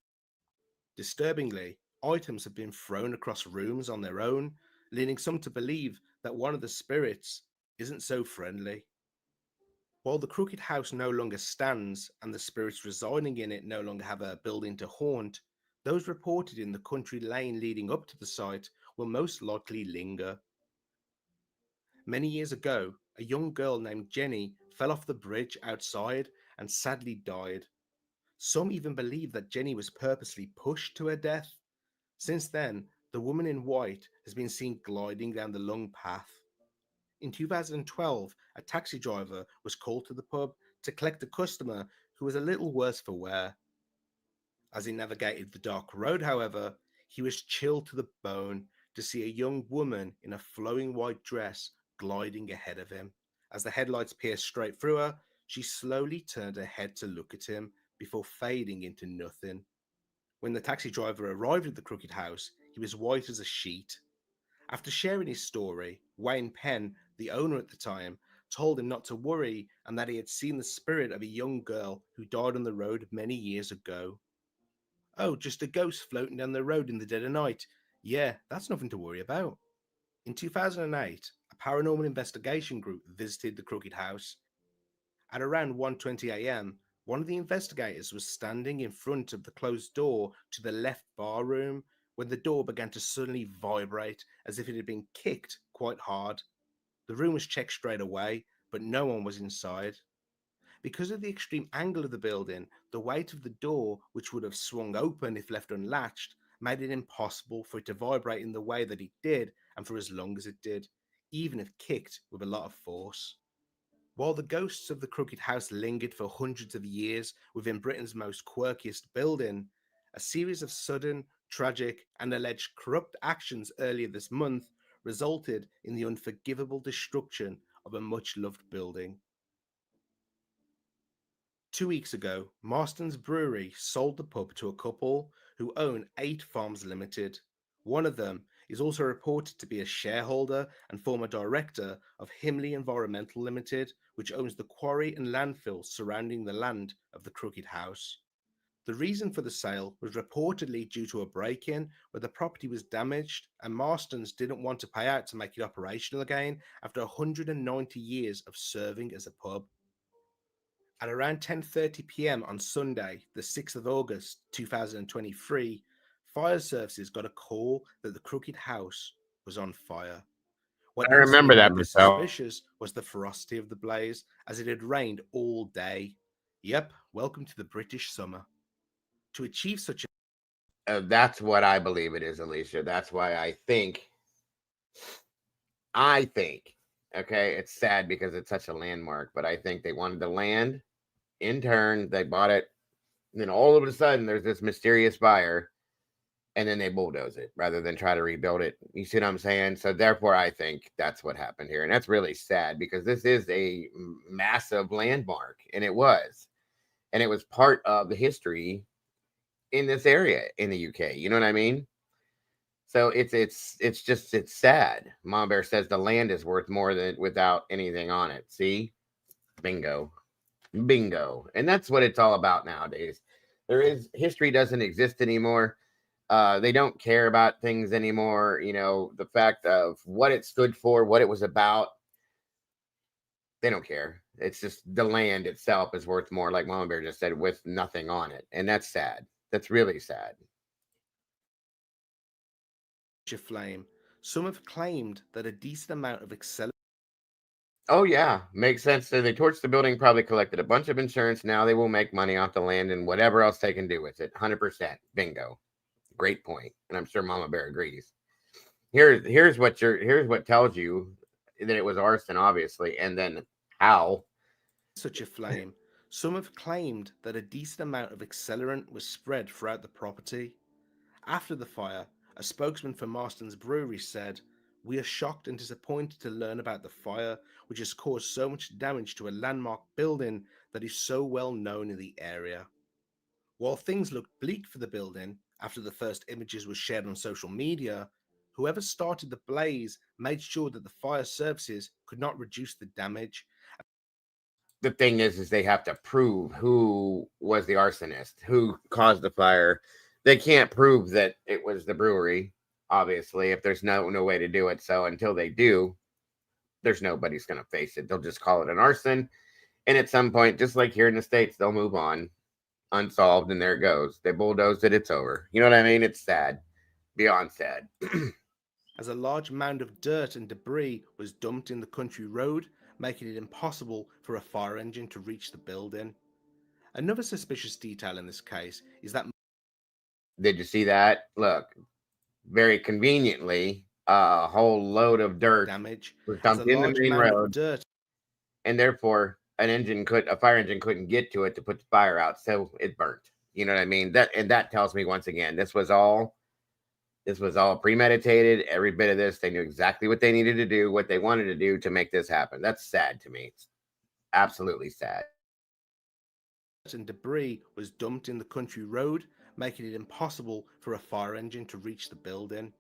Disturbingly, items have been thrown across rooms on their own, leading some to believe that one of the spirits isn't so friendly. While the Crooked House no longer stands and the spirits residing in it no longer have a building to haunt, those reported in the country lane leading up to the site will most likely linger. Many years ago, a young girl named Jenny fell off the bridge outside and sadly died. Some even believe that Jenny was purposely pushed to her death. Since then, the woman in white has been seen gliding down the long path. In 2012, a taxi driver was called to the pub to collect a customer who was a little worse for wear. As he navigated the dark road, however, he was chilled to the bone to see a young woman in a flowing white dress gliding ahead of him. As the headlights pierced straight through her, she slowly turned her head to look at him before fading into nothing. When the taxi driver arrived at the Crooked House, he was white as a sheet. After sharing his story, Wayne Penn, the owner at the time, told him not to worry and that he had seen the spirit of a young girl who died on the road many years ago. Oh, just a ghost floating down the road in the dead of night. Yeah, that's nothing to worry about. In 2008, a paranormal investigation group visited the Crooked House. At around 1:20 a.m., one of the investigators was standing in front of the closed door to the left bar room when the door began to suddenly vibrate as if it had been kicked quite hard. The room was checked straight away, but no one was inside. Because of the extreme angle of the building, the weight of the door, which would have swung open if left unlatched, made it impossible for it to vibrate in the way that it did and for as long as it did, even if kicked with a lot of force. While the ghosts of the Crooked House lingered for hundreds of years within Britain's most quirkiest building, a series of sudden, tragic, and alleged corrupt actions earlier this month resulted in the unforgivable destruction of a much-loved building. 2 weeks ago, Marston's Brewery sold the pub to a couple who own 8 Farms Limited. One of them is also reported to be a shareholder and former director of Himley Environmental Limited, which owns the quarry and landfill surrounding the land of the Crooked House. The reason for the sale was reportedly due to a break-in where the property was damaged and Marston's didn't want to pay out to make it operational again after 190 years of serving as a pub. At around 10:30 p.m. on Sunday, the 6th of August 2023, fire services got a call that the Crooked House was on fire. What I remember instantly that, made this Michelle. suspicious was the ferocity of the blaze, as it had rained all day. Yep, welcome to the British summer. To achieve such a That's what I believe it is, Alicia. That's why I think, okay, it's sad because it's such a landmark, but I think they wanted the land. In turn, they bought it. And then all of a sudden, there's this mysterious buyer, and then they bulldoze it rather than try to rebuild it. You see what I'm saying? So therefore, I think that's what happened here. And that's really sad because this is a massive landmark, and it was. And it was part of the history in this area in the UK. You know what I mean? So it's sad. Mama Bear says the land is worth more than without anything on it. See? Bingo. And that's what it's all about nowadays. History doesn't exist anymore. They don't care about things anymore. You know, the fact of what it stood for, what it was about, they don't care. It's just the land itself is worth more, like Mama Bear just said, with nothing on it. And that's sad. That's really sad. flame, some have claimed that a decent amount of accelerated Oh yeah, makes sense. So they torched the building, probably collected a bunch of insurance. Now they will make money off the land and whatever else they can do with it. 100%. Bingo. Great point. And I'm sure Mama Bear agrees. Here's what tells you that it was arson, obviously, and then how. such a flame, some have claimed that a decent amount of accelerant was spread throughout the property. After the fire, a spokesman for Marston's Brewery said, "We are shocked and disappointed to learn about the fire, which has caused so much damage to a landmark building that is so well known in the area." While things looked bleak for the building after the first images were shared on social media, whoever started the blaze made sure that the fire services could not reduce the damage. The thing is they have to prove who was the arsonist, who caused the fire. They can't prove that it was the brewery, obviously, if there's no way to do it. So until they do, there's nobody's going to face it. They'll just call it an arson. And at some point, just like here in the States, they'll move on, unsolved, and there it goes. They bulldozed it, it's over. You know what I mean? It's sad. Beyond sad. As a large mound of dirt and debris was dumped in the country road, making it impossible for a fire engine to reach the building. Another suspicious detail in this case is that... Did you see that? Look, very conveniently, a whole load of dirt damage was dumped in the main road, and therefore a fire engine couldn't get to it to put the fire out, so it burnt. You know what I mean? That tells me once again this was all premeditated. Every bit of this, they knew exactly what they needed to do, what they wanted to do to make this happen. That's sad to me. It's absolutely sad. And debris was dumped in the country road, making it impossible for a fire engine to reach the building.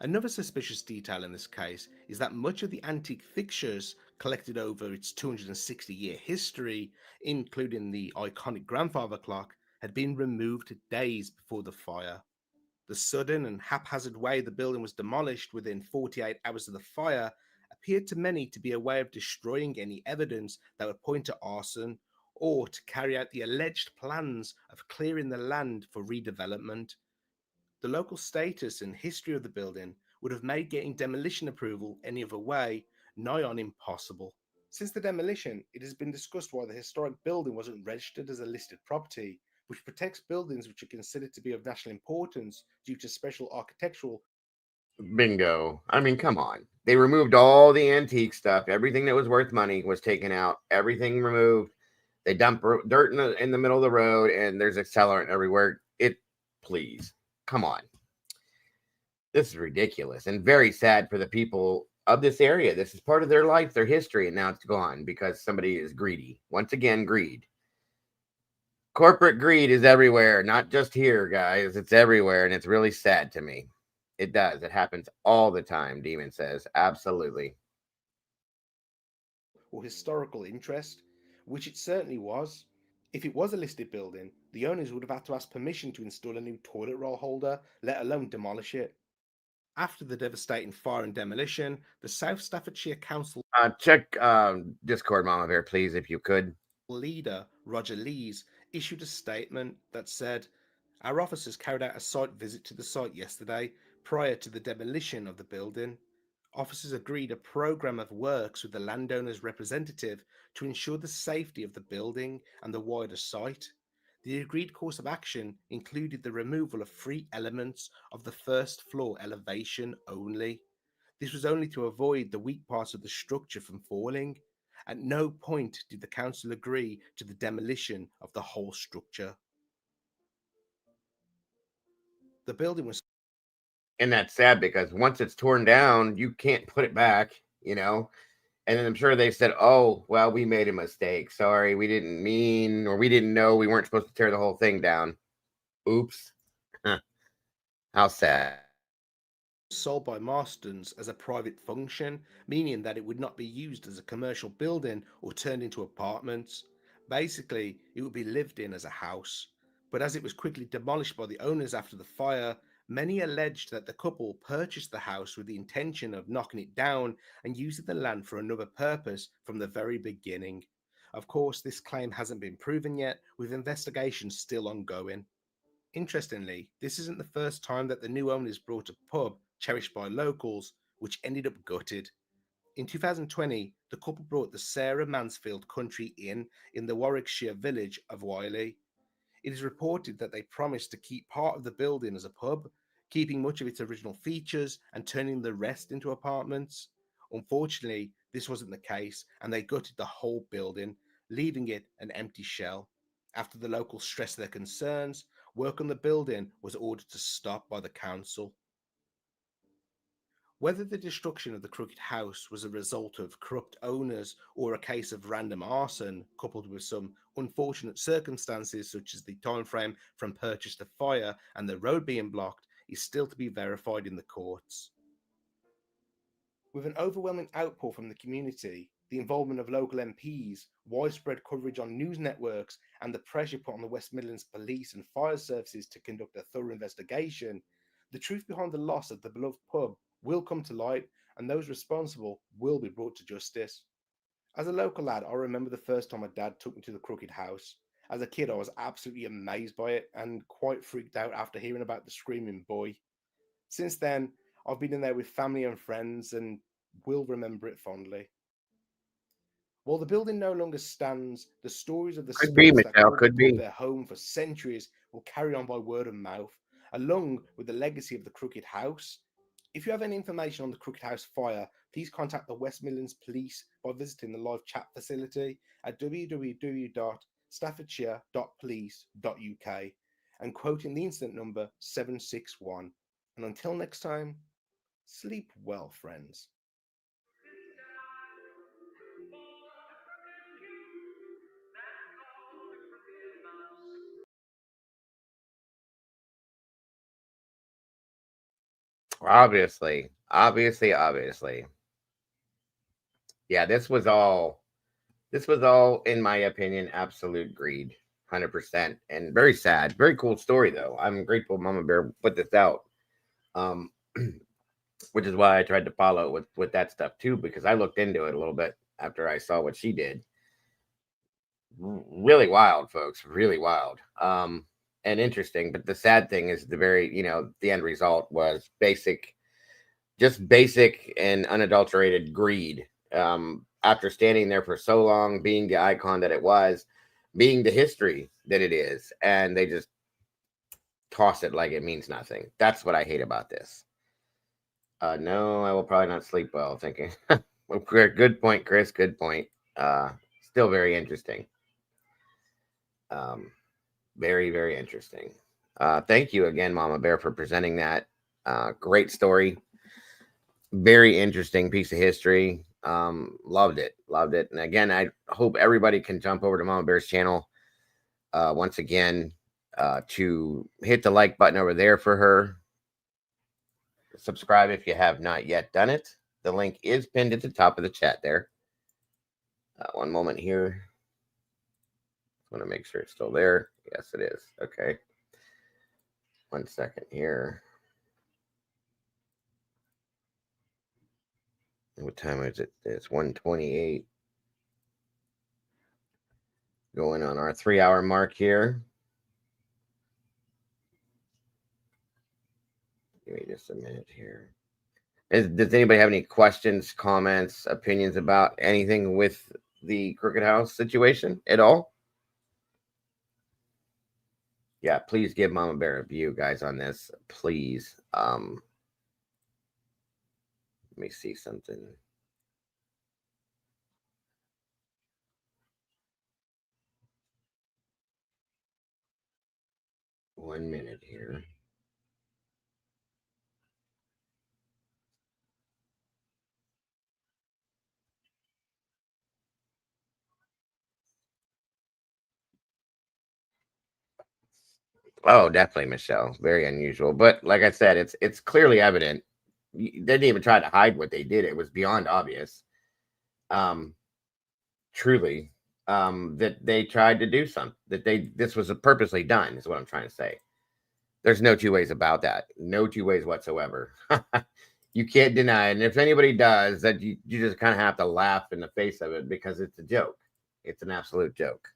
Another suspicious detail in this case is that much of the antique fixtures collected over its 260-year history, including the iconic grandfather clock, had been removed days before the fire. The sudden and haphazard way the building was demolished within 48 hours of the fire appeared to many to be a way of destroying any evidence that would point to arson or to carry out the alleged plans of clearing the land for redevelopment. The local status and history of the building would have made getting demolition approval any other way nigh on impossible. Since the demolition, it has been discussed why the historic building wasn't registered as a listed property, which protects buildings which are considered to be of national importance due to special architectural. Bingo. I mean, come on. They removed all the antique stuff. Everything that was worth money was taken out. Everything removed. They dump dirt in the middle of the road, and there's accelerant everywhere. Please, come on. This is ridiculous and very sad for the people of this area. This is part of their life, their history, and now it's gone because somebody is greedy. Once again, greed. Corporate greed is everywhere, not just here, guys. It's everywhere, and it's really sad to me. It does. It happens all the time, Demon says. Absolutely. Or historical interest, which it certainly was. If it was a listed building, the owners would have had to ask permission to install a new toilet roll holder, let alone demolish it. After the devastating fire and demolition, the South Staffordshire Council Check Discord, Mama Bear, please, if you could. Leader Roger Lees issued a statement that said, "Our officers carried out a site visit to the site yesterday prior to the demolition of the building. Officers agreed a program of works with the landowner's representative to ensure the safety of the building and the wider site. The agreed course of action included the removal of 3 elements of the first floor elevation only. This was only to avoid the weak parts of the structure from falling. At no point did the council agree to the demolition of the whole structure." The building was. And that's sad because once it's torn down, you can't put it back, you know? And then I'm sure they said, oh, well, we made a mistake. Sorry, we didn't mean, or we didn't know we weren't supposed to tear the whole thing down. Oops. How sad. Sold by Marston's as a private function, meaning that it would not be used as a commercial building or turned into apartments. Basically, it would be lived in as a house. But as it was quickly demolished by the owners after the fire, many alleged that the couple purchased the house with the intention of knocking it down and using the land for another purpose from the very beginning. Of course, this claim hasn't been proven yet, with investigations still ongoing. Interestingly, this isn't the first time that the new owners brought a pub cherished by locals, which ended up gutted. In 2020, the couple brought the Sarah Mansfield Country Inn in the Warwickshire village of Wiley. It is reported that they promised to keep part of the building as a pub, keeping much of its original features and turning the rest into apartments. Unfortunately, this wasn't the case, and they gutted the whole building, leaving it an empty shell. After the locals stressed their concerns, work on the building was ordered to stop by the council. Whether the destruction of the Crooked House was a result of corrupt owners or a case of random arson coupled with some unfortunate circumstances such as the time frame from purchase to fire and the road being blocked is still to be verified in the courts. With an overwhelming outpour from the community, the involvement of local MPs, widespread coverage on news networks, and the pressure put on the West Midlands police and fire services to conduct a thorough investigation, the truth behind the loss of the beloved pub will come to light, and those responsible will be brought to justice. As a local lad, I remember the first time my dad took me to the Crooked House. As a kid, I was absolutely amazed by it and quite freaked out after hearing about the screaming boy. Since then, I've been in there with family and friends and will remember it fondly. While the building no longer stands, the stories of the spirits that called the pub their home for centuries will carry on by word of mouth, along with the legacy of the Crooked House. If you have any information on the Crooked House fire, please contact the West Midlands Police by visiting the live chat facility at www.wmp.org.uk. staffordshire.police.uk, and quoting the incident number 761. And until next time, sleep well, friends. Obviously. Yeah, this was all, in my opinion, absolute greed. 100%. And very sad. Very cool story, though. I'm grateful Mama Bear put this out. Which is why I tried to follow with that stuff too, because I looked into it a little bit after I saw what she did. Really wild, folks. Really wild. And interesting. But the sad thing is the end result was just basic and unadulterated greed. After standing there for so long, being the icon that it was, being the history that it is, and they just toss it like it means nothing. That's what I hate about this. No, I will probably not sleep well thinking. Good point, Chris. Good point. Still very interesting. Very, very interesting. Thank you again, Mama Bear, for presenting that. Great story. Very interesting piece of history. Loved it. And again, I hope everybody can jump over to Mama Bear's channel once again to hit the like button over there for her. Subscribe if you have not yet done it. The link is pinned at the top of the chat there. One moment here. I want to make sure it's still there. Yes, it is. Okay. 1 second here. What time is it? It's 1:28. Going on our 3-hour mark here. Give me just a minute here. Does anybody have any questions, comments, opinions about anything with the Crooked House situation at all? Yeah, please give Mama Bear a view, guys, on this. Please. Let me see something. One minute here. Oh, definitely, Michelle. Very unusual. But like I said, it's clearly evident. They didn't even try to hide what they did. It was beyond obvious. Truly, that they tried to do something. This was purposely done, is what I'm trying to say. There's no two ways about that. No two ways whatsoever. You can't deny it. And if anybody does, that you just kind of have to laugh in the face of it because it's a joke. It's an absolute joke.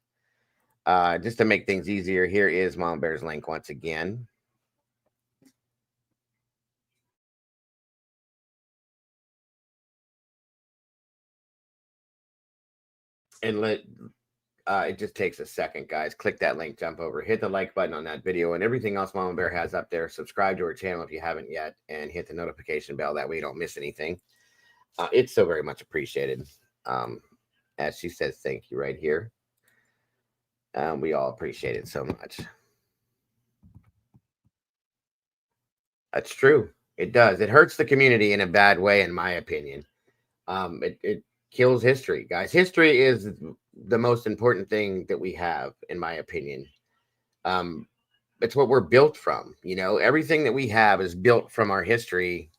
Just to make things easier, here is Mama Bear's link once again. And it just takes a second, guys. Click that link, jump over, hit the like button on that video, and everything else Mama Bear has up there. Subscribe to her channel if you haven't yet, and hit the notification bell. That way you don't miss anything. It's so very much appreciated. As she says, thank you right here. We all appreciate it so much. That's true. It does. It hurts the community in a bad way, in my opinion. It kills history, guys. History is the most important thing that we have, in my opinion. It's what we're built from. Everything that we have is built from our history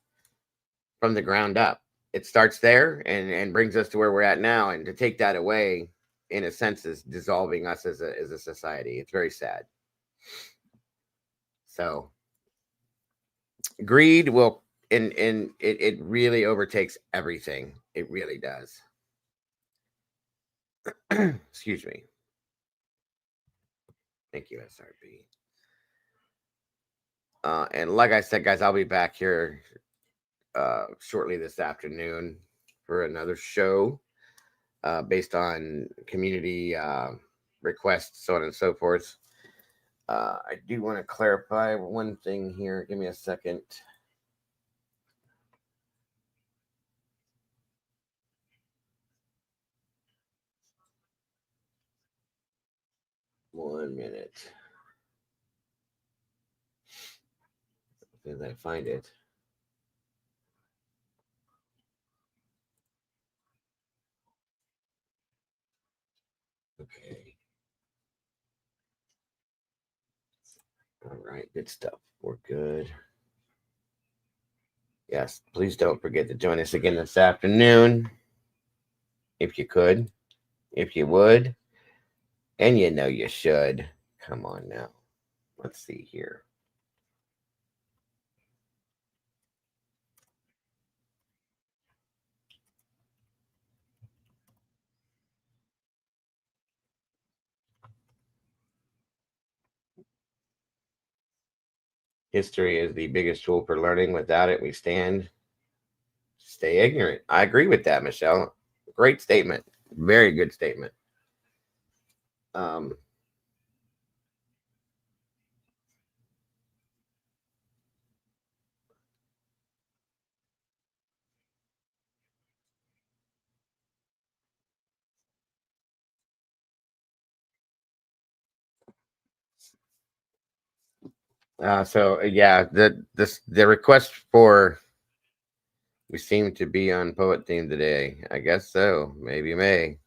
from the ground up. It starts there and brings us to where we're at now. And to take that away, in a sense, is dissolving us as a society. It's very sad. So greed will, and it really overtakes everything. It really does. Excuse me. Thank you, SRB. And like I said, guys, I'll be back here shortly this afternoon for another show based on community requests, so on and so forth. I do want to clarify one thing here. Give me a second. 1 minute. As I find it. Okay. All right, good stuff. We're good. Yes, please don't forget to join us again this afternoon. If you could, if you would, and you know you should. Come on now. Let's see here. History is the biggest tool for learning. Without it, we stay ignorant. I agree with that, Michelle. Great statement. Very good statement. Um, so yeah, the request for we seem to be on poet theme today. I guess so. Maybe May.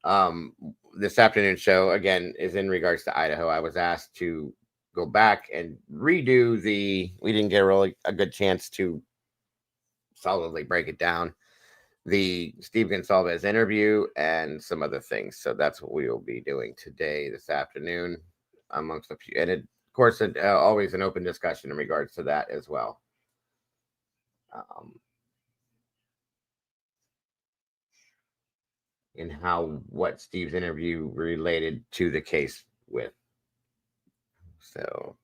Um, this afternoon show again is in regards to Idaho. I was asked to go back and redo the. We didn't get really a good chance to solidly break it down. The Steve Gonsalves interview and some other things. So that's what we will be doing today, this afternoon, amongst a few. And of course, always an open discussion in regards to that as well. And how what Steve's interview related to the case with. So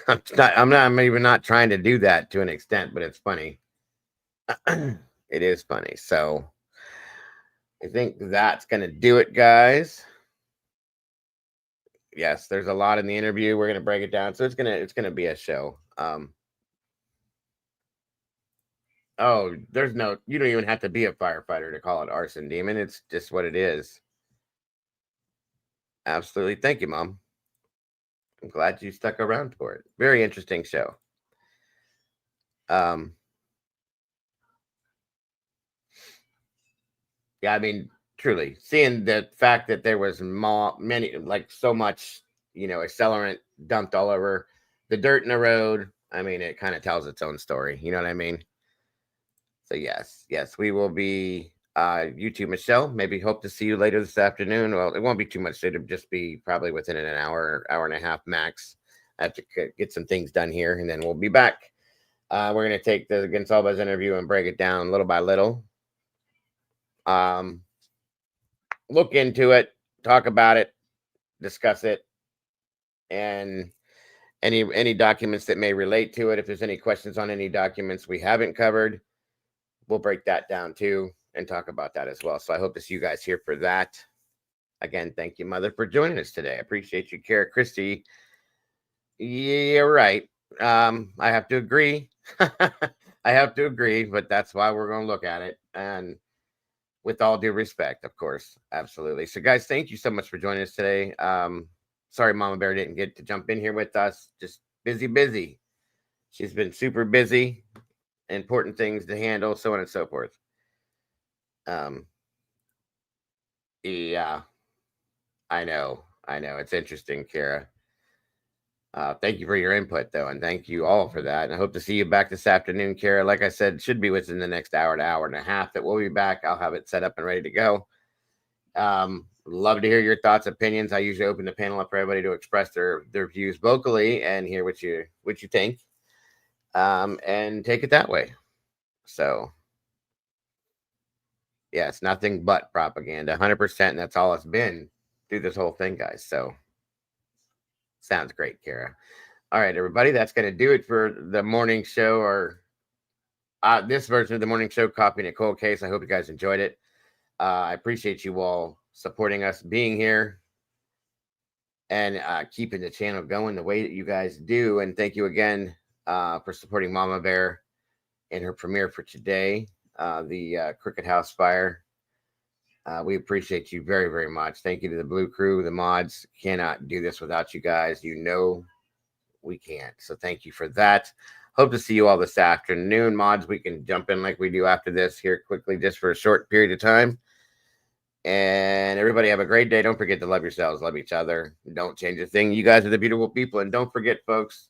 I'm even not trying to do that to an extent, but it's funny. It is funny. So I think that's gonna do it, guys. Yes, there's a lot in the interview. We're gonna break it down. So it's gonna be a show. Oh, there's no you don't even have to be a firefighter to call it arson, demon. It's just what it is. Absolutely. Thank you, Mom. I'm glad you stuck around for it. Very interesting show. Yeah, I mean, truly, seeing the fact that there was many, like so much, accelerant dumped all over the dirt in the road. I mean, it kind of tells its own story. You know what I mean? So yes, we will be. You too, Michelle. Maybe hope to see you later this afternoon. Well, it won't be too much. It'll just be probably within an hour and a half max. I have to get some things done here, and then we'll be back. We're going to take the Gonsalves interview and break it down little by little. Look into it, talk about it, discuss it, and any documents that may relate to it. If there's any questions on any documents we haven't covered, we'll break that down too and talk about that as well. So I hope to see you guys here for that. Again, thank you, Mother, for joining us today. I appreciate you, Kara Christie. Yeah, right. I have to agree. I have to agree, but that's why we're going to look at it. And with all due respect, of course. Absolutely. So, guys, thank you so much for joining us today. Sorry, Mama Bear didn't get to jump in here with us. Just busy. She's been super busy. Important things to handle, so on and so forth. Yeah. I know. It's interesting, Kara. Thank you for your input, though, and thank you all for that. And I hope to see you back this afternoon, Kara. Like I said, should be within the next hour to hour and a half that we'll be back. I'll have it set up and ready to go. Love to hear your thoughts, opinions. I usually open the panel up for everybody to express their views vocally and hear what you think, and take it that way. So, yeah, it's nothing but propaganda, 100%, and that's all it's been through this whole thing, guys. So, sounds great, Kara. All right, everybody, that's going to do it for the morning show, or this version of the morning show, Copying a Cold Case. I hope you guys enjoyed it. I appreciate you all supporting us, being here, and keeping the channel going the way that you guys do. And thank you again for supporting Mama Bear in her premiere for today, the Crooked House fire. We appreciate you very, very much. Thank you to the Blue Crew, the mods. Cannot do this without you guys. You know we can't. So thank you for that. Hope to see you all this afternoon. Mods, we can jump in like we do after this here quickly, just for a short period of time. And everybody have a great day. Don't forget to love yourselves, love each other. Don't change a thing. You guys are the beautiful people. And don't forget, folks,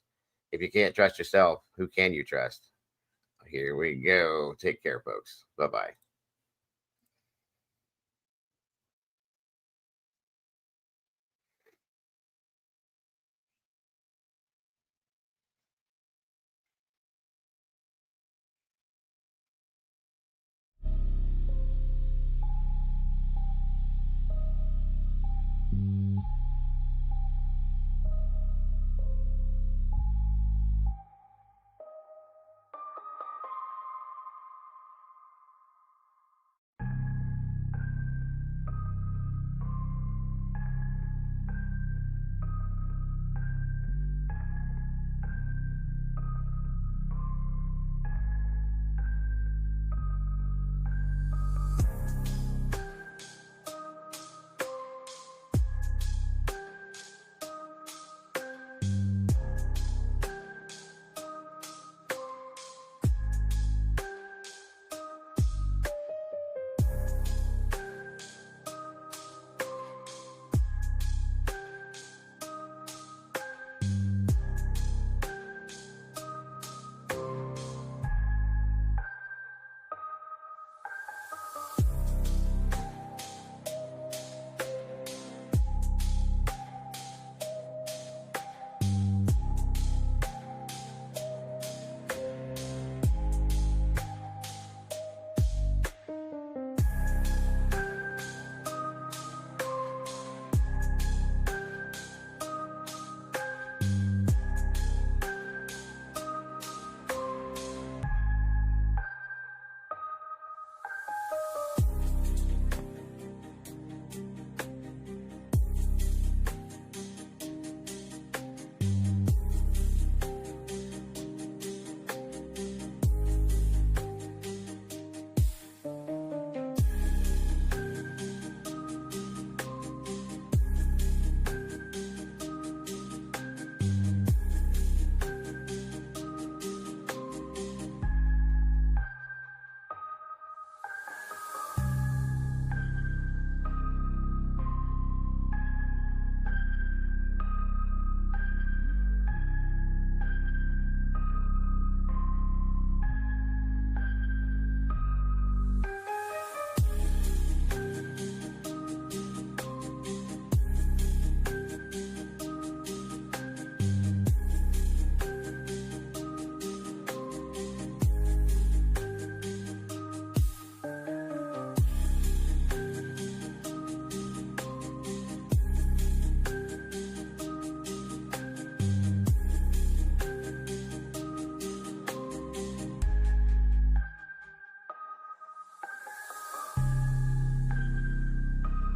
if you can't trust yourself, who can you trust? Here we go. Take care, folks. Bye-bye.